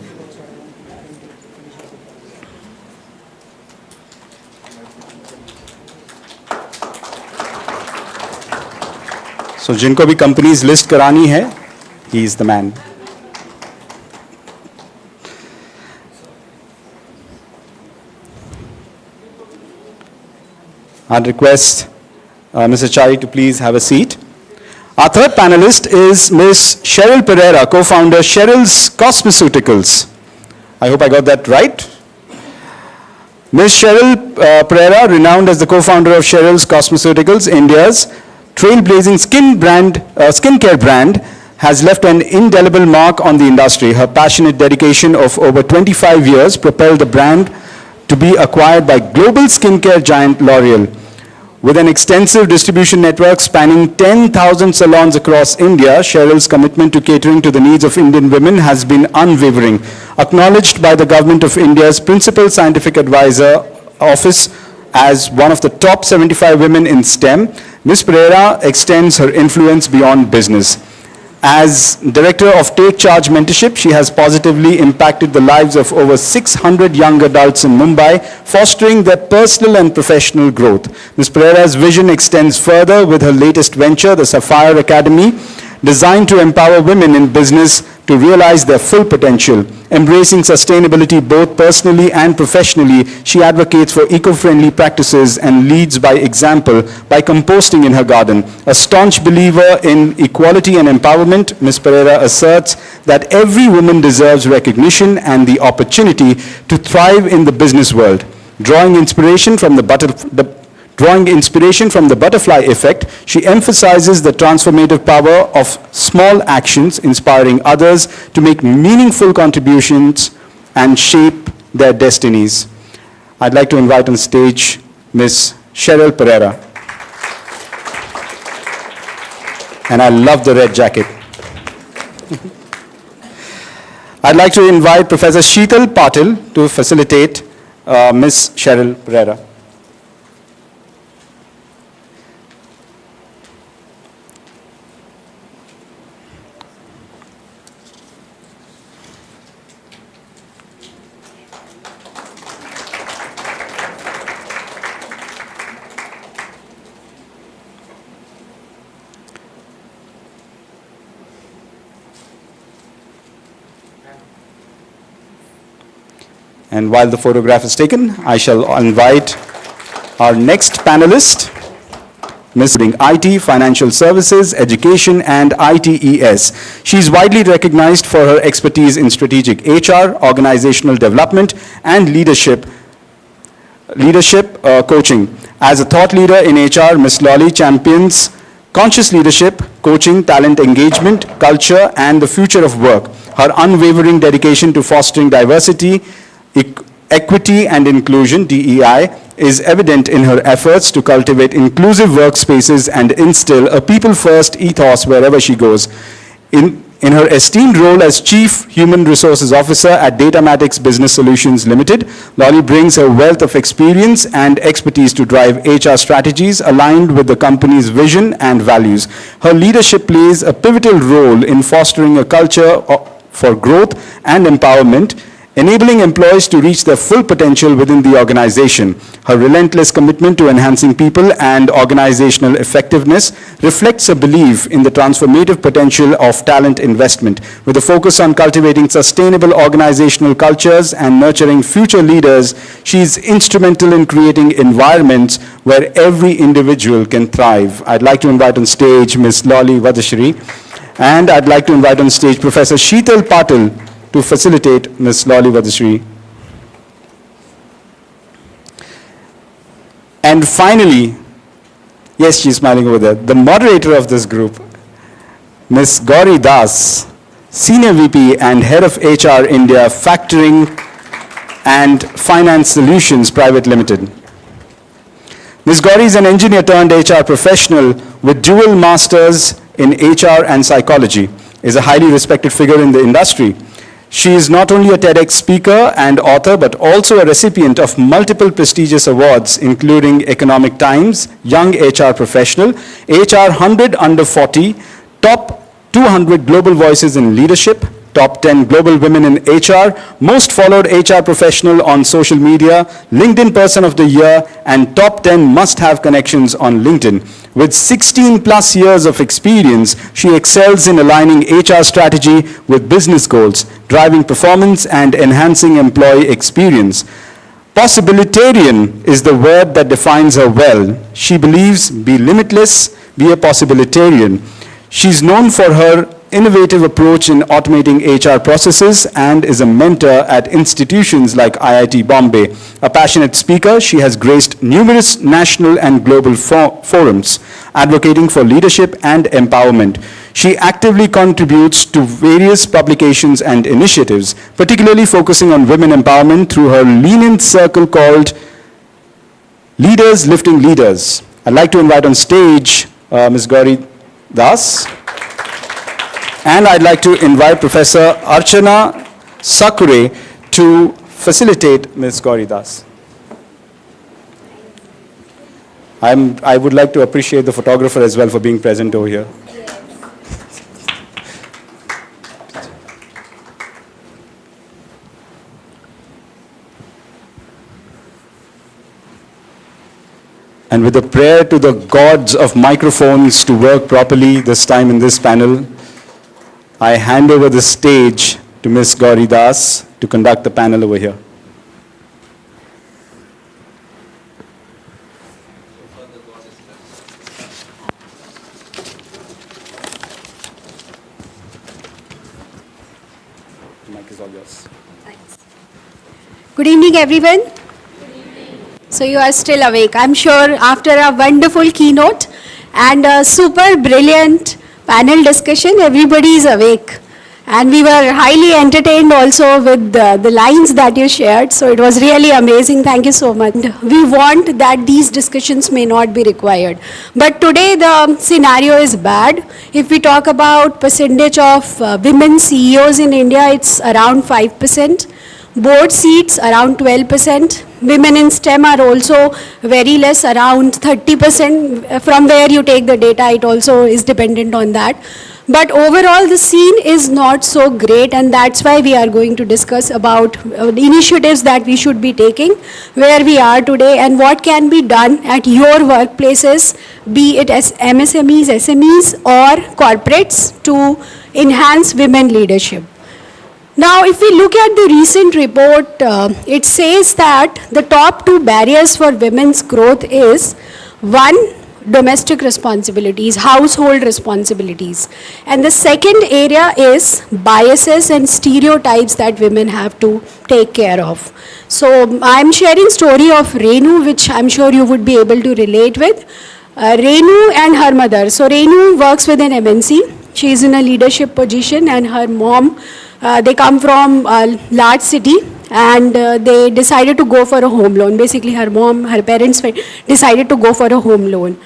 So जिनको भी companies list करानी है, he is the man. I'd request Mr. Chari to please have a seat. Our third panelist is Ms. Cheryl Pereira, co-founder Cheryl's Cosmeceuticals. I hope I got that right. Ms. Cheryl Pereira, renowned as the co-founder of Cheryl's Cosmeceuticals, India's trailblazing skincare brand, has left an indelible mark on the industry. Her passionate dedication of over 25 years propelled the brand to be acquired by global skincare giant L'Oreal. With an extensive distribution network spanning 10,000 salons across India, Cheryl's commitment to catering to the needs of Indian women has been unwavering. Acknowledged by the Government of India's Principal Scientific Advisor Office as one of the top 75 women in STEM, Ms. Pereira extends her influence beyond business. As Director of Take Charge Mentorship, she has positively impacted the lives of over 600 young adults in Mumbai, fostering their personal and professional growth. Ms. Pereira's vision extends further with her latest venture, the Sapphire Academy, designed to empower women in business to realize their full potential. Embracing sustainability both personally and professionally, she advocates for eco-friendly practices and leads by example by composting in her garden. A staunch believer in equality and empowerment, Ms. Pereira asserts that every woman deserves recognition and the opportunity to thrive in the business world. Drawing inspiration from the butterfly effect, she emphasizes the transformative power of small actions, inspiring others to make meaningful contributions and shape their destinies. I'd like to invite on stage Ms. Cheryl Pereira. And I love the red jacket. I'd like to invite Professor Sheetal Patil to facilitate Ms. Cheryl Pereira. And while the photograph is taken, I shall invite our next panelist, Ms. IT, Financial Services, Education, and ITES. She is widely recognized for her expertise in strategic HR, organizational development, and leadership coaching. As a thought leader in HR, Ms. Lawley champions conscious leadership, coaching, talent engagement, culture, and the future of work. Her unwavering dedication to fostering diversity, equity and inclusion, DEI, is evident in her efforts to cultivate inclusive workspaces and instill a people-first ethos wherever she goes. In her esteemed role as Chief Human Resources Officer at Datamatics Business Solutions Limited, Lolly brings a wealth of experience and expertise to drive HR strategies aligned with the company's vision and values. Her leadership plays a pivotal role in fostering a culture for growth and empowerment, enabling employees to reach their full potential within the organization. Her relentless commitment to enhancing people and organizational effectiveness reflects a belief in the transformative potential of talent investment. With a focus on cultivating sustainable organizational cultures and nurturing future leaders, she is instrumental in creating environments where every individual can thrive. I'd like to invite on stage Ms. Lolly Vadashri, and I'd like to invite on stage Professor Sheetal Patil to facilitate Ms. Lolly Vadashri. And finally, yes, she's smiling over there, the moderator of this group, Ms. Gauri Das, Senior VP and Head of HR India, Factoring and Finance Solutions Private Limited. Ms. Gauri is an engineer turned HR professional with dual masters in HR and psychology, is a highly respected figure in the industry. She is not only a TEDx speaker and author, but also a recipient of multiple prestigious awards, including Economic Times, Young HR Professional, HR 100 Under 40, Top 200 Global Voices in Leadership, Top 10 Global Women in HR, Most Followed HR Professional on Social Media, LinkedIn Person of the Year, and Top 10 Must-Have Connections on LinkedIn. With 16 plus years of experience, she excels in aligning HR strategy with business goals, driving performance and enhancing employee experience. Possibilitarian is the word that defines her well. She believes, be limitless, be a possibilitarian. She's known for her innovative approach in automating HR processes and is a mentor at institutions like IIT Bombay. A passionate speaker, she has graced numerous national and global forums, advocating for leadership and empowerment. She actively contributes to various publications and initiatives, particularly focusing on women empowerment through her lenient circle called Leaders Lifting Leaders. I'd like to invite on stage Ms. Gauri Das. And I'd like to invite Professor Archana Sakure to facilitate Ms. Gauri Das. I would like to appreciate the photographer as well for being present over here. And with a prayer to the gods of microphones to work properly this time in this panel, I hand over the stage to Ms. Gauri Das to conduct the panel over here. The mic is all yours. Good evening, everyone. So you are still awake. I'm sure after a wonderful keynote and a super brilliant panel discussion, everybody is awake. And we were highly entertained also with the lines that you shared. So it was really amazing. Thank you so much. We want that these discussions may not be required. But today the scenario is bad. If we talk about percentage of women CEOs in India, it's around 5%. Board seats around 12%. Women in STEM are also very less, around 30%. From where you take the data, it also is dependent on that. But overall, the scene is not so great, and that's why we are going to discuss about the initiatives that we should be taking, where we are today, and what can be done at your workplaces, be it as MSMEs, SMEs, or corporates, to enhance women leadership. Now, if we look at the recent report, it says that the top 2 barriers for women's growth is, 1, domestic responsibilities, household responsibilities. And the second area is biases and stereotypes that women have to take care of. So I'm sharing story of Renu, which I'm sure you would be able to relate with. Renu and her mother. So Renu works with an MNC. She is in a leadership position, and her mom, they come from a large city, and they decided to go for a home loan. Basically, her parents decided to go for a home loan.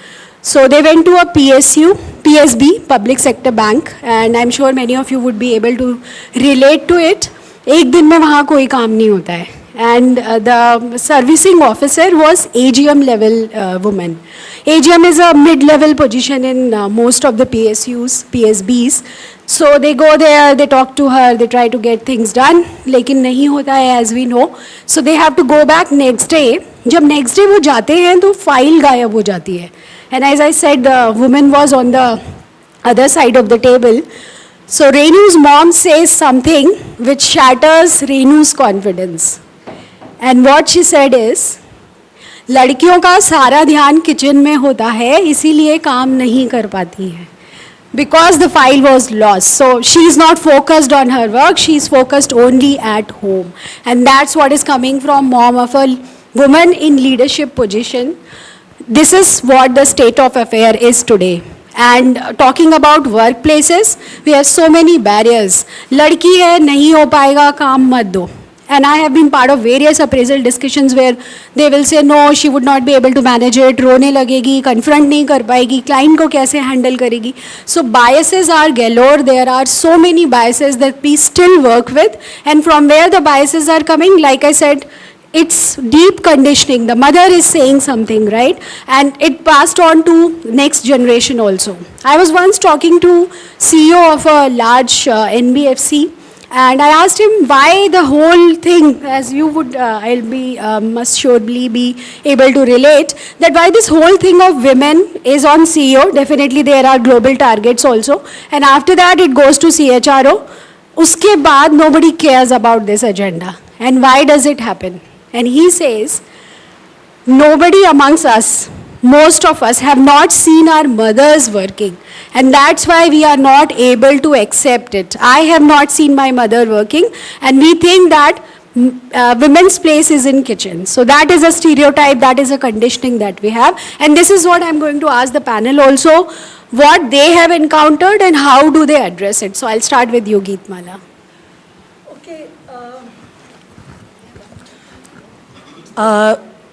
So they went to a PSB, Public Sector Bank, and I'm sure many of you would be able to relate to it. एक दिन में वहाँ कोई काम नहीं होता है. And the servicing officer was AGM level woman. AGM is a mid-level position in most of the PSUs, PSBs. So they go there, they talk to her, they try to get things done. लेकिन नहीं होता है, as we know. So they have to go back next day. जब next day वो जाते हैं तो file गायब हो जाती है. And as I said, the woman was on the other side of the table. So Renu's mom says something which shatters Renu's confidence. And what she said is, लड़कियों का सारा ध्यान किचन में होता है, इसीलिए काम नहीं कर पाती है. Because the file was lost. So she is not focused on her work, she is focused only at home. And that's what is coming from mom of a woman in leadership position. This is what the state of affair is today. And talking about workplaces, we have so many barriers. लड़की है, नहीं हो पाएगा, काम मत दो. And I have been part of various appraisal discussions where they will say, no, she would not be able to manage it, रोने लगेगी, confront नहीं कर पाएगी, client को कैसे handle करेगी. So biases are galore. There are so many biases that we still work with. And from where the biases are coming, like I said, it's deep conditioning. The mother is saying something, right? And it passed on to next generation also. I was once talking to CEO of a large NBFC, and I asked him why the whole thing, as you would, must surely be able to relate, that why this whole thing of women is on CEO. Definitely there are global targets also. And after that it goes to CHRO. Uske baad nobody cares about this agenda. And why does it happen? And he says, nobody amongst us, most of us have not seen our mothers working. And that's why we are not able to accept it. I have not seen my mother working, and we think that women's place is in kitchen. So that is a stereotype, that is a conditioning that we have. And this is what I'm going to ask the panel also, what they have encountered and how do they address it. So I'll start with you, Geetmala.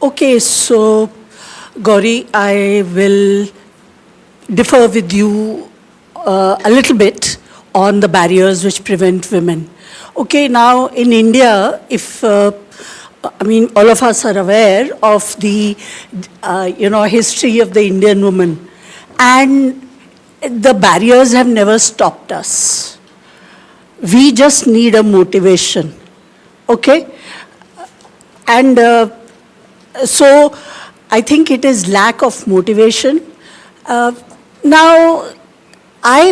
Okay, so Gauri, I will differ with you a little bit on the barriers which prevent women. Okay, now in India, if all of us are aware of the history of the Indian woman, and the barriers have never stopped us. We just need a motivation. Okay. And so I think it is lack of motivation. Now, I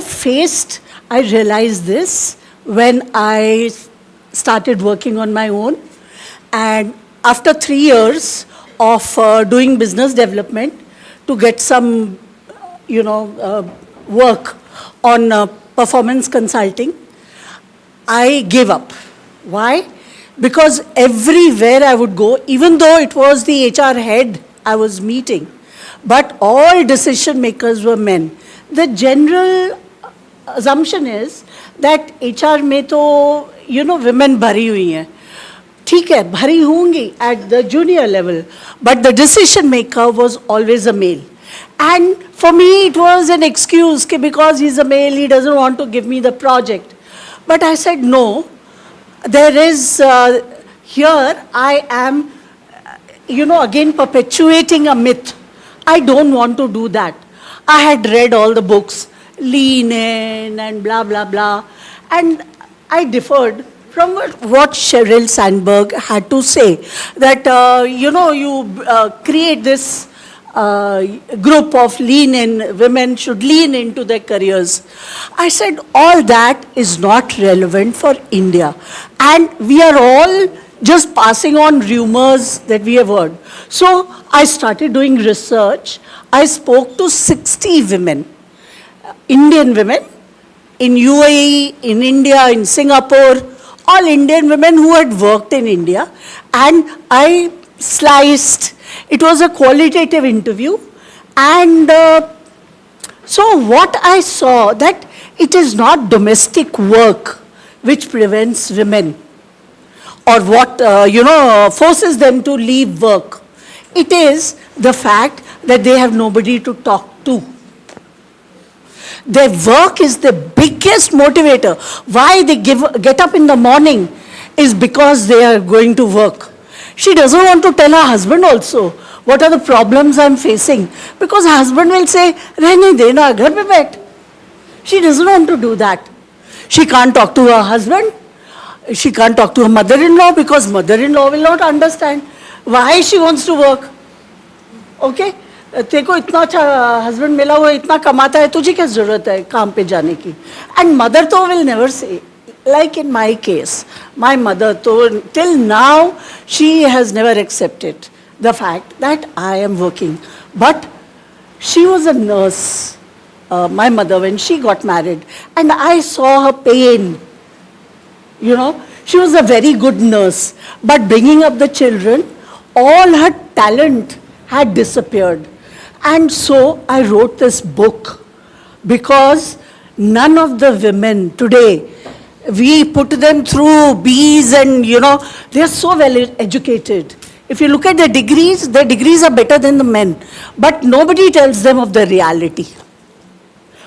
realized this when I started working on my own. And after 3 years of doing business development to get some, work on performance consulting, I gave up. Why? Because everywhere I would go, even though it was the HR head I was meeting, but all decision makers were men. The general assumption is that HR में तो, women भरी हुई हैं. ठीक है, भरी होंगी at the junior level, but the decision maker was always a male. And for me, it was an excuse because he's a male, he doesn't want to give me the project. But I said, no. There is, here I am, again perpetuating a myth. I don't want to do that. I had read all the books, Lean In and blah, blah, blah. And I differed from what Sheryl Sandberg had to say. That, you create this group of lean in, women should lean into their careers. I said, all that is not relevant for India. And we are all just passing on rumors that we have heard. So I started doing research. I spoke to 60 women, Indian women, in UAE, in India, in Singapore, all Indian women who had worked in India. And I sliced. It was a qualitative interview, and so what I saw, that it is not domestic work which prevents women. or what, forces them to leave work. It is the fact that they have nobody to talk to. Their work is the biggest motivator. Why they get up in the morning is because they are going to work. She doesn't want to tell her husband also, what are the problems I'm facing? Because husband will say, "Rehne de na, ghar pe baith." She doesn't want to do that. She can't talk to her husband. She can't talk to her mother-in-law because mother-in-law will not understand why she wants to work. Okay? तेको इतना अच्छा husband मिला हुआ इतना कमाता है तुझे क्या जरूरत है काम पे जाने की एंड मदर तो will never say like in my case, my mother, till now, she has never accepted the fact that I am working. But she was a nurse, my mother, when she got married. And I saw her pain. You know, she was a very good nurse. But bringing up the children, all her talent had disappeared. And so I wrote this book because none of the women today, we put them through B's and, they are so well educated. If you look at their degrees are better than the men. But nobody tells them of the reality.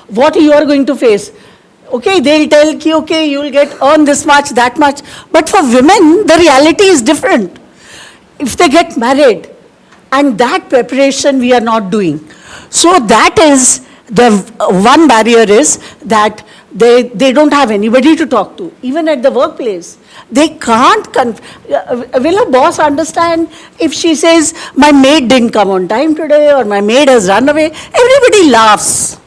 What you are going to face. Okay, they'll tell you, okay, you will earn this much, that much. But for women, the reality is different. If they get married, and that preparation we are not doing. So that is the one barrier is that they don't have anybody to talk to, even at the workplace. They can't, will a boss understand if she says, my maid didn't come on time today or my maid has run away? Everybody laughs.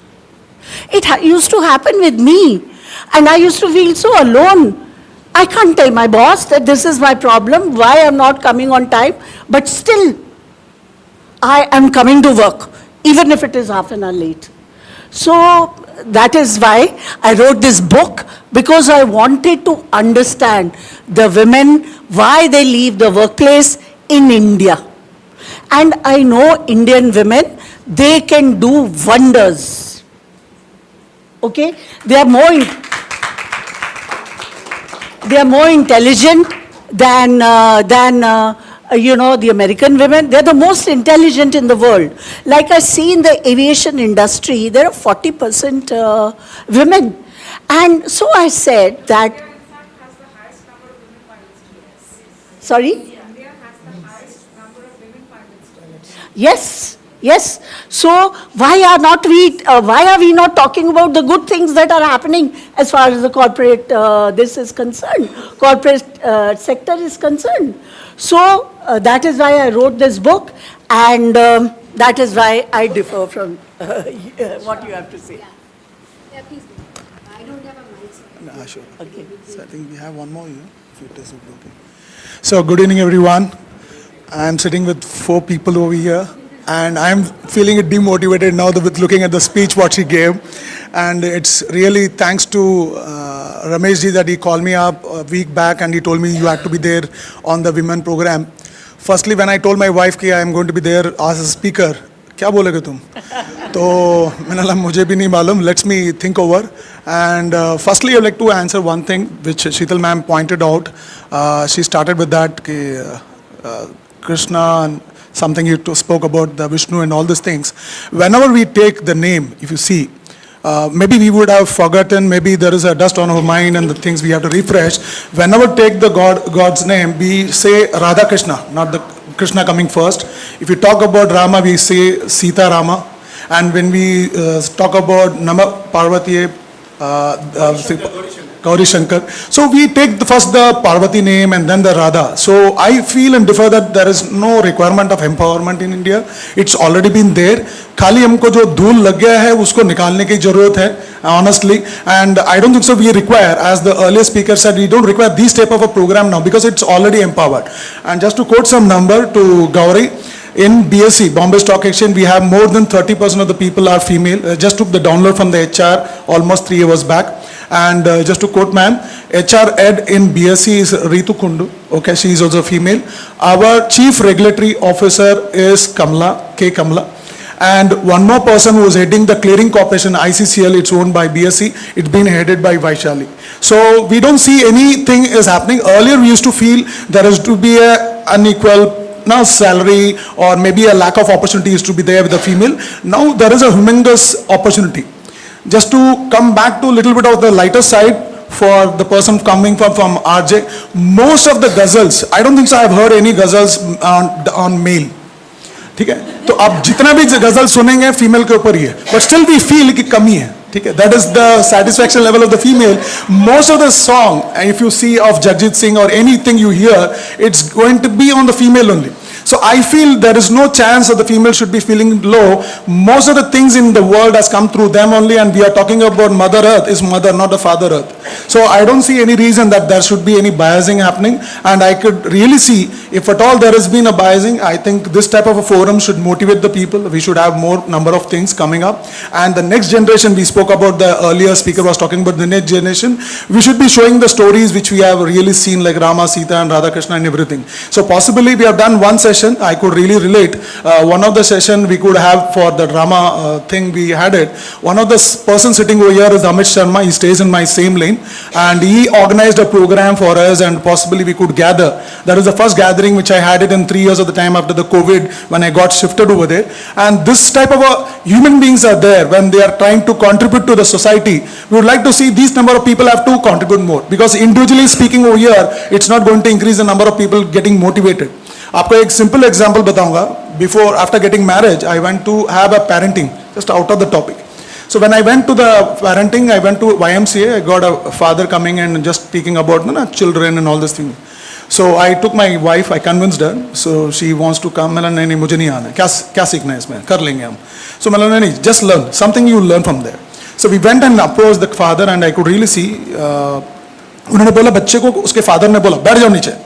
It used to happen with me and I used to feel so alone. I can't tell my boss that this is my problem, why I'm not coming on time, but still I am coming to work, even if it is half an hour late. So that is why I wrote this book, because I wanted to understand the women, why they leave the workplace in India. And I know Indian women, they can do wonders. Okay? They are more intelligent than the American women. They're the most intelligent in the world. Like I see in the aviation industry, there are 40% women. And so I said that... India, in fact, has the highest number of women pilots today. Sorry? India has the highest number of women pilots today. Yes. Yes. So why are we not talking about the good things that are happening as far as the corporate this is concerned, corporate sector is concerned? So that is why I wrote this book, and that is why I differ from what you have to say. Yeah, please. I don't have a mic. No, sure. Okay. So I think we have one more here, if it is okay. So good evening, everyone. I'm sitting with 4 people over here, and I'm feeling demotivated now with looking at the speech what she gave. And it's really thanks to Ramesh ji that he called me up a week back and he told me you had to be there on the women program. Firstly, when I told my wife that I am going to be there as a speaker, क्या बोलोगे तुम? तो मैंने कहा मुझे भी नहीं मालूम. Let me think over. And firstly, I'd like to answer one thing which Sheetal ma'am pointed out. She started with that Krishna and something you spoke about the Vishnu and all these things. Whenever we take the name, if you see, maybe we would have forgotten, maybe there is a dust on our mind and the things we have to refresh. Whenever take the God's name, we say Radha Krishna, not the Krishna coming first. If we talk about Rama, we say Sita Rama. And when we talk about Nama Parvati, Gauri Shankar. So we take first the Parvati name and then the Radha. So I feel and differ that there is no requirement of empowerment in India. It's already been there. खाली हमको जो धूल लग गया है उसको निकालने की जरूरत है, honestly. And I don't think so we require, as the earlier speaker said, we don't require this type of a program now because it's already empowered. And just to quote some number to Gauri, in BSE, Bombay Stock Exchange, we have more than 30% of the people are female. Just took the download from the HR almost 3 years back. And just to quote ma'am, HR head in BSE is Ritu Kundu. Okay, she is also female. Our chief regulatory officer is Kamla, K. Kamla. And one more person who is heading the clearing corporation, ICCL, it's owned by BSE, it's been headed by Vaishali. So we don't see anything is happening. Earlier we used to feel there is to be a unequal salary or maybe a lack of opportunity is to be there with the female. Now there is a humongous opportunity. Just to come back to a little bit of the lighter side, for the person coming from RJ, most of the ghazals, I don't think so I have heard any ghazals on male. ठीक है, तो आप जितना भी गजल सुनेंगे female के ऊपर ही है, but still we feel कि कमी है, ठीक है, that is the satisfaction level of the female. Most of the song, if you see of Jagjit Singh or anything you hear, it's going to be on the female only. So I feel there is no chance that the female should be feeling low. Most of the things in the world has come through them only, and we are talking about Mother Earth is mother, not the Father Earth. So I don't see any reason that there should be any biasing happening, and I could really see if at all there has been a biasing, I think this type of a forum should motivate the people. We should have more number of things coming up, and the next generation, we spoke about, the earlier speaker was talking about the next generation, we should be showing the stories which we have really seen, like Rama, Sita and Radha Krishna and everything. So possibly we have done one session, I could really relate. One of the session we could have for the drama thing we had it. One of the person sitting over here is Amit Sharma. He stays in my same lane, and he organized a program for us, and possibly we could gather. That is the first gathering which I had it in 3 years of the time after the COVID when I got shifted over there. And this type of human beings are there when they are trying to contribute to the society. We would like to see these number of people have to contribute more, because individually speaking over here, it's not going to increase the number of people getting motivated. आपको एक simple example बताऊंगा. Before, after getting marriage, I went to have a parenting, just out of the topic. So when I went to the parenting, I went to YMCA. I got a father coming and just speaking about children and all this thing. So I took my wife, I convinced her. So she wants to come. मैंने नहीं मुझे नहीं आना. क्या सीखना है इसमें? कर लेंगे हम. So मैंने नहीं, just learn something. You learn from there. So we went and approached the father, and I could really see. उन्होंने बोला बच्चे को, उसके father ने बोला बैठ जाओ नीचे.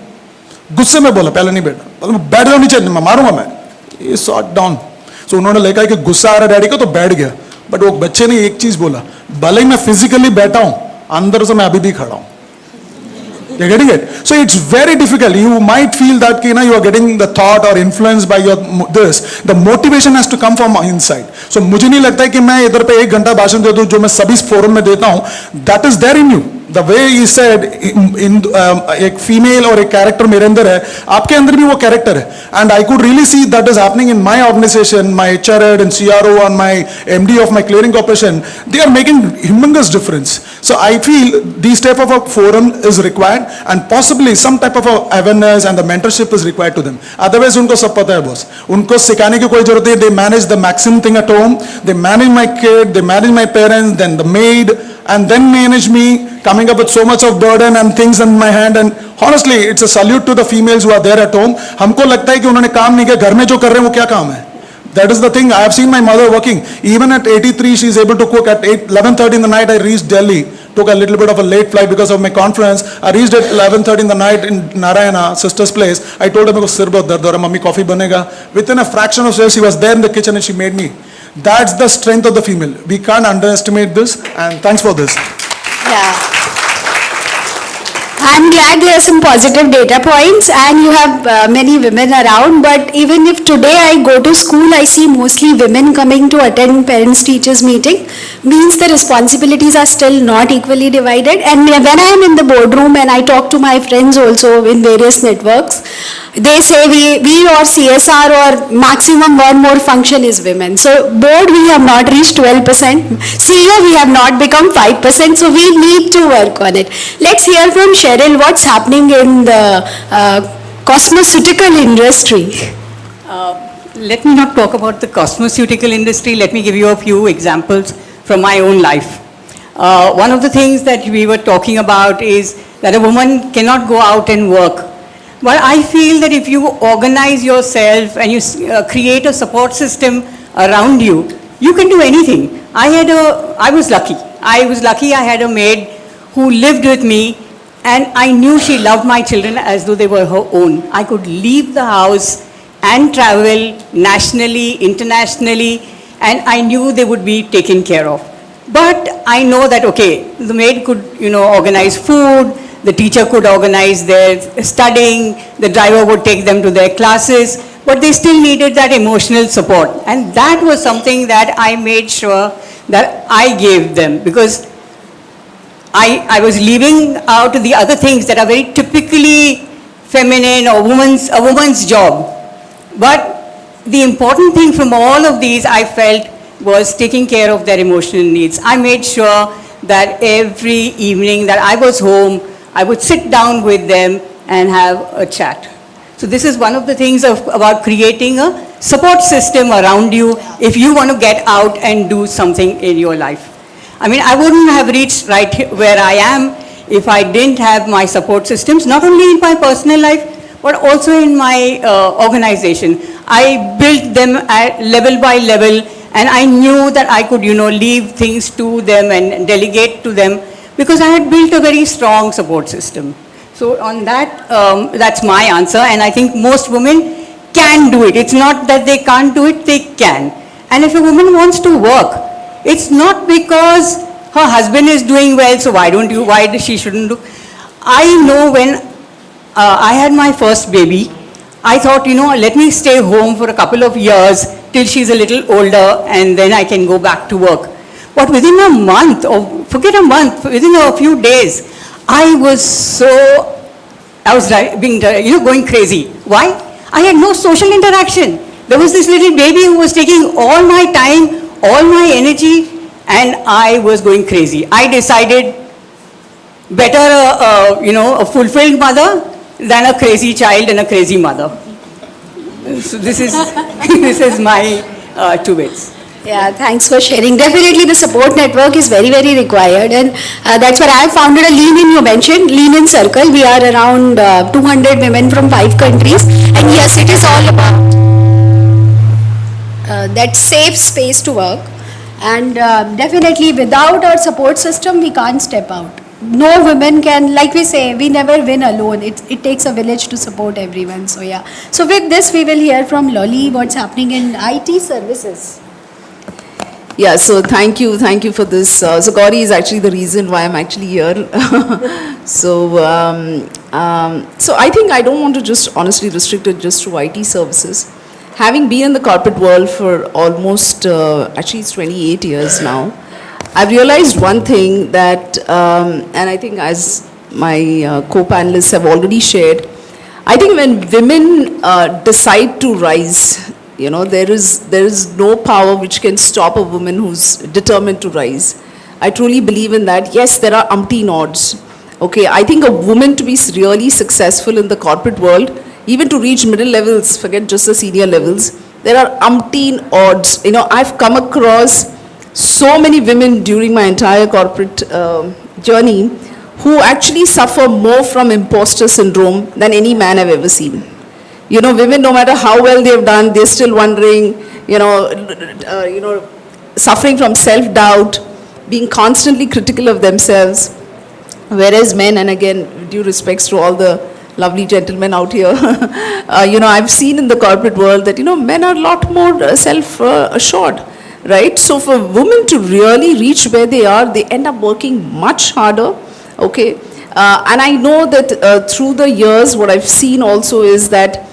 गुस्से में बोला, पहले नहीं बैठा, बैठ जाओ नीचे, मारूंगा मैं. ये सॉट डाउन. सो उन्होंने लिखा कि गुस्सा आ रहा डैडी को, तो बैठ गया. बट वो बच्चे ने एक चीज बोला, भले ही मैं फिजिकली बैठा हूं, अंदर से मैं अभी भी खड़ा हूं. You're getting it? So it's very difficult. You might feel that you are getting the thought or influenced by your this. The motivation has to come from inside. So मुझे नहीं लगता है कि मैं इधर पे 1 घंटा भाषण दे दूं जो मैं सभी फोरम में देता हूं. That is there in you. The way he said, एक फीमेल और एक कैरेक्टर मेरे अंदर है, आपके अंदर भी वो कैरेक्टर है. And I could really see that is happening in my organization, my HR head and CRO and my MD of my clearing corporation. They are making humongous difference. So I feel these type of a forum is required, and possibly some type of a awareness and the mentorship is required to them. Otherwise उनको सब पता है boss. उनको सिखाने की कोई जरूरत नहीं. They manage the maximum thing at home. They manage my kid, they manage my parents, then the maid, and then manage me, coming up with so much of burden and things in my hand. And honestly, it's a salute to the females who are there at home. हमको लगता है कि उन्होंने काम नहीं किया, घर में जो कर रहे हैं वो क्या काम है? That is the thing. I have seen my mother working. Even at 83, she is able to cook. At 11:30 in the night, I reached Delhi. Took a little bit of a late flight because of my conference. I reached at 11:30 in the night in Narayana, sister's place. I told her, "मेरे को सिर बहुत दर्द हो रहा है, mummy coffee बनेगा." Within a fraction of seconds, she was there in the kitchen and she made me. That's the strength of the female. We can't underestimate this. And thanks for this. Yeah. I'm glad there are some positive data points, and you have many women around, but even if today I go to school, I see mostly women coming to attend parents-teachers meeting, means the responsibilities are still not equally divided. And when I am in the boardroom and I talk to my friends also in various networks, they say we or CSR or maximum one more function is women. So board we have not reached 12%, CEO we have not become 5%, so we need to work on it. Let's hear from Cheryl what's happening in the cosmeceutical industry. Let me not talk about the cosmeceutical industry. Let me give you a few examples from my own life. One of the things that we were talking about is that a woman cannot go out and work. But I feel that if you organize yourself and you create a support system around you, you can do anything. I was lucky. I had a maid who lived with me, and I knew she loved my children as though they were her own. I could leave the house and travel nationally, internationally, and I knew they would be taken care of. But I know that, okay, the maid could, organize food, the teacher could organize their studying, the driver would take them to their classes, but they still needed that emotional support. And that was something that I made sure that I gave them, because I was leaving out the other things that are very typically feminine or a woman's job. But the important thing from all of these, I felt, was taking care of their emotional needs. I made sure that every evening that I was home, I would sit down with them and have a chat. So this is one of the things about creating a support system around you if you want to get out and do something in your life. I mean, I wouldn't have reached right where I am if I didn't have my support systems, not only in my personal life, but also in my organization. I built them at level by level, and I knew that I could, leave things to them and delegate to them, because I had built a very strong support system. So on that, that's my answer, and I think most women can do it. It's not that they can't do it, they can. And if a woman wants to work, it's not because her husband is doing well, so why she shouldn't do. I know when I had my first baby, I thought, let me stay home for a couple of years till she's a little older, and then I can go back to work. But within a month, or forget a month, within a few days, I was going crazy. Why? I had no social interaction. There was this little baby who was taking all my time, all my energy, and I was going crazy. I decided better a fulfilled mother than a crazy child and a crazy mother. So this is this is my 2 bits. Yeah, thanks for sharing. Definitely the support network is very, very required, and that's why I founded a Lean In, you mentioned, Lean In Circle. We are around 200 women from 5 countries, and yes, it is all about that safe space to work, and definitely without our support system, we can't step out. No women can, like we say, we never win alone. It takes a village to support everyone, so yeah. So with this, we will hear from Loli what's happening in IT services. Yeah, so thank you for this. So Gauri is actually the reason why I'm actually here. So I think I don't want to just honestly restrict it just to IT services. Having been in the corporate world for almost, actually it's 28 years now, I've realized one thing that, and I think as my co-panelists have already shared, I think when women decide to rise, there is no power which can stop a woman who's determined to rise. I truly believe in that. Yes, there are umpteen odds. Okay, I think a woman to be really successful in the corporate world, even to reach middle levels, forget just the senior levels, there are umpteen odds. I've come across so many women during my entire corporate journey who actually suffer more from imposter syndrome than any man I've ever seen. Women, no matter how well they've done, they're still wondering, suffering from self-doubt, being constantly critical of themselves. Whereas men, and again, due respects to all the lovely gentlemen out here, I've seen in the corporate world that, men are a lot more self-assured, right? So for women to really reach where they are, they end up working much harder, okay? And I know that through the years, what I've seen also is that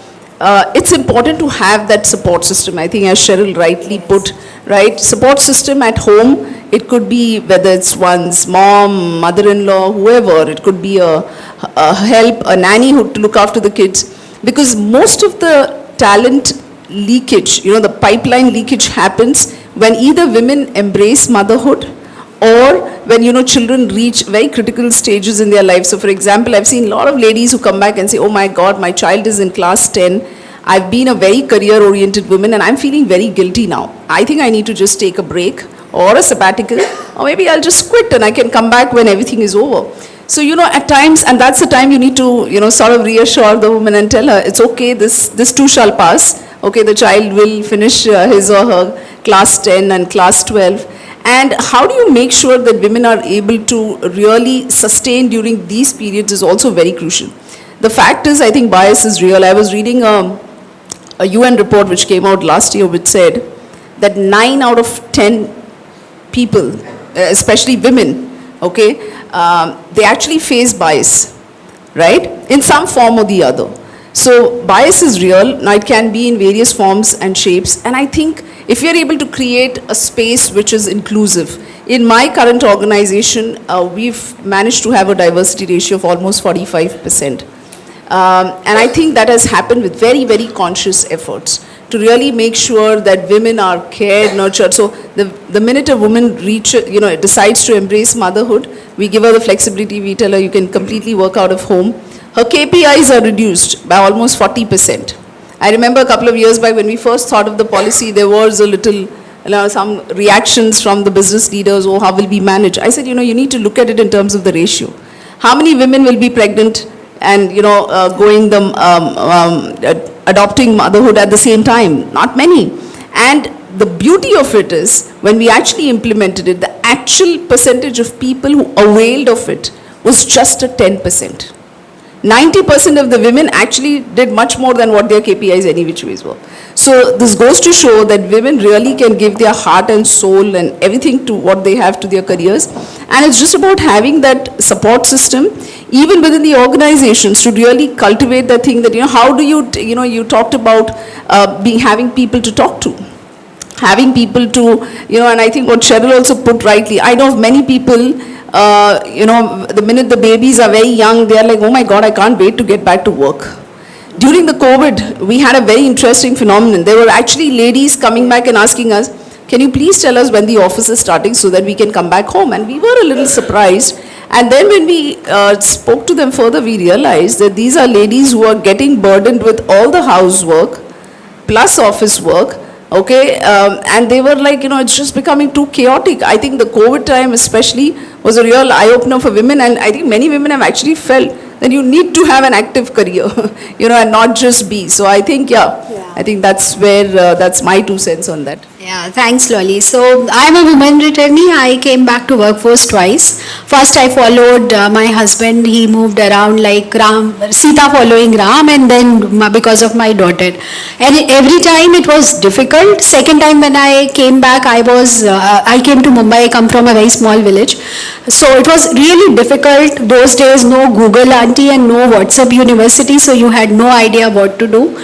it's important to have that support system. I think as Cheryl rightly put, right, support system at home, it could be whether it's one's mom, mother-in-law, whoever, it could be a help, a nanny who to look after the kids, because most of the talent leakage, the pipeline leakage happens when either women embrace motherhood or when, children reach very critical stages in their life. So for example, I've seen a lot of ladies who come back and say, oh my God, my child is in class 10. I've been a very career-oriented woman and I'm feeling very guilty now. I think I need to just take a break or a sabbatical, or maybe I'll just quit and I can come back when everything is over. So, at times, and that's the time you need to, sort of reassure the woman and tell her, it's okay, this too shall pass. Okay, the child will finish his or her class 10 and class 12. And how do you make sure that women are able to really sustain during these periods is also very crucial. The fact is, I think bias is real. I was reading a UN report which came out last year which said that 9 out of 10 people, especially women, okay, they actually face bias, right, in some form or the other. So bias is real. Now it can be in various forms and shapes. And I think if we are able to create a space which is inclusive, in my current organization, we've managed to have a diversity ratio of almost 45%. And I think that has happened with very, very conscious efforts to really make sure that women are cared, nurtured. So the minute a woman decides to embrace motherhood, we give her the flexibility, we tell her you can completely work out of home. Her KPIs are reduced by almost 40%. I remember a couple of years back when we first thought of the policy, there was a little, some reactions from the business leaders, oh, how will we manage? I said, you need to look at it in terms of the ratio. How many women will be pregnant and, adopting motherhood at the same time? Not many. And the beauty of it is, when we actually implemented it, the actual percentage of people who availed of it was just at 10%. 90% of the women actually did much more than what their KPIs any which ways were. So this goes to show that women really can give their heart and soul and everything to what they have to their careers. And it's just about having that support system, even within the organizations, to really cultivate that thing that, how do you, you talked about having people to talk to. Having people to, and I think what Cheryl also put rightly, I know of many people, the minute the babies are very young, they are like, oh my God, I can't wait to get back to work. During the COVID, we had a very interesting phenomenon. There were actually ladies coming back and asking us, can you please tell us when the office is starting so that we can come back home? And we were a little surprised. And then when we spoke to them further, we realized that these are ladies who are getting burdened with all the housework plus office work. Okay, and they were like, it's just becoming too chaotic. I think the COVID time especially was a real eye-opener for women, and I think many women have actually felt that you need to have an active career, and not just be. So I think, I think that's where, that's my 2 cents on that. Yeah, thanks, Lolly. So I'm a woman returnee. I came back to workforce twice. First, I followed my husband. He moved around like Sita following Ram, and then because of my daughter. And every time it was difficult. Second time when I came back, I came to Mumbai. I come from a very small village. So it was really difficult. Those days, no Google auntie and no WhatsApp university, so you had no idea what to do.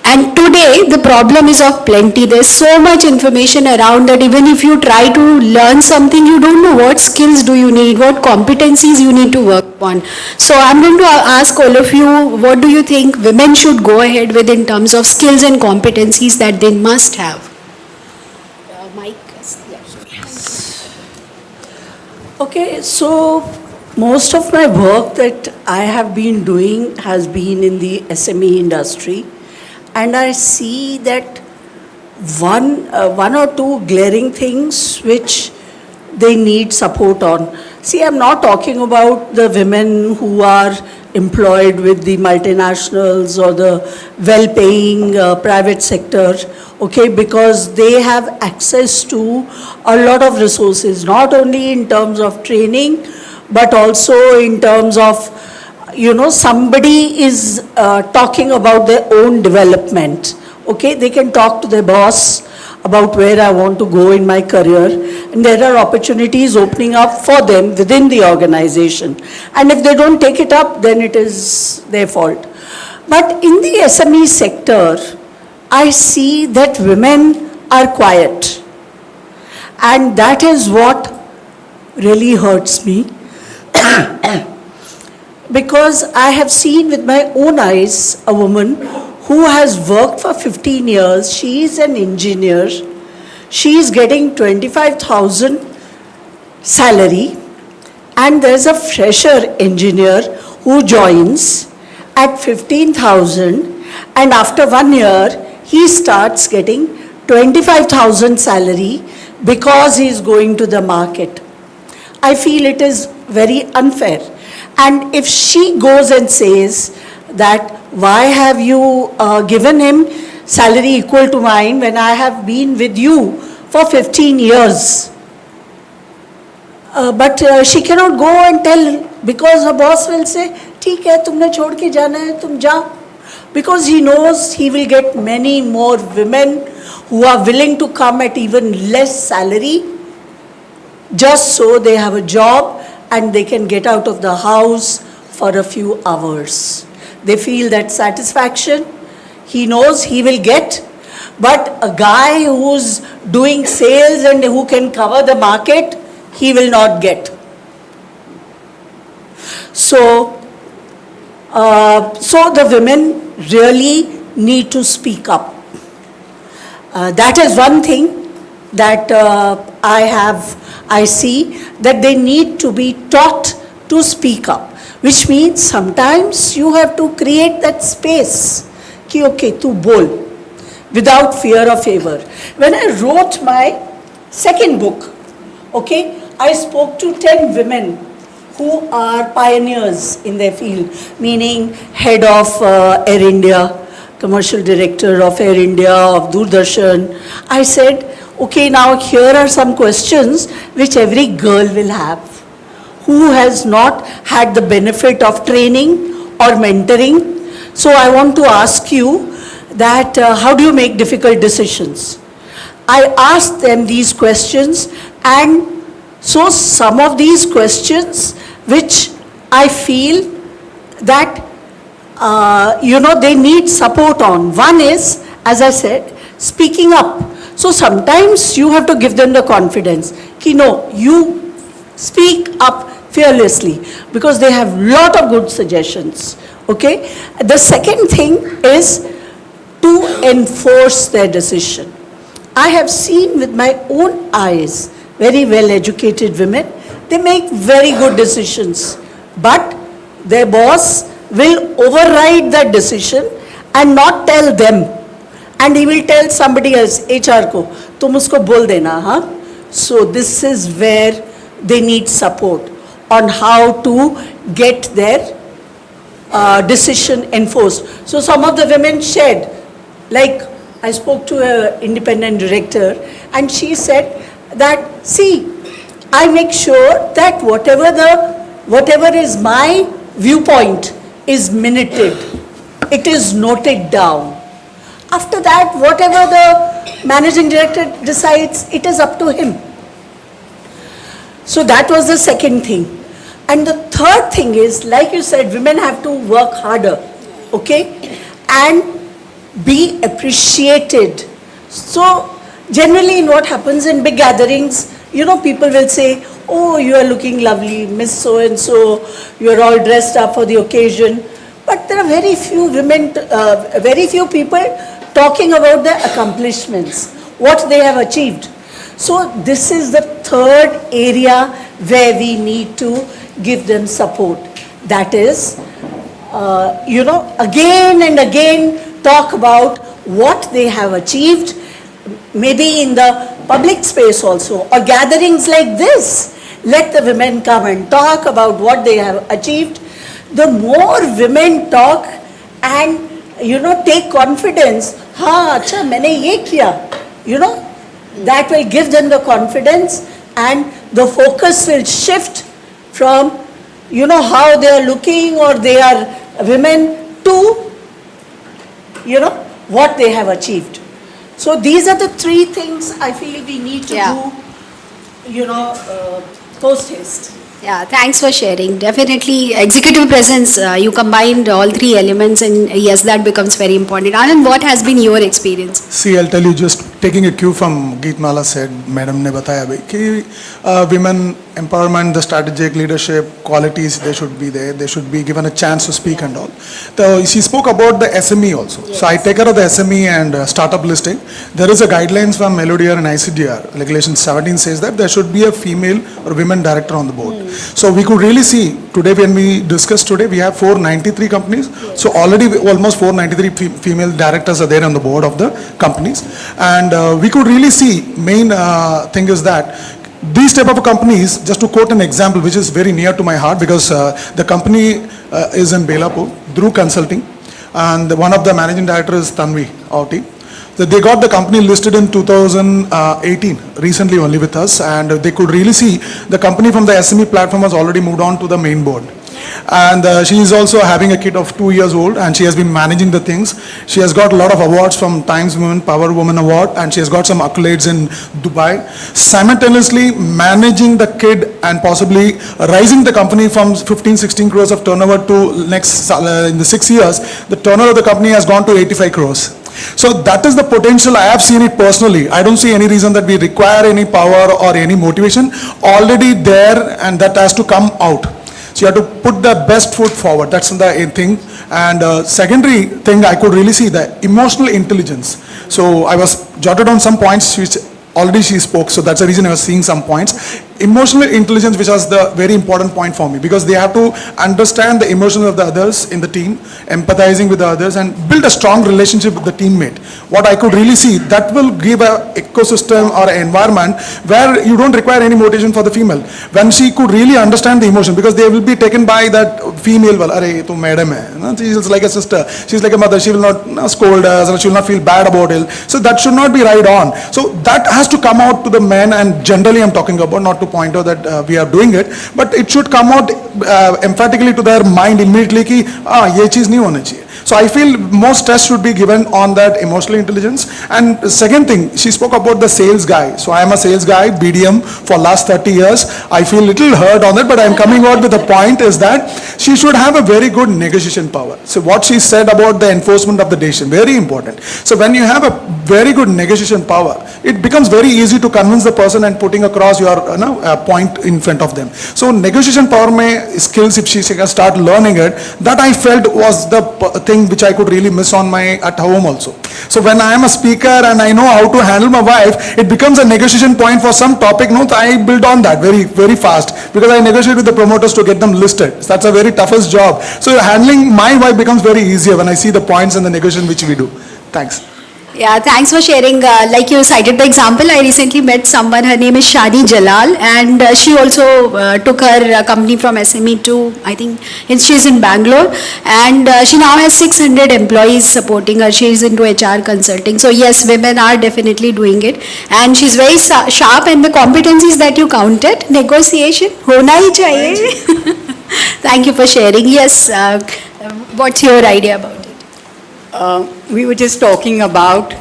And today, the problem is of plenty. There's so much information around that even if you try to learn something, you don't know what skills do you need, what competencies you need to work on. So I'm going to ask all of you, what do you think women should go ahead with in terms of skills and competencies that they must have? Mike? Okay, so most of my work that I have been doing has been in the SME industry. And I see that one or two glaring things which they need support on. See, I'm not talking about the women who are employed with the multinationals or the well-paying private sector, okay, because they have access to a lot of resources, not only in terms of training, but also in terms of somebody is talking about their own development. Okay, they can talk to their boss about where I want to go in my career, and there are opportunities opening up for them within the organization. And if they don't take it up, then it is their fault. But in the SME sector, I see that women are quiet. And that is what really hurts me. Because I have seen with my own eyes a woman who has worked for 15 years. She is an engineer. She is getting 25,000 salary, and there's a fresher engineer who joins at 15,000, and after 1 year he starts getting 25,000 salary because he is going to the market. I feel it is very unfair. And if she goes and says that, why have you given him salary equal to mine when I have been with you for 15 years? But she cannot go and tell, because her boss will say, ठीक है, तुमने छोड़ के जाना है, तुम जाओ. Because he knows he will get many more women who are willing to come at even less salary, just so they have a job and they can get out of the house for a few hours. they feel that satisfaction. He knows he will get, but a guy who's doing sales and who can cover the market, he will not get. So the women really need to speak up. That is one thing that I see, that they need to be taught to speak up, which means sometimes you have to create that space कि okay, तू बोल, without fear or favor. When I wrote my second book, okay, I spoke to 10 women who are pioneers in their field, meaning head of Air India, commercial director of Air India, of Doordarshan. I said, okay, now here are some questions which every girl will have who has not had the benefit of training or mentoring. So I want to ask you that how do you make difficult decisions? I asked them these questions, and so some of these questions which I feel that they need support on. One is, as I said, speaking up. So sometimes you have to give them the confidence कि no, you speak up fearlessly, because they have lot of good suggestions. Okay. The second thing is to enforce their decision. I have seen with my own eyes very well educated women, they make very good decisions, but their boss will override that decision and not tell them, and he will tell somebody else, HR ko, tum usko bol dena, huh? So this is where they need support on how to get their decision enforced. So some of the women shared, like I spoke to an independent director, and she said that, see, I make sure that whatever is my viewpoint is minuted, it is noted down. After that, whatever the managing director decides, it is up to him. So that was the second thing. And the third thing is, like you said, women have to work harder, okay, and be appreciated. So generally in what happens in big gatherings, people will say, oh, you are looking lovely, Miss So-and-so, you are all dressed up for the occasion. But there are very few women, very few people talking about their accomplishments, what they have achieved. So this is the third area where we need to give them support. That is, again and again talk about what they have achieved, maybe in the public space also, or gatherings like this. Let the women come and talk about what they have achieved. The more women talk and, take confidence, हाँ, अच्छा, मैंने ये किया, that will give them the confidence, and the focus will shift from, how they are looking or they are women to, what they have achieved. So these are the three things I feel we need to do, post haste. Yeah, thanks for sharing. Definitely, executive presence, you combined all three elements, and yes, that becomes very important. Anand, what has been your experience? See, I'll tell you, just taking a cue from Geetmala said, Madam ne bataya bhai, ki women empowerment, the strategic leadership qualities, they should be there. They should be given a chance to speak and all. So she spoke about the SME also. Yes. So I take care of the SME and startup listing. There is a guidelines from LODR and ICDR. Regulation 17 says that there should be a female or women director on the board. So we could really see today when we discussed today, we have 493 companies. Yes. So already almost 493 female directors are there on the board of the companies. And we could really see main thing is that these type of companies, just to quote an example which is very near to my heart, because the company is in Belapur, Dhruv Consulting, and one of the managing director is Tanvi Auti. So they got the company listed in 2018, recently only with us, and they could really see the company from the SME platform has already moved on to the main board. And she is also having a kid of 2 years old, and she has been managing the things. She has got a lot of awards from Times Women Power Woman Award, and she has got some accolades in Dubai. Simultaneously managing the kid and possibly rising the company from 15-16 crores of turnover to next in the 6 years, the turnover of the company has gone to 85 crores. So that is the potential. I have seen it personally. I don't see any reason that we require any power or any motivation. Already there, and that has to come out. So you have to put the best foot forward. That's the thing. And secondary thing, I could really see the emotional intelligence. So I was jotted on some points which already she spoke. So that's the reason I was seeing some points. Emotional intelligence, which was the very important point for me, because they have to understand the emotions of the others in the team, empathizing with the others, and build a strong relationship with the teammate. What I could really see, that will give a ecosystem or an environment where you don't require any motivation for the female. When she could really understand the emotion, because they will be taken by that female, well, "Arey, tu madam hai." She's like a sister, she's like a mother, she will not scold us, or she will not feel bad about it. So that should not be right on. So that has to come out to the men, and generally I'm talking about, not to point out that we are doing it, but it should come out emphatically to their mind immediately ki, ye cheez nahi hona chahiye. So I feel more stress should be given on that emotional intelligence. And second thing, she spoke about the sales guy. So I am a sales guy, BDM for last 30 years. I feel little hurt on it, but I am coming out with the point is that she should have a very good negotiation power. So what she said about the enforcement of the decision, very important. So when you have a very good negotiation power, it becomes very easy to convince the person and putting across your point in front of them. So negotiation power mein skills, if she can start learning it, that I felt was the thing which I could really miss on my at home also. So when I am a speaker and I know how to handle my wife, it becomes a negotiation point for some topic. No, I build on that very fast, because I negotiate with the promoters to get them listed. So that's a very toughest job. So handling my wife becomes very easier when I see the points and the negotiation which we do. Thanks. Yeah, thanks for sharing. Like you cited the example, I recently met someone, her name is Shadi Jalal, and she also took her company from SME to, I think, she's in Bangalore, and she now has 600 employees supporting her. She's into HR consulting. So yes, women are definitely doing it, and she's very sharp, and the competencies that you counted, negotiation, hona hi chahiye. Thank you for sharing. Yes, what's your idea about it? We were just talking about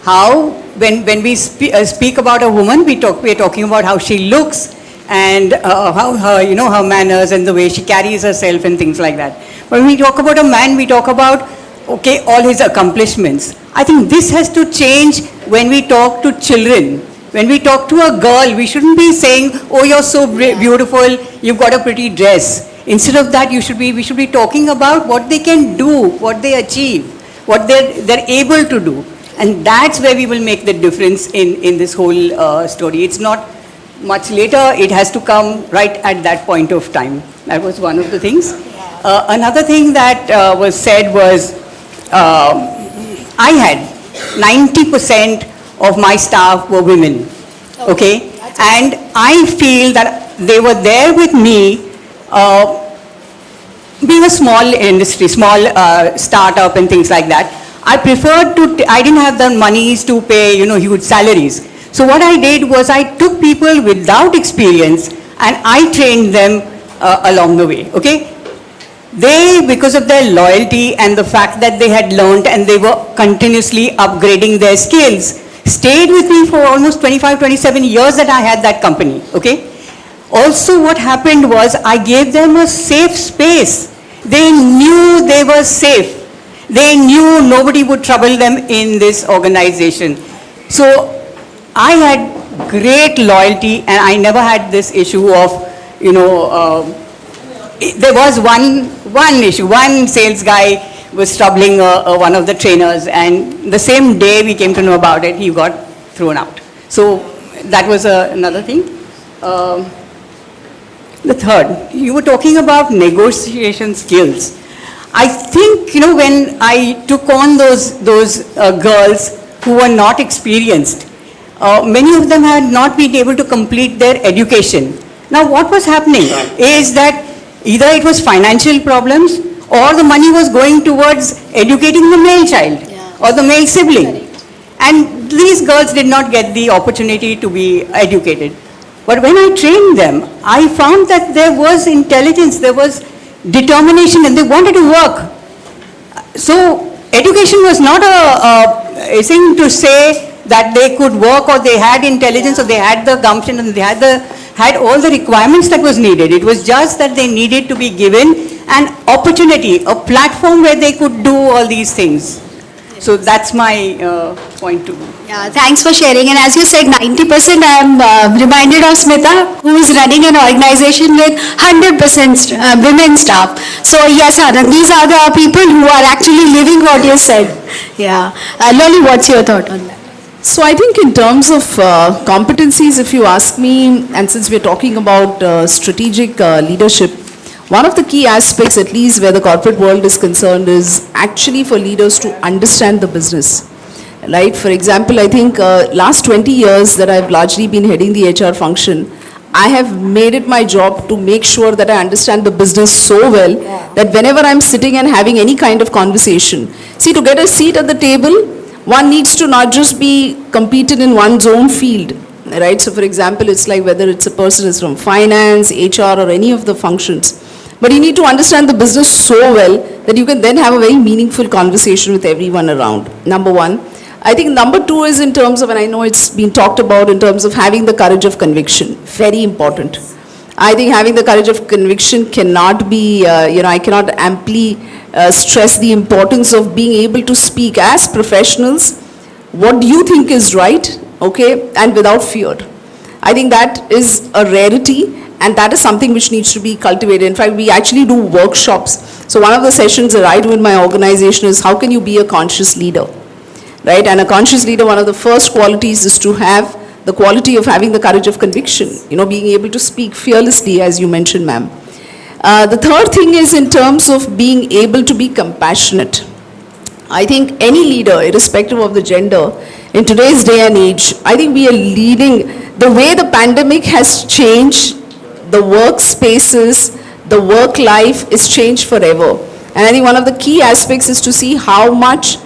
how when we speak about a woman, we are talking about how she looks and how her manners and the way she carries herself and things like that. But when we talk about a man, we talk about all his accomplishments. I think this has to change when we talk to children. When we talk to a girl, we shouldn't be saying, "Oh, you're so beautiful, you've got a pretty dress." Instead of that, we should be talking about what they can do, what they achieve, what they're able to do. And that's where we will make the difference in this whole story. It's not much later, it has to come right at that point of time. That was one of the things. Another thing that was said was, I had 90% of my staff were women, okay? And I feel that they were there with me, being a small industry, small startup and things like that. I didn't have the monies to pay, huge salaries. So what I did was I took people without experience and I trained them along the way, okay? They, because of their loyalty and the fact that they had learned and they were continuously upgrading their skills, stayed with me for almost 25, 27 years that I had that company, okay? Also what happened was I gave them a safe space. They knew they were safe. They knew nobody would trouble them in this organization. So I had great loyalty and I never had this issue of, there was one issue. One sales guy was troubling one of the trainers, and the same day we came to know about it, he got thrown out. So that was another thing. The third, you were talking about negotiation skills. I think, when I took on those girls who were not experienced, many of them had not been able to complete their education. Now what was happening is that either it was financial problems or the money was going towards educating the male child or the male sibling. And these girls did not get the opportunity to be educated. But when I trained them, I found that there was intelligence, there was determination and they wanted to work. So education was not a thing to say that they could work or they had intelligence or they had the gumption and they had all the requirements that was needed. It was just that they needed to be given an opportunity, a platform where they could do all these things. So that's my point to. Yeah, thanks for sharing. And as you said, 90%, I am reminded of Smita, who is running an organization with 100% women staff. So yes, Anand, these are the people who are actually living what you said. Yeah. Loli, what's your thought on that? So I think in terms of competencies, if you ask me, and since we're talking about strategic leadership, one of the key aspects, at least where the corporate world is concerned, is actually for leaders to understand the business. Right? For example, I think last 20 years that I've largely been heading the HR function, I have made it my job to make sure that I understand the business so well that whenever I'm sitting and having any kind of conversation, see, to get a seat at the table, one needs to not just be competent in one's own field, right? So for example, it's like whether it's a person is from finance, HR, or any of the functions. But you need to understand the business so well that you can then have a very meaningful conversation with everyone around, number one. I think number two is in terms of, and I know it's been talked about in terms of having the courage of conviction, very important. I think having the courage of conviction cannot be, I cannot amply stress the importance of being able to speak as professionals what do you think is right, okay, and without fear. I think that is a rarity. And that is something which needs to be cultivated. In fact, we actually do workshops. So one of the sessions that I do in my organization is how can you be a conscious leader, right? And a conscious leader, one of the first qualities is to have the quality of having the courage of conviction, being able to speak fearlessly, as you mentioned, ma'am. The third thing is in terms of being able to be compassionate. I think any leader, irrespective of the gender, in today's day and age, I think we are leading, the way the pandemic has changed the workspaces, the work life is changed forever. And I think one of the key aspects is to see how much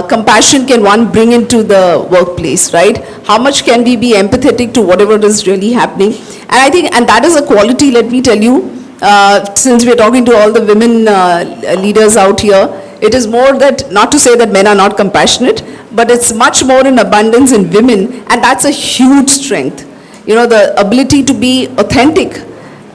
compassion can one bring into the workplace, right? How much can we be empathetic to whatever is really happening? And I think, and that is a quality, let me tell you, since we're talking to all the women leaders out here, it is more that, not to say that men are not compassionate, but it's much more in abundance in women, and that's a huge strength. The ability to be authentic,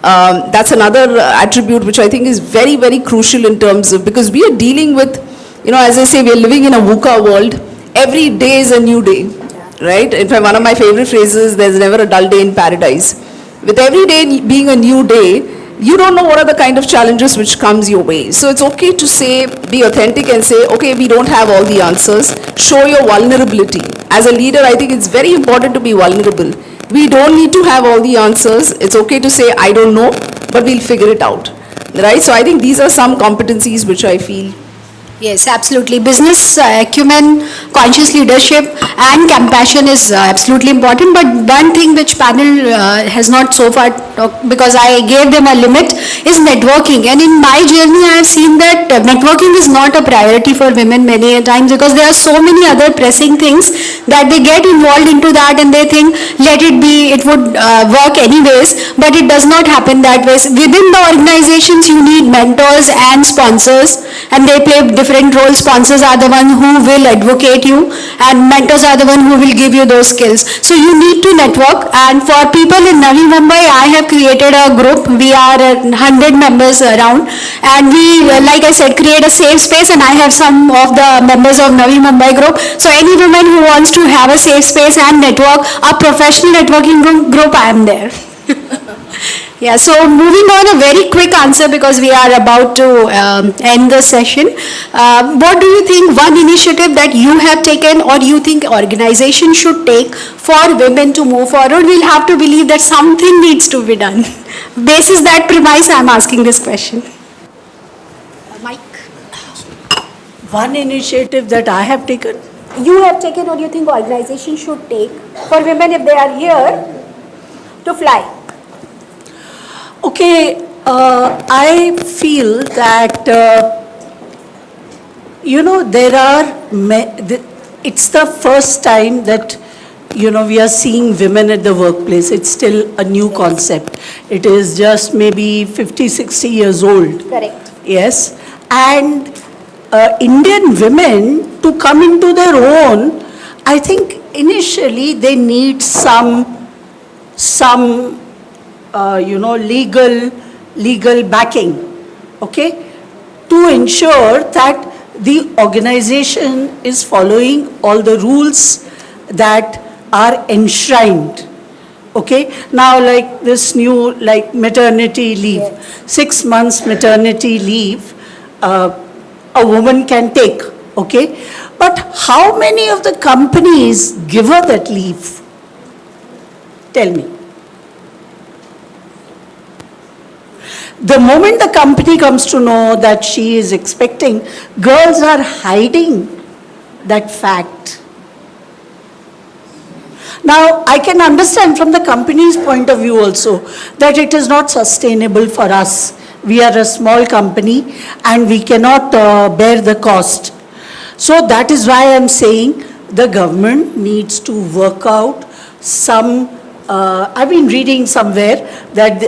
that's another attribute which I think is very, very crucial in terms of, because we are dealing with, as I say, we are living in a VUCA world. Every day is a new day, right? In fact, one of my favorite phrases, there's never a dull day in paradise. With every day being a new day, you don't know what are the kind of challenges which comes your way. So it's okay to say, be authentic and say, okay, we don't have all the answers. Show your vulnerability. As a leader, I think it's very important to be vulnerable. We don't need to have all the answers. It's okay to say, I don't know, but we'll figure it out, right? So I think these are some competencies which I feel. Yes, absolutely. Business acumen, conscious leadership and compassion is absolutely important. But one thing which panel has not so far talked, because I gave them a limit, is networking. And in my journey, I have seen that networking is not a priority for women many a times, because there are so many other pressing things that they get involved into that and they think, let it be, it would work anyways. But it does not happen that way. Within the organizations, you need mentors and sponsors, and they play different roles. Sponsors are the one who will advocate you, and mentors are the one who will give you those skills. So you need to network. And for people in Navi Mumbai, I have created a group. We are 100 members around, and we, like I said, create a safe space. And I have some of the members of Navi Mumbai group. So any woman who wants to have a safe space and network, a professional networking group, I am there. Yeah, so moving on, a very quick answer because we are about to end the session. What do you think one initiative that you have taken or you think organization should take for women to move forward? We'll have to believe that something needs to be done. Basis that premise, I'm asking this question. Mike? One initiative that I have taken. You have taken or you think organization should take for women if they are here to fly? Okay, I feel that, there are, it's the first time that we are seeing women at the workplace. It's still a new concept. It is just maybe 50, 60 years old. Correct. Yes. And Indian women to come into their own, I think initially they need some legal backing, okay, to ensure that the organization is following all the rules that are enshrined. Okay, now like this new maternity leave, 6 months maternity leave, a woman can take, okay? But how many of the companies give her that leave? Tell me. The moment the company comes to know that she is expecting, girls are hiding that fact. Now, I can understand from the company's point of view also that it is not sustainable for us. We are a small company and we cannot bear the cost. So that is why I'm saying the government needs to work out some, I've been reading somewhere that,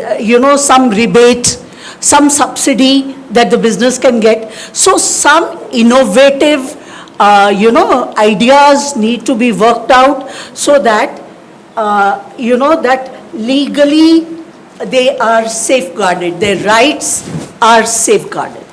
some rebate, some subsidy that the business can get. So some innovative, ideas need to be worked out so that, that legally they are safeguarded, their rights are safeguarded.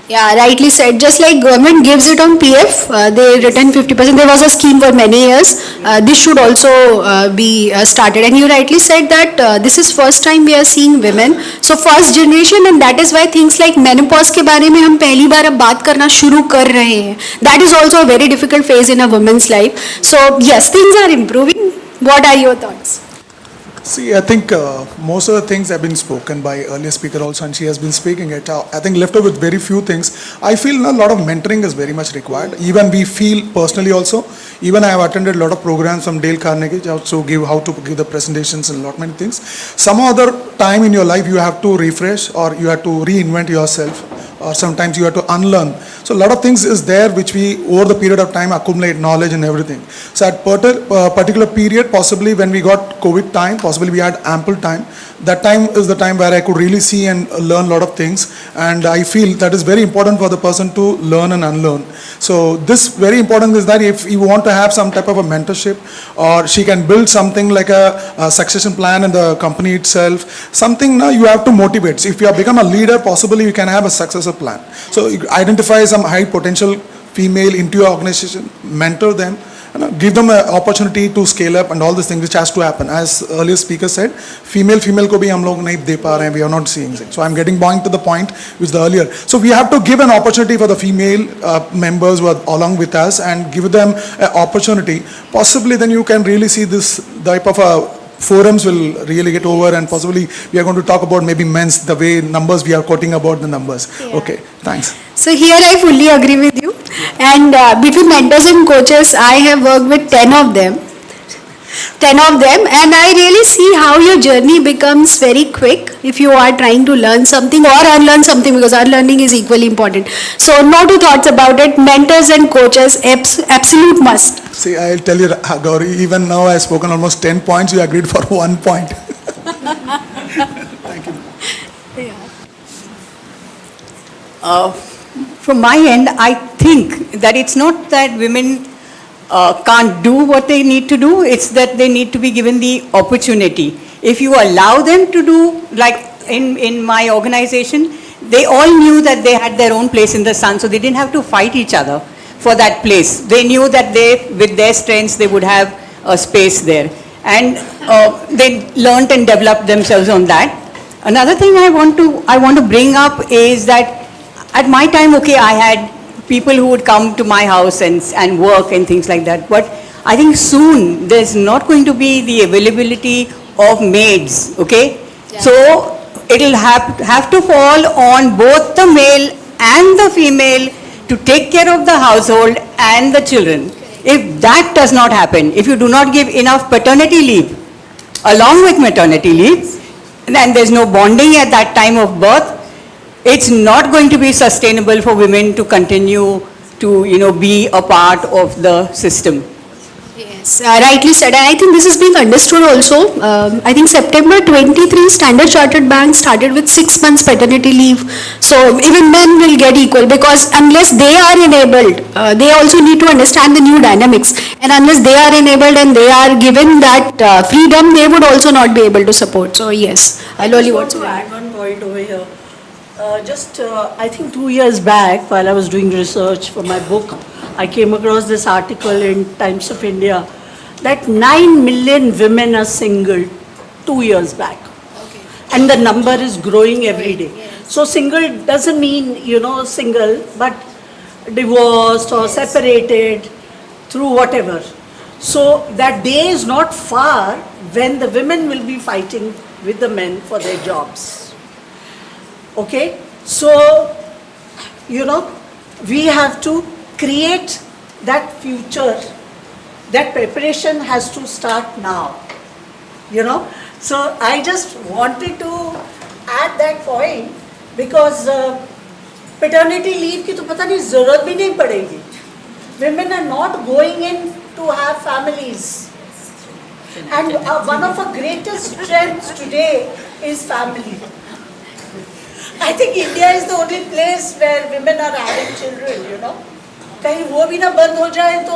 Yeah, rightly said. Just like government gives it on PF, they return 50%. There was a scheme for many years. This should also be started. And you rightly said that this is first time we are seeing women. So first generation, and that is why things like menopause के बारे में हम पहली बार अब बात करना शुरू कर रहे हैं. That is also a very difficult phase in a woman's life. So yes, things are improving. What are your thoughts? See, I think most of the things have been spoken by earlier speaker also, and she has been speaking it. I think left over with very few things. I feel a lot of mentoring is very much required. Even we feel personally also, even I have attended a lot of programs from Dale Carnegie, also how to give the presentations and a lot many things. Some other time in your life you have to refresh or you have to reinvent yourself, or sometimes you have to unlearn. So a lot of things is there which we over the period of time accumulate knowledge and everything. So at particular period, possibly when we got COVID time, possibly we had ample time. That time is the time where I could really see and learn a lot of things, and I feel that is very important for the person to learn and unlearn. So this very important is that if you want to have some type of a mentorship, or she can build something like a succession plan in the company itself, something now you have to motivate. So if you have become a leader, possibly you can have a successor plan. So you identify some high potential female into your organization, mentor them, give them an opportunity to scale up and all these things which has to happen. As earlier speaker said, female ko bhi hum log nahi de pa rahe hain, we are not seeing it. So I'm getting back to the point which the earlier. So we have to give an opportunity for the female members who are along with us and give them an opportunity. Possibly then you can really see this type of forums will really get over, and possibly we are going to talk about maybe men's, the way numbers we are quoting about the numbers. Yeah. Okay, thanks. So here I fully agree with you. And between mentors and coaches, I have worked with 10 of them. 10 of them, and I really see how your journey becomes very quick if you are trying to learn something or unlearn something, because unlearning is equally important. So no two thoughts about it. Mentors and coaches, absolute must. See, I'll tell you, Gauri, even now I've spoken almost 10 points, you agreed for 1 point. Thank you. Yeah. From my end, I think that it's not that women can't do what they need to do, it's that they need to be given the opportunity. If you allow them to do, like in my organization, they all knew that they had their own place in the sun, so they didn't have to fight each other for that place. They knew that they, with their strengths, they would have a space there. And they learned and developed themselves on that. Another thing I want to bring up is that at my time, okay, I had people who would come to my house and work and things like that. But I think soon there's not going to be the availability of maids, okay? Yeah. So it'll have to fall on both the male and the female to take care of the household and the children. If that does not happen, if you do not give enough paternity leave along with maternity leave, and there's no bonding at that time of birth, it's not going to be sustainable for women to continue to, be a part of the system. Yes. Rightly said, and I think this is being understood also. I think September 23, Standard Chartered Bank started with 6 months paternity leave. So even men will get equal, because unless they are enabled, they also need to understand the new dynamics. And unless they are enabled and they are given that freedom, they would also not be able to support. So yes, Loli, want to add one point over here. I think 2 years back, while I was doing research for my book, I came across this article in Times of India that 9 million women are single 2 years back. Okay. And the number is growing every day. So single doesn't mean, single, but divorced or separated through whatever. So that day is not far when the women will be fighting with the men for their jobs. Okay? So, we have to create that future. That preparation has to start now. So I just wanted to add that point, because paternity leave की तो पता नहीं ज़रूरत भी नहीं पड़ेगी. Women are not going in to have families. And one of our greatest strengths today is family. I think India is the only place where women are having children, कहीं वो भी ना बंद हो जाए तो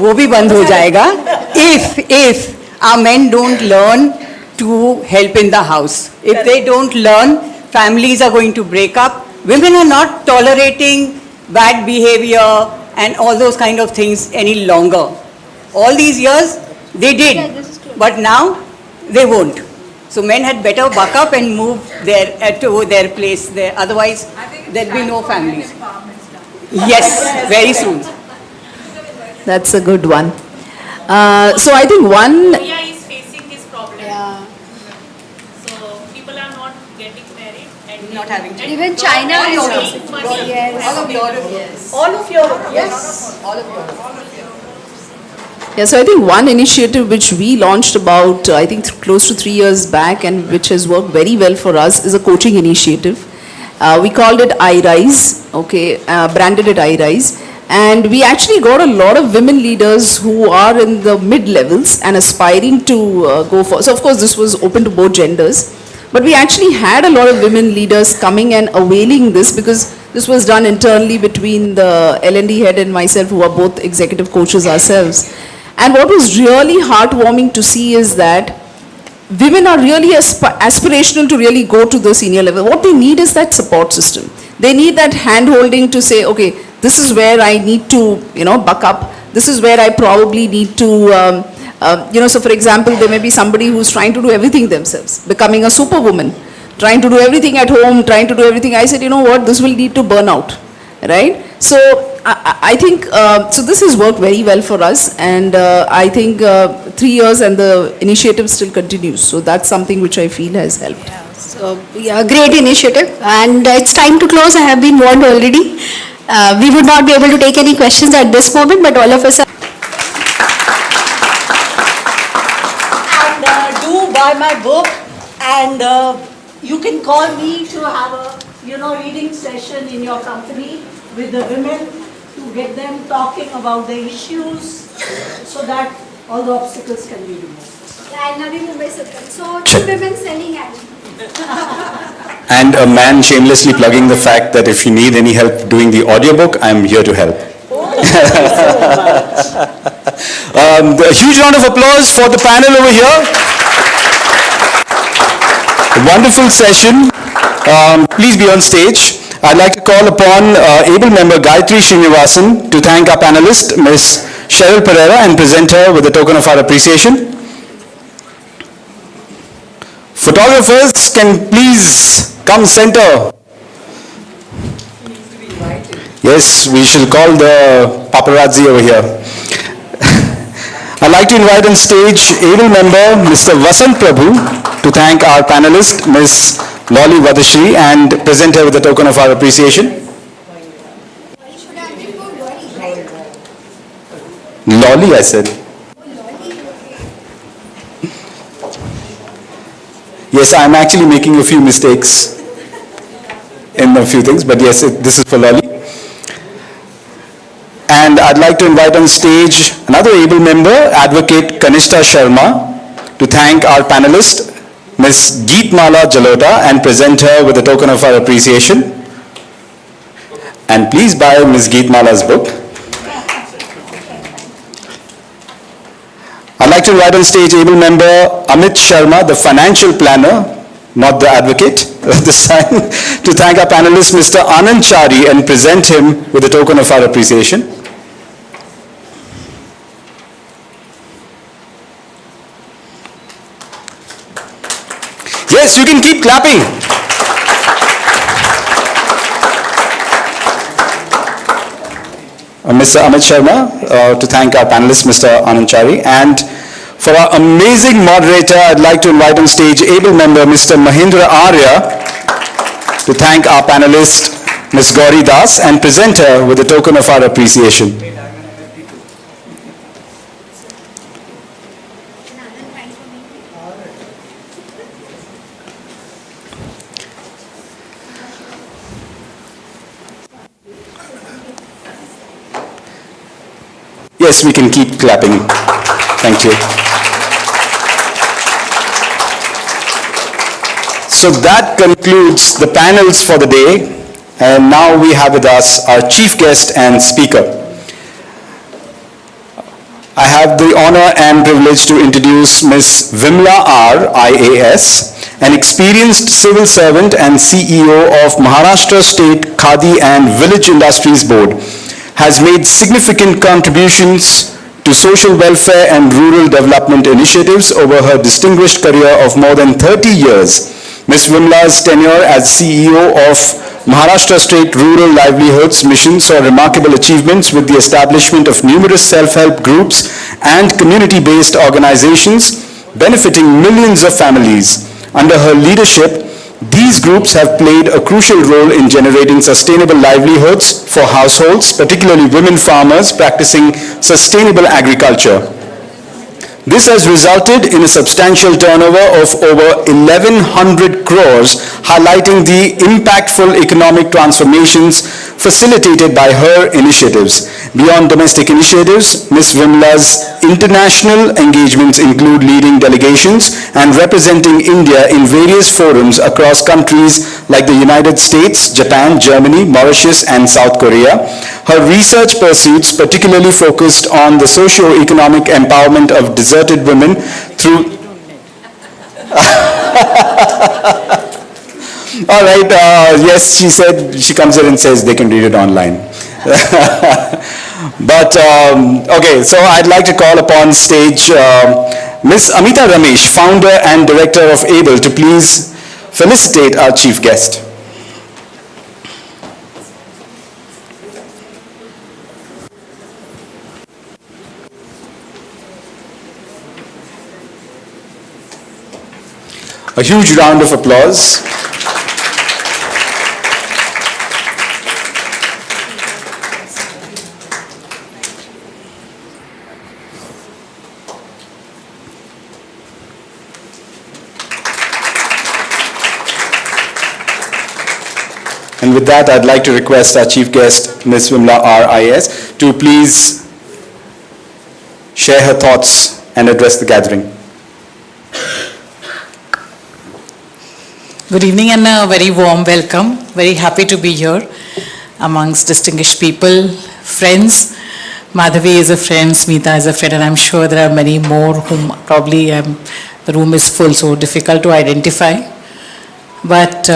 वो भी बंद हो जाएगा if our men don't learn to help in the house. If they don't learn, families are going to break up. Women are not tolerating bad behavior and all those kind of things any longer. All these years they did, but now they won't. So men had better buck up and move to their place there. Otherwise, there'll be no families. Yes, very soon. That's a good one. So I think one... India is facing this problem. Yeah. So people are not getting married and not having children. Even China is making money. Yes. All of Europe, yes. All of Europe, yes. All of Europe. Yeah, so I think one initiative which we launched about, I think close to 3 years back, and which has worked very well for us, is a coaching initiative. We called it iRise, okay, branded it iRise. And we actually got a lot of women leaders who are in the mid-levels and aspiring to go for, so of course this was open to both genders, but we actually had a lot of women leaders coming and availing this, because this was done internally between the L&D head and myself, who are both executive coaches ourselves. And what was really heartwarming to see is that women are really aspirational to really go to the senior level. What they need is that support system. They need that hand-holding to say, okay, this is where I need to, buck up. This is where I probably need to, so for example, there may be somebody who's trying to do everything themselves, becoming a superwoman, trying to do everything at home, trying to do everything. I said, you know what, this will lead to burnout, right? So I think, so this has worked very well for us, and I think 3 years and the initiative still continues. So that's something which I feel has helped. So, yeah, great initiative. And it's time to close. I have been warned already. We would not be able to take any questions at this moment, but all of us are. And do buy my book, and you can call me to have a reading session in your company with the women, to get them talking about the issues, so that all the obstacles can be removed. And Navi Mumbai Circle. So, 2 women selling ads. And a man shamelessly plugging the fact that if you need any help doing the audiobook, I'm here to help. A huge round of applause for the panel over here. A wonderful session. Please be on stage. I'd like to call upon able member Gayatri Srinivasan to thank our panelist, Ms. Cheryl Pereira, and present her with a token of our appreciation. Photographers can please come center. Yes, we shall call the paparazzi over here. I'd like to invite on stage able member Mr. Vasant Prabhu to thank our panelist Ms. Loli Vadashri and present her with a token of our appreciation. Loli, I said. Yes, I'm actually making a few mistakes in a few things, but yes, this is for Loli. And I'd like to invite on stage another able member, Advocate Kanishta Sharma, to thank our panelist, Ms. Geetmala Jalota, and present her with a token of our appreciation. And please buy Ms. Geetmala's book. I'd like to invite on stage able member Amit Sharma, the financial planner, not the advocate this time, to thank our panelist, Mr. Anand Chari, and present him with a token of our appreciation. Yes, you can keep clapping. Mr. Amit Sharma, to thank our panelist, Mr. Anand Chari. And for our amazing moderator, I'd like to invite on stage able member, Mr. Mahendra Arya, to thank our panelist, Ms. Gauri Das, and present her with a token of our appreciation. Yes, we can keep clapping. Thank you. So that concludes the panels for the day. And now we have with us our chief guest and speaker. I have the honor and privilege to introduce Ms. Vimla R, IAS, an experienced civil servant and CEO of Maharashtra State Khadi and Village Industries Board. Has made significant contributions to social welfare and rural development initiatives over her distinguished career of more than 30 years. Ms. Vimla's tenure as CEO of Maharashtra State Rural Livelihoods Mission saw remarkable achievements with the establishment of numerous self-help groups and community-based organizations benefiting millions of families. Under her leadership, these groups have played a crucial role in generating sustainable livelihoods for households, particularly women farmers practicing sustainable agriculture. This has resulted in a substantial turnover of over 1,100 crores, highlighting the impactful economic transformations facilitated by her initiatives. Beyond domestic initiatives, Ms. Vimla's international engagements include leading delegations and representing India in various forums across countries like the United States, Japan, Germany, Mauritius, and South Korea. Her research pursuits particularly focused on the socio-economic empowerment of deserted women through... All right, yes, she said, she comes here and says they can read it online. But, okay, so I'd like to call upon stage Ms. Amita Ramesh, founder and director of ABLE, to please felicitate our chief guest. A huge round of applause. And with that, I'd like to request our chief guest, Ms. Vimla R. IAS, to please share her thoughts and address the gathering. Good evening and a very warm welcome. Very happy to be here amongst distinguished people, friends. Madhavi is a friend, Smita is a friend, and I'm sure there are many more whom probably the room is full, so difficult to identify. But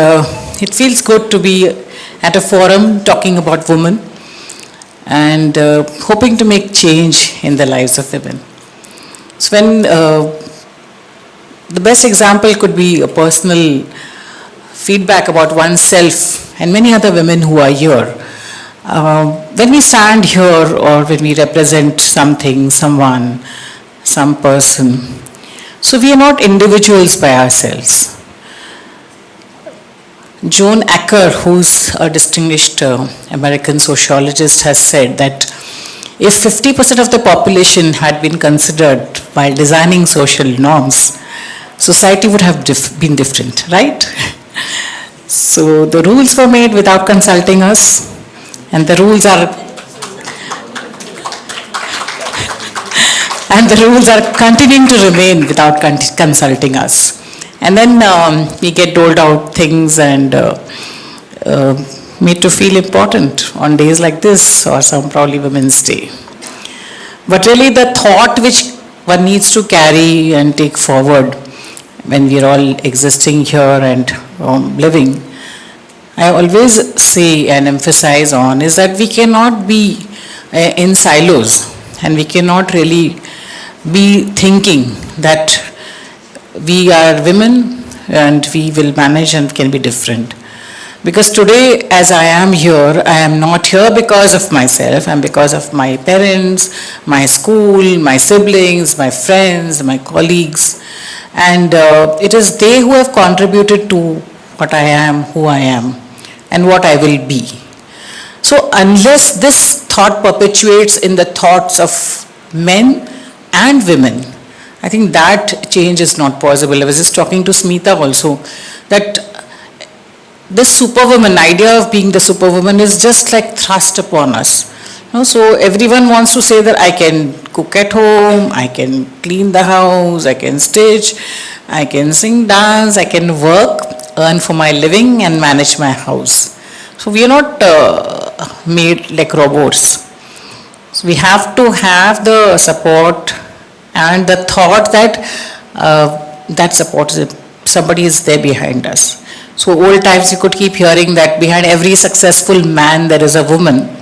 it feels good to be at a forum talking about women and hoping to make change in the lives of women. So when the best example could be a personal feedback about oneself and many other women who are here. When we stand here or when we represent something, someone, some person, so we are not individuals by ourselves. Joan Acker, who's a distinguished American sociologist, has said that if 50% of the population had been considered while designing social norms, society would have been different, right? So the rules were made without consulting us, and the rules are And the rules are continuing to remain without consulting us. And then we get doled out things and made to feel important on days like this or some probably Women's Day. But really the thought which one needs to carry and take forward when we are all existing here and living, I always say and emphasize on is that we cannot be in silos and we cannot really be thinking that we are women and we will manage and can be different. Because today, as I am here, I am not here because of myself, I am because of my parents, my school, my siblings, my friends, my colleagues. And it is they who have contributed to what I am, who I am, and what I will be. So unless this thought perpetuates in the thoughts of men and women, I think that change is not possible. I was just talking to Smita also, that this superwoman, idea of being the superwoman is just like thrust upon us. So everyone wants to say that I can cook at home, I can clean the house, I can stitch, I can sing, dance, I can work, earn for my living and manage my house. So we are not made like robots. So we have to have the support and the thought that that support, somebody is there behind us. So old times you could keep hearing that behind every successful man there is a woman.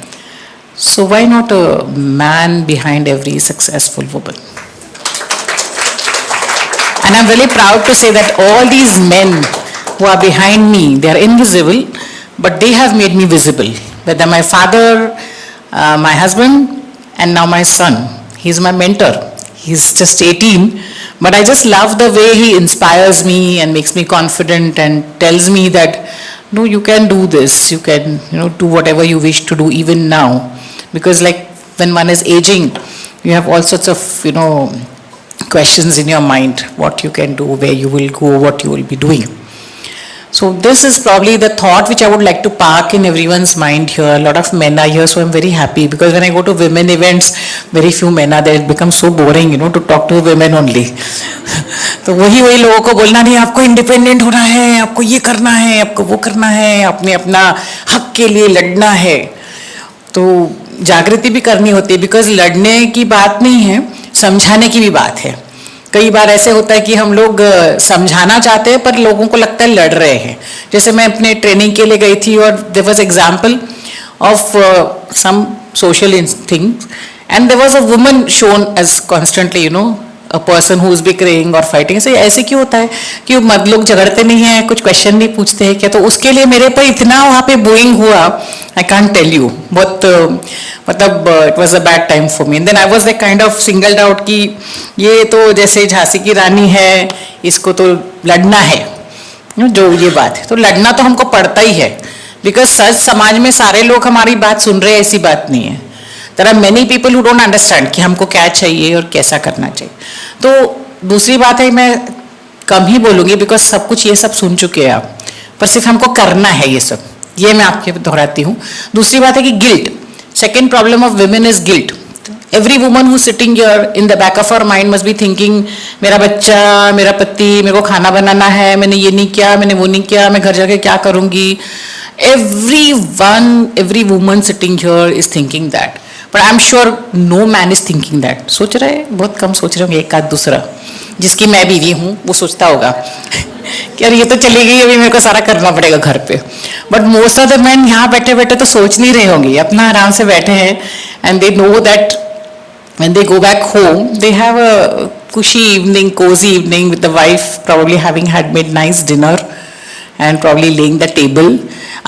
So why not a man behind every successful woman? And I'm really proud to say that all these men who are behind me, they are invisible, but they have made me visible. Whether my father, my husband, and now my son. He's my mentor. He's just 18, but I just love the way he inspires me and makes me confident and tells me that, no, you can do this, you can, do whatever you wish to do even now. Because like when one is aging, you have all sorts of, questions in your mind, what you can do, where you will go, what you will be doing. So this is probably the thought which I would like to park in everyone's mind here. A lot of men are here, so I'm very happy because when I go to women events, very few men are there. It becomes so boring, to talk to women only. तो वही लोगों को बोलना नहीं, आपको independent होना है, आपको ये करना है, आपको वो करना है, आपने अपना हक के लिए लड़ना है. तो जागृति भी करनी होती है, बिकॉज लड़ने की बात नहीं है, समझाने की भी बात है. कई बार ऐसे होता है कि हम लोग समझाना चाहते हैं पर लोगों को लगता है लड़ रहे हैं. जैसे मैं अपने ट्रेनिंग के लिए गई थी और there was example of some social things and there was a woman shown as constantly a person who is bickering or fighting. So ऐसे क्यों होता है कि मर्द लोग झगड़ते नहीं हैं, कुछ क्वेश्चन नहीं पूछते हैं क्या? तो उसके लिए मेरे पर इतना वहाँ पे बोइंग हुआ, I can't tell you. बहुत मतलब it was a bad time for me. And then I was like kind of singled out कि ये तो जैसे झांसी की रानी है, इसको तो लड़ना है, जो ये बात है. तो लड़ना तो हमको पड़ता ही है, बिकॉज सच समाज में सारे लोग हमारी बात सुन रहे हैं ऐसी बात नहीं है. There are many people who don't understand कि हमको क्या चाहिए और कैसा करना चाहिए. तो दूसरी बात है, मैं कम ही बोलूँगी बिकॉज सब कुछ ये सब सुन चुके हैं आप, पर सिर्फ हमको करना है ये सब, ये मैं आपके दोहराती हूँ. दूसरी बात है कि guilt. Second problem of women is guilt. Every woman who's sitting here in the back of her mind must be thinking, मेरा बच्चा, मेरा पति, मेरे को खाना बनाना है, मैंने ये नहीं किया, मैंने वो नहीं किया, मैं घर जाके क्या करूँगी. Every woman sitting here is thinking that. But I'm sure no man is thinking that. सोच रहे हैं, बहुत कम सोच रहे होंगे, एक आध दूसरा जिसकी मैं बीवी हूँ वो सोचता होगा कि यार ये तो चली गई, अभी मेरे को सारा करना पड़ेगा घर पे. But most of the man यहाँ बैठे बैठे तो सोच नहीं रहे होंगे, अपना आराम से बैठे हैं. And they know that when they go back home, they have a cushy evening, cozy evening with the wife probably having had made nice dinner and probably laying the table.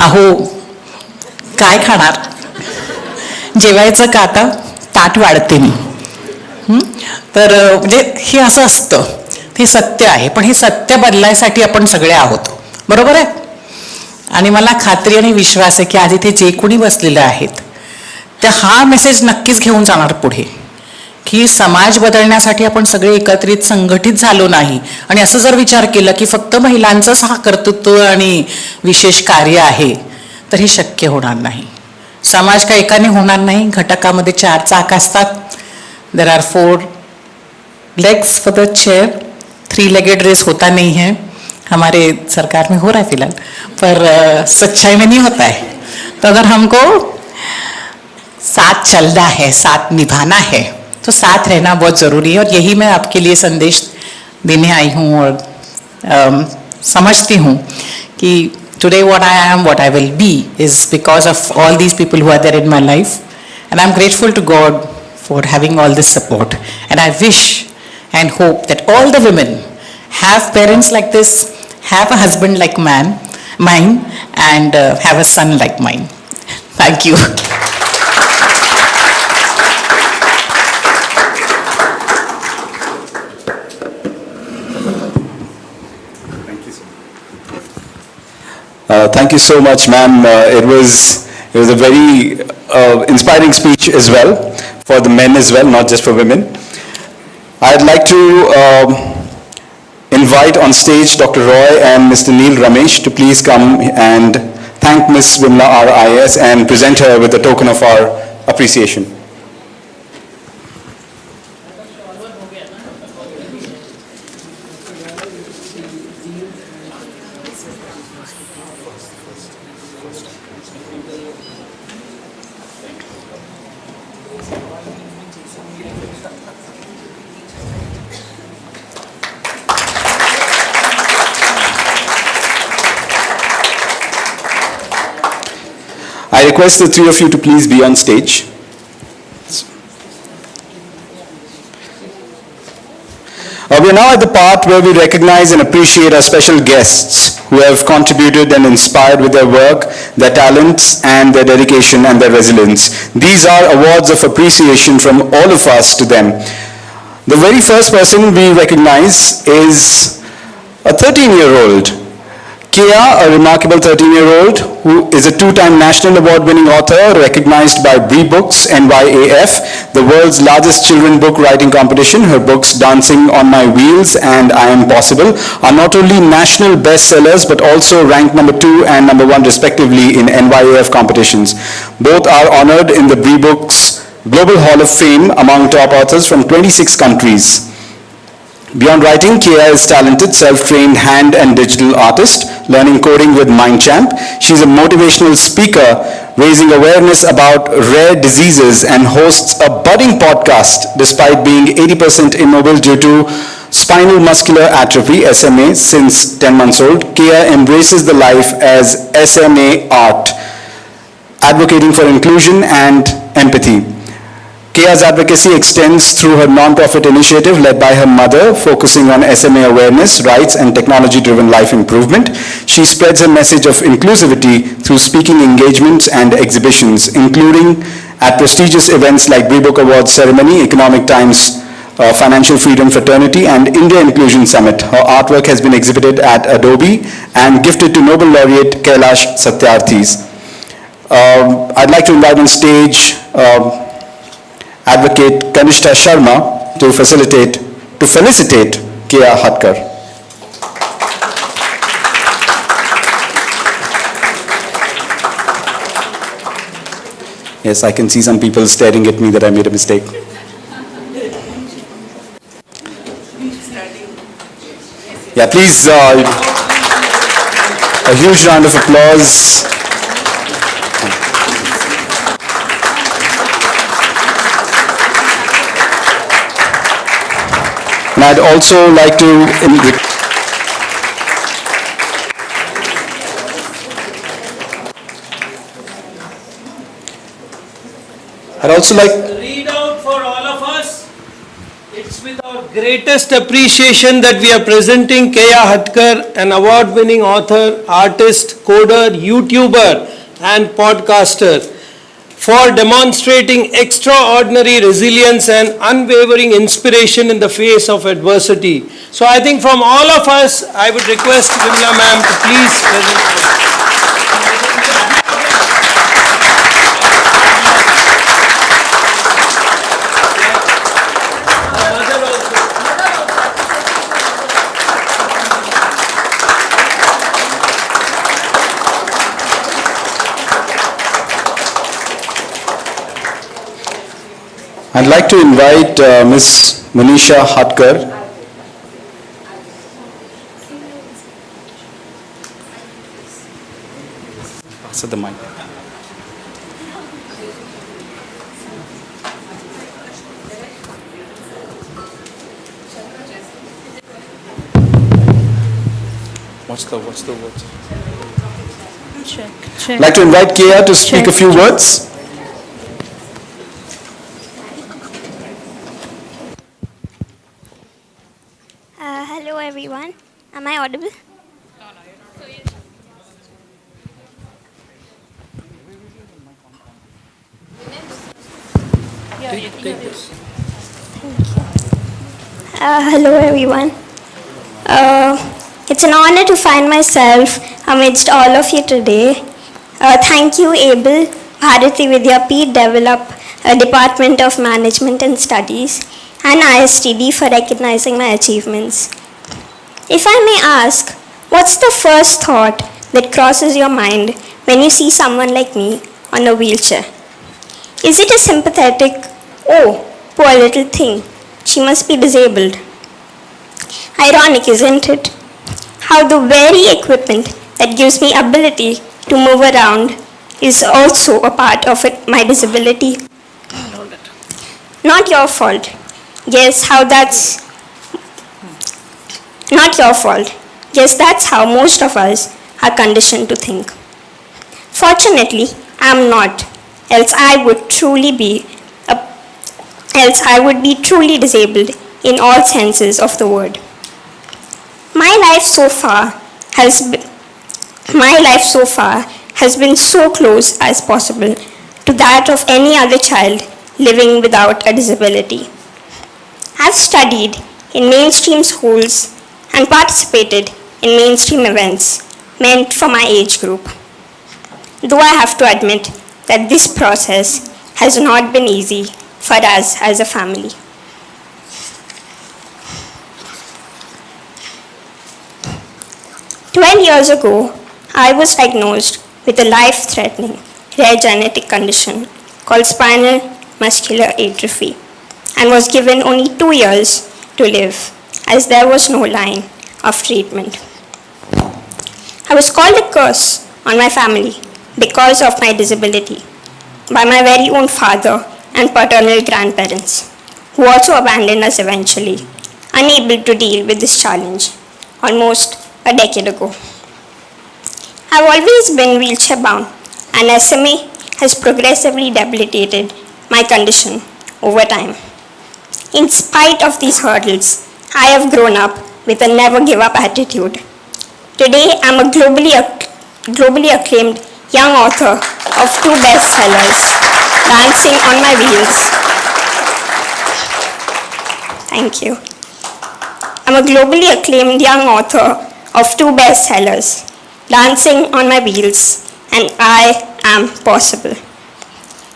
अहो काय खाणार, जेवायचं का आता, ताट वाढते मी. तर म्हणजे हे असं असतं, हे सत्य आहे. पण हे सत्य बदलायसाठी आपण सगळे आहोत, बरोबर आहे. आणि मला खात्री आणि विश्वास आहे की आज इथे जे कोणी बसलेले आहेत ते हा मेसेज नक्कीच घेऊन जाणार पुढे, की समाज बदलण्यासाठी आपण सगळे एकत्रित संघटित झालो नाही आणि असं जर विचार केला की फक्त महिलांचंच हा कर्तृत्व आणि विशेष कार्य आहे तर हे शक्य होणार नाही. समाज का एकाने होणार नाही. घटकामध्ये 4 चाक असतात. There are 4 legs for the chair, 3-legged race होता नहीं है, हमारे सरकार में हो रहा है फिलहाल, पर सच्चाई में नहीं होता है। तो अगर हमको साथ चलना है, साथ निभाना है, तो साथ रहना बहुत ज़रूरी है, और यही मैं आपके लिए संदेश देने आई हूँ। और समझती हूँ कि today what I am, what I will be is because of all these people who are there in my life, and I'm grateful to God for having all this support, and I wish and hope that all the women have parents like this, have a husband like mine, and have a son like mine. Thank you. Thank you so much, ma'am. It was a very inspiring speech as well, for the men as well, not just for women. I'd like to invite on stage Dr. Roy and Mr. Neil Ramesh to please come and thank Ms. Vimla R.I.S. and present her with a token of our appreciation. I request the three of you to please be on stage. We are now at the part where we recognize and appreciate our special guests who have contributed and inspired with their work, their talents, and their dedication and their resilience. These are awards of appreciation from all of us to them. The very first person we recognize is a 13-year-old. Kea, a remarkable 13-year-old who is a two-time national award-winning author recognized by Bree Books NYAF, the world's largest children book writing competition. Her books Dancing on My Wheels and I Am Possible are not only national bestsellers but also ranked number 2 and number 1 respectively in NYAF competitions. Both are honored in the Bree Books Global Hall of Fame among top authors from 26 countries. Beyond writing, Kea is talented, self-trained hand and digital artist, learning coding with MindChamp. She's a motivational speaker, raising awareness about rare diseases, and hosts a budding podcast despite being 80% immobile due to spinal muscular atrophy, SMA, since 10 months old. Kea embraces the life as SMA art, advocating for inclusion and empathy. Kea's advocacy extends through her non-profit initiative led by her mother, focusing on SMA awareness, rights, and technology-driven life improvement. She spreads her message of inclusivity through speaking engagements and exhibitions, including at prestigious events like Bree Book Awards Ceremony, Economic Times Financial Freedom Fraternity, and India Inclusion Summit. Her artwork has been exhibited at Adobe and gifted to Nobel laureate Kailash Satyarthis. I'd like to invite on stage Advocate Kanishta Sharma to felicitate Kea Hatkar. Yes, I can see some people staring at me that I made a mistake. Yeah, please, a huge round of applause. And I'd also like to read out for all of us. It's with our greatest appreciation that we are presenting Kea Hatkar, an award-winning author, artist, coder, YouTuber, and podcaster, for demonstrating extraordinary resilience and unwavering inspiration in the face of adversity. So I think from all of us, I would request Vimla ma'am to please present. I'd like to invite Ms. Manisha Hatkar. Pass the mic. Watch the watch. Check. I'd like to invite Kia to speak a few words. Hello everyone. Am I audible? Hello everyone. It's an honor to find myself amidst all of you today. Thank you, ABLE, Bharati Vidyapeeth Department of Management and Studies, and ISTD for recognizing my achievements. If I may ask, what's the first thought that crosses your mind when you see someone like me on a wheelchair? Is it a sympathetic, oh, poor little thing, she must be disabled? Ironic, isn't it? How the very equipment that gives me ability to move around is also a part of my disability. Not your fault. Yes, not your fault. Yes, that's how most of us are conditioned to think. Fortunately, I'm not, else I would be truly disabled in all senses of the word. My life so far has been so close as possible to that of any other child living without a disability. I've studied in mainstream schools and participated in mainstream events meant for my age group. Though I have to admit that this process has not been easy for us as a family. "12 years ago, I was diagnosed with a life-threatening rare genetic condition called spinal muscular atrophy and was given only 2 years to live as there was no line of treatment. I was called a curse on my family because of my disability by my very own father and paternal grandparents, who also abandoned us eventually, unable to deal with this challenge almost a decade ago. I've always been wheelchair bound, and SMA has progressively debilitated my condition over time. In spite of these hurdles, I have grown up with a never give up attitude. Today, I'm a globally acclaimed young author of 2 bestsellers, Dancing on My Wheels. Thank you. I'm a globally acclaimed young author of 2 bestsellers, Dancing on My Wheels and I Am Possible.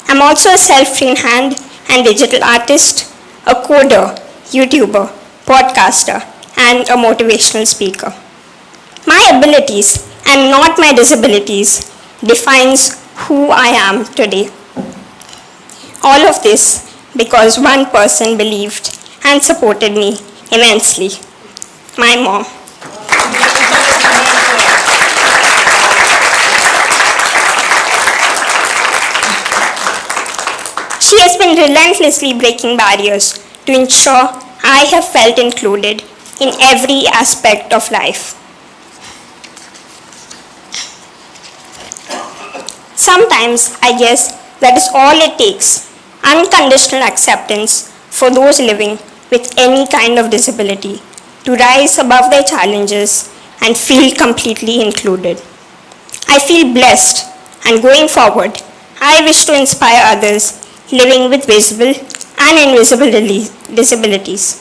I'm also a self-trained hand and digital artist, a coder, YouTuber, podcaster, and a motivational speaker. My abilities and not my disabilities defines who I am today. All of this because one person believed and supported me immensely, my mom. She has been relentlessly breaking barriers to ensure I have felt included in every aspect of life. Sometimes I guess that is all it takes, unconditional acceptance for those living with any kind of disability to rise above their challenges and feel completely included. I feel blessed, and going forward, I wish to inspire others living with visible and invisible disabilities.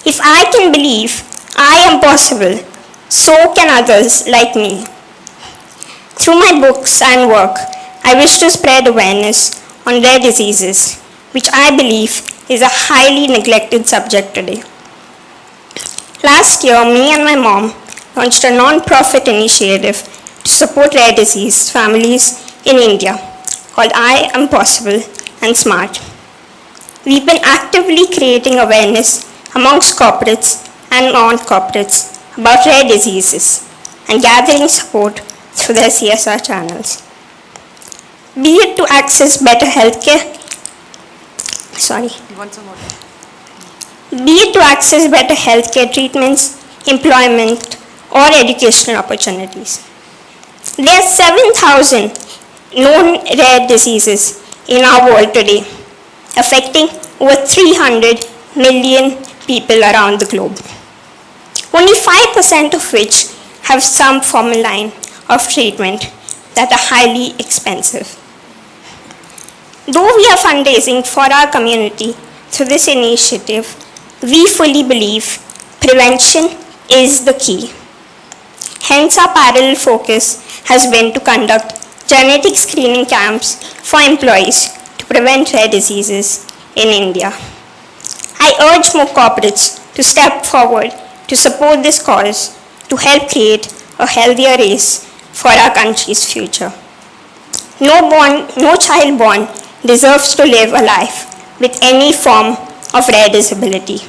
If I can believe I am possible, so can others like me. Through my books and work, I wish to spread awareness on rare diseases, which I believe is a highly neglected subject today. Last year, me and my mom launched a non-profit initiative to support rare disease families in India called I Am Possible and Smart. we've been actively creating awareness amongst corporates and non-corporates about rare diseases and gathering support through their CSR channels. Be it to access better healthcare, be it to access better healthcare treatments, employment, or educational opportunities. There are 7,000 known rare diseases in our world today, affecting over 300 million people around the globe. Only 5% of which have some formal line of treatment that are highly expensive. Though we are fundraising for our community through this initiative, we fully believe prevention is the key. Hence, our parallel focus has been to conduct genetic screening camps for employees to prevent rare diseases in India. I urge more corporates to step forward to support this cause to help create a healthier race for our country's future. No child born deserves to live a life with any form of rare disability.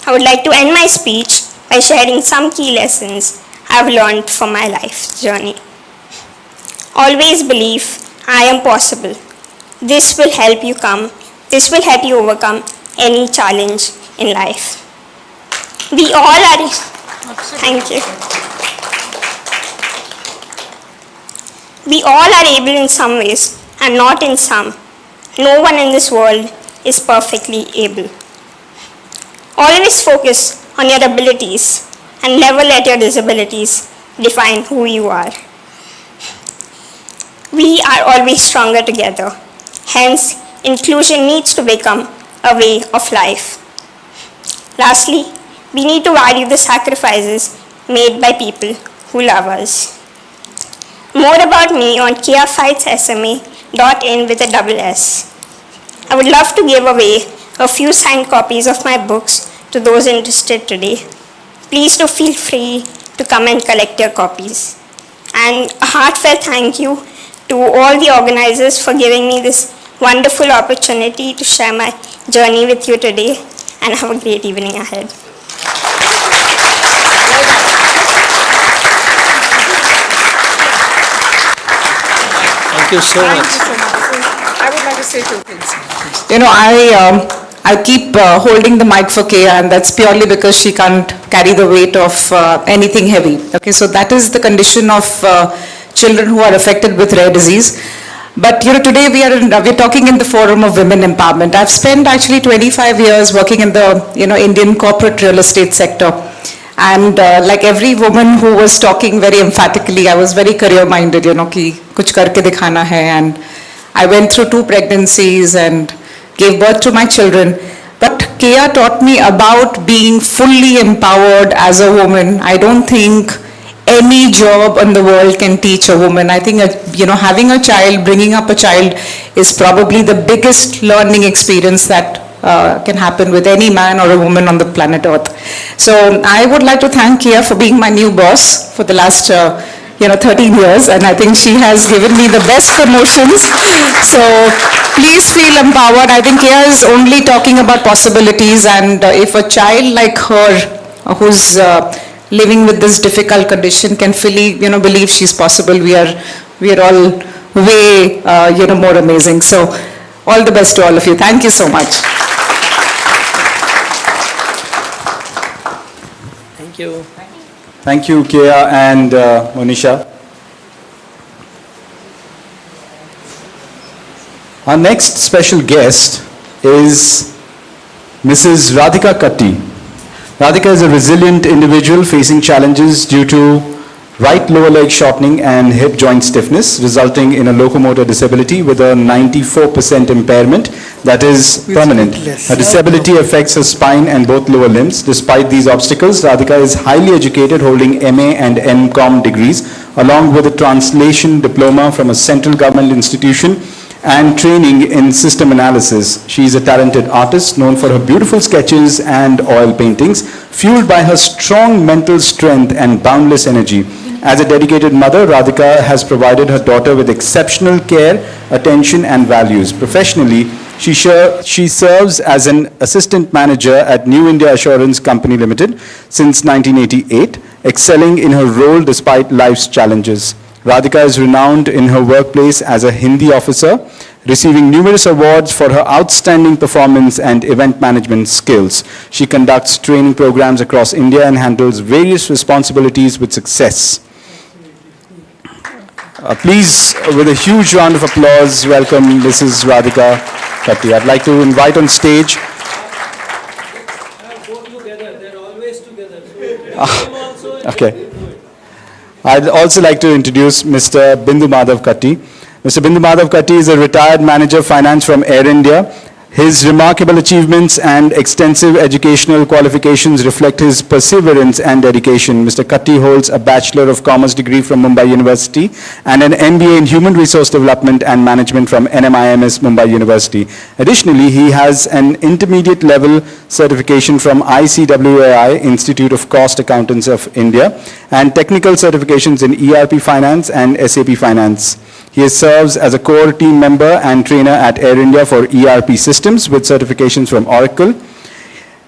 I would like to end my speech by sharing some key lessons I've learned from my life journey. Always believe I am possible. This will help you overcome any challenge in life. We all are, thank you. We all are able in some ways and not in some. No one in this world is perfectly able. Always focus on your abilities and never let your disabilities define who you are. We are always stronger together. Hence, inclusion needs to become a way of life. Lastly, we need to value the sacrifices made by people who love us. More about me on kiafightsSMA.in with a double S. I would love to give away a few signed copies of my books to those interested today. Please do feel free to come and collect your copies. And a heartfelt thank you to all the organizers for giving me this wonderful opportunity to share my journey with you today, and have a great evening ahead. Thank you so much. I would like to say two things. You know, I keep holding the mic for Kea, and that's purely because she can't carry the weight of anything heavy. Okay, so that is the condition of children who are affected with rare disease. But you know, today we're talking in the forum of women empowerment. I've spent actually 25 years working in the Indian corporate real estate sector. And like every woman who was talking very emphatically, I was very career-minded, कि कुछ करके दिखाना है. And I went through 2 pregnancies and gave birth to my children. But Kea taught me about being fully empowered as a woman. I don't think any job in the world can teach a woman. I think, having a child, bringing up a child is probably the biggest learning experience that can happen with any man or a woman on the planet Earth. So I would like to thank Kea for being my new boss for the last 13 years, and I think she has given me the best promotions. So please feel empowered. I think Kea is only talking about possibilities, and if a child like her, who's living with this difficult condition, can fully, believe she's possible, we are all way, more amazing. So all the best to all of you. Thank you so much. Thank you. Thank you, Kea and Monisha. Our next special guest is Mrs. Radhika Katti. Radhika is a resilient individual facing challenges due to right lower leg shortening and hip joint stiffness, resulting in a locomotor disability with a 94% impairment that is permanent. Her disability affects her spine and both lower limbs. Despite these obstacles, Radhika is highly educated, holding MA and MCom degrees, along with a translation diploma from a central government institution and training in system analysis. She is a talented artist known for her beautiful sketches and oil paintings, fueled by her strong mental strength and boundless energy. As a dedicated mother, Radhika has provided her daughter with exceptional care, attention, and values. Professionally, she serves as an assistant manager at New India Assurance Company Limited since 1988, excelling in her role despite life's challenges. Radhika is renowned in her workplace as a Hindi officer, receiving numerous awards for her outstanding performance and event management skills. She conducts training programs across India and handles various responsibilities with success. Please, with a huge round of applause, welcome Mrs. Radhika Katti. I'd like to invite on stage. Okay. I'd also like to introduce Mr. Bindu Madhav Katti. Mr. Bindu Madhav Katti is a retired manager of finance from Air India. His remarkable achievements and extensive educational qualifications reflect his perseverance and dedication. Mr. Katti holds a Bachelor of Commerce degree from Mumbai University and an MBA in Human Resource Development and Management from NMIMS Mumbai University. Additionally, he has an intermediate level certification from ICWAI, Institute of Cost Accountants of India, and technical certifications in ERP Finance and SAP Finance. He serves as a core team member and trainer at Air India for ERP systems with certifications from Oracle.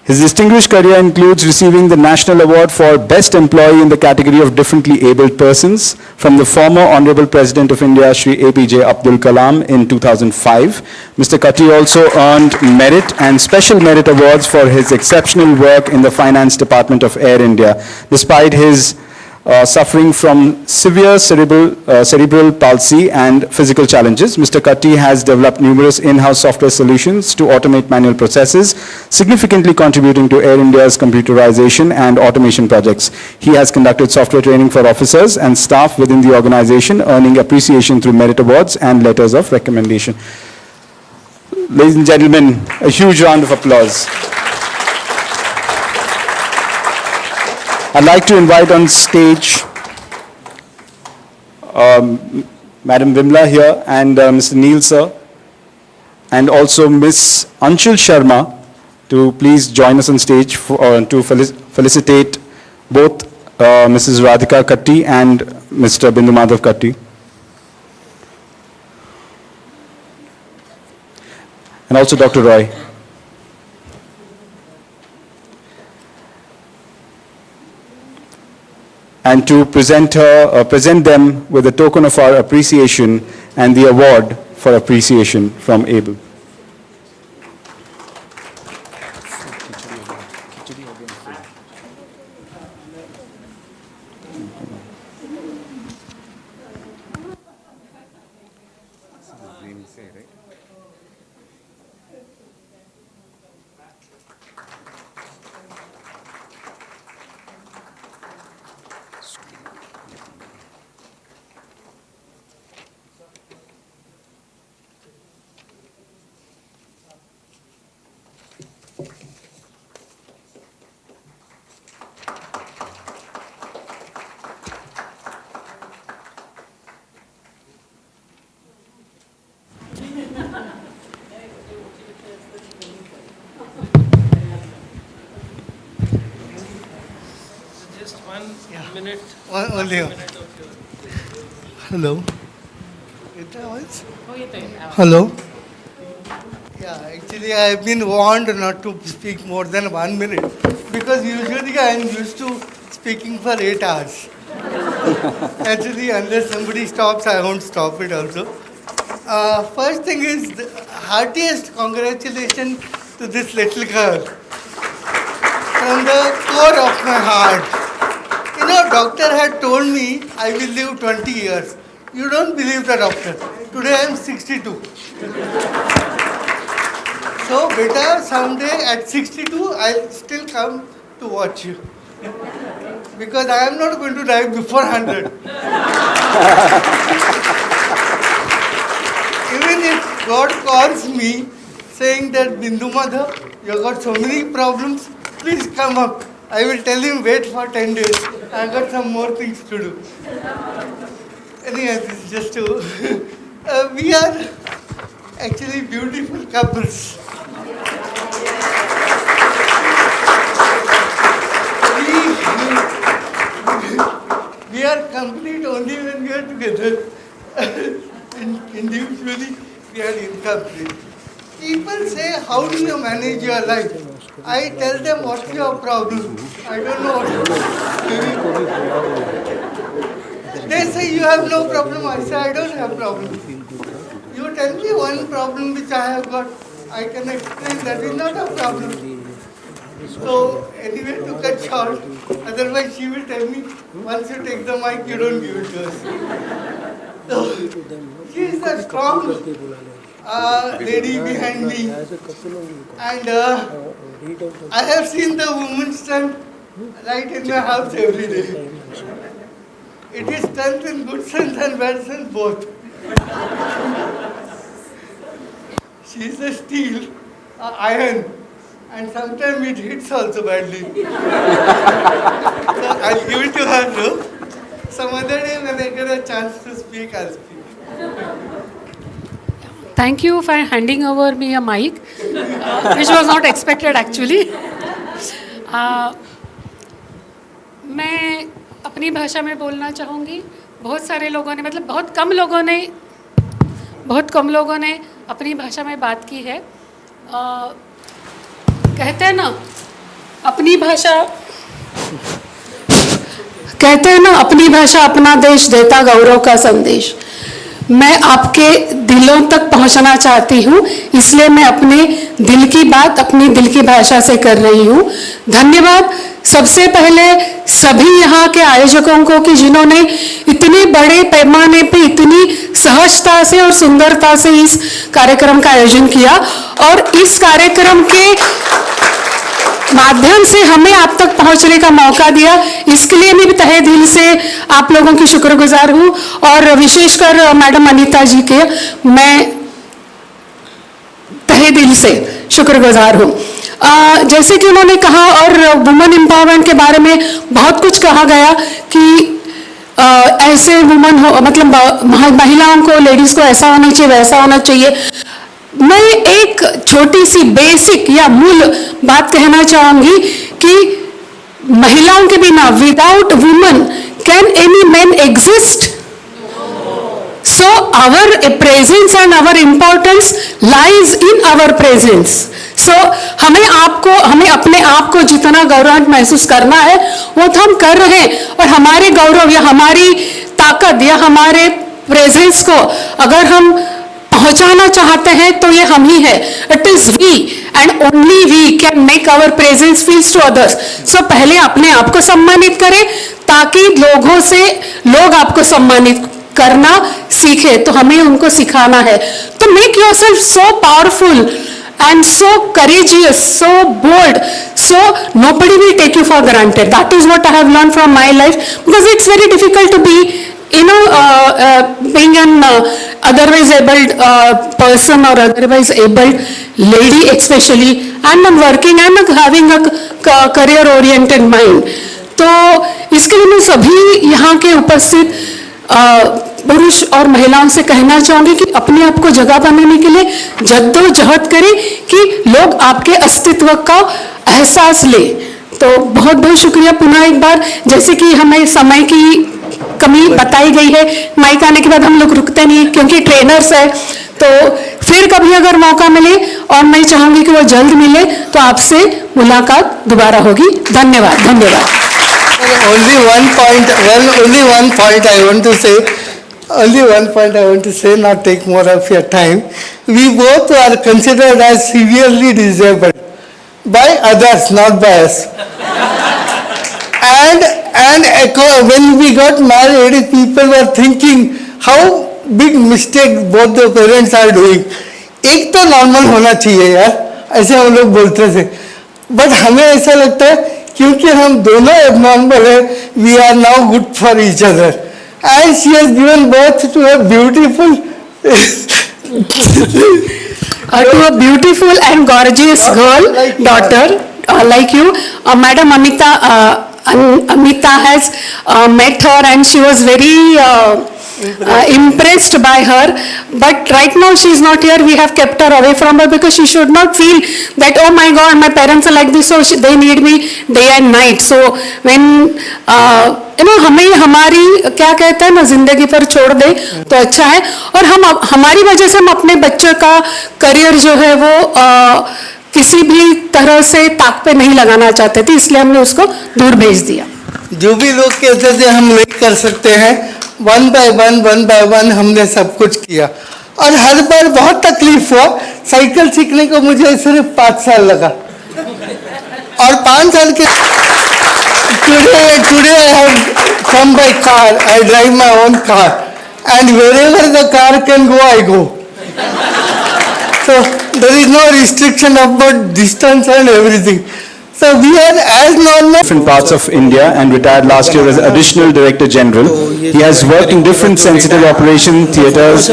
His distinguished career includes receiving the National Award for Best Employee in the category of differently abled persons from the former Honorable President of India, Shri APJ Abdul Kalam in 2005. Mr. Katti also earned merit and special merit awards for his exceptional work in the finance department of Air India. Despite his suffering from severe cerebral palsy and physical challenges, Mr. Katti has developed numerous in-house software solutions to automate manual processes, significantly contributing to Air India's computerization and automation projects. He has conducted software training for officers and staff within the organization, earning appreciation through merit awards and letters of recommendation. Ladies and gentlemen, a huge round of applause. I'd like to invite on stage Madam Vimla here and Mr. Neil sir, and also Miss Anshul Sharma to please join us on stage to felicitate both Mrs. Radhika Katti and Mr. Bindu Madhav Katti. And also Dr. Roy. And to present them with a token of our appreciation and the award for appreciation from ABLE. Just 1 minute. Hello. Hello. Yeah, actually I have been warned not to speak more than 1 minute because usually I am used to speaking for 8 hours. Actually, unless somebody stops, I won't stop it also. First thing is the heartiest congratulations to this little girl from the core of my heart. You know, doctor had told me I will live 20 years. You don't believe the doctor. Today I am 62. So, beta, someday at 62, I'll still come to watch you. Because I am not going to die before 100. Even if God calls me saying that Bindu Madhav, you have got so many problems, please come up. I will tell him wait for 10 days. I have got some more things to do. Anyway, this is just to... we are actually beautiful couples. We are complete only when we are together. Individually, we are incomplete. People say, how do you manage your life? I tell them, what's your problem? I don't know what. They say, you have no problem. I say, I don't have problem. You tell me one problem which I have got. I can explain that is not a problem. So, anyway, to cut short, otherwise she will tell me, once you take the mic, you don't give it to us. So, she is a strong lady behind me. And I have seen the woman's strength right in my house every day. It is strength in good sense and bad sense both. She is a steel, iron. And sometimes it hits also badly. So I'll give it to her too. Some other day when I get a chance to speak, I'll speak. Thank you for handing over me a mic, which was not expected actually. मैं अपनी भाषा में बोलना चाहूँगी. बहुत सारे लोगों ने, मतलब बहुत कम लोगों ने अपनी भाषा में बात की है. कहते हैं ना अपनी भाषा अपना देश देता गौरव का संदेश. मैं आपके दिलों तक पहुंचना चाहती हूं, इसलिए मैं अपने दिल की बात अपनी दिल की भाषा से कर रही हूं. धन्यवाद सबसे पहले सभी यहाँ के आयोजकों को कि जिन्होंने इतने बड़े पैमाने पे इतनी सहजता से और सुंदरता से इस कार्यक्रम का आयोजन किया और इस कार्यक्रम के माध्यम से हमें आप तक पहुंचने का मौका दिया. इसके लिए मैं भी तहे दिल से आप लोगों की शुक्रगुजार हूं और विशेषकर मैडम अनीता जी के मैं तहे दिल से शुक्रगुजार हूं. जैसे कि उन्होंने कहा और वुमेन एम्पावरमेंट के बारे में बहुत कुछ कहा गया कि ऐसे वुमेन हो, मतलब महिलाओं को, लेडीज को ऐसा होना चाहिए, वैसा होना चाहिए. मैं एक छोटी सी बेसिक या मूल बात कहना चाहूंगी कि महिलाओं के बिना, without women can any man exist? So our presence and our importance lies in our presence. So हमें अपने आप को जितना गौरव महसूस करना है वो तो हम कर रहे हैं और हमारे गौरव या हमारी ताकत या हमारे प्रेजेंस को अगर हम पहुंचाना चाहते हैं तो ये हम ही है. It is we and only we can make our presence feels to others. So पहले अपने आप को सम्मानित करें ताकि लोग आपको सम्मानित करना सीखे. तो हमें उनको सिखाना है. तो make yourself so powerful and so courageous, so bold, so nobody will take you for granted. That is what I have learned from my life, because it's very difficult to be, being an otherwise abled person or otherwise abled lady especially, and I'm working and having a career oriented mind. तो इसके लिए मैं सभी यहाँ के उपस्थित पुरुष और महिलाओं से कहना चाहूंगी कि अपने आप को जगह बनाने के लिए जद्दोजहद करें कि लोग आपके अस्तित्व का एहसास ले. तो बहुत बहुत शुक्रिया पुनः एक बार. जैसे कि हमें समय की कमी बताई गई है, माइक आने के बाद हम लोग रुकते नहीं क्योंकि ट्रेनर्स है. तो फिर कभी अगर मौका मिले और मैं चाहूंगी कि वो जल्द मिले तो आपसे मुलाकात दोबारा होगी. धन्यवाद. Only one point I want to say, not take more of your time. We both are considered as severely disabled by others, not by us. And when we got married, people were thinking how big mistake both the parents are doing. एक तो normal होना चाहिए यार, ऐसे हम लोग बोलते थे. बट हमें ऐसा लगता है क्योंकि हम दोनों एबनॉर्मल है, we are now good for each other. And she has given birth to a beautiful and gorgeous girl, daughter like you. Madam Amita has met her and she was very impressed by her. But right now she is not here. We have kept her away from her because she should not feel that, oh my God, my parents are like this, so they need me day and night. So when हमें हमारी क्या कहते हैं ना जिंदगी पर छोड़ दे तो अच्छा है, और हम हमारी वजह से हम अपने बच्चे का करियर जो है वो किसी भी तरह से ताक पे नहीं लगाना चाहते थे, इसलिए हमने उसको दूर भेज दिया। जो भी लोग कहते थे हम नहीं कर सकते हैं, वन बाय वन हमने सब कुछ किया और हर बार बहुत तकलीफ हुआ। साइकिल सीखने को मुझे सिर्फ 5 साल लगा और 5 साल के today I have come by car, I drive my own car and wherever the car can go, I go. So there is no restriction about distance and everything. So we are as normal. Different parts of India and retired last year as Additional Director General. He has worked in different sensitive operation theatres,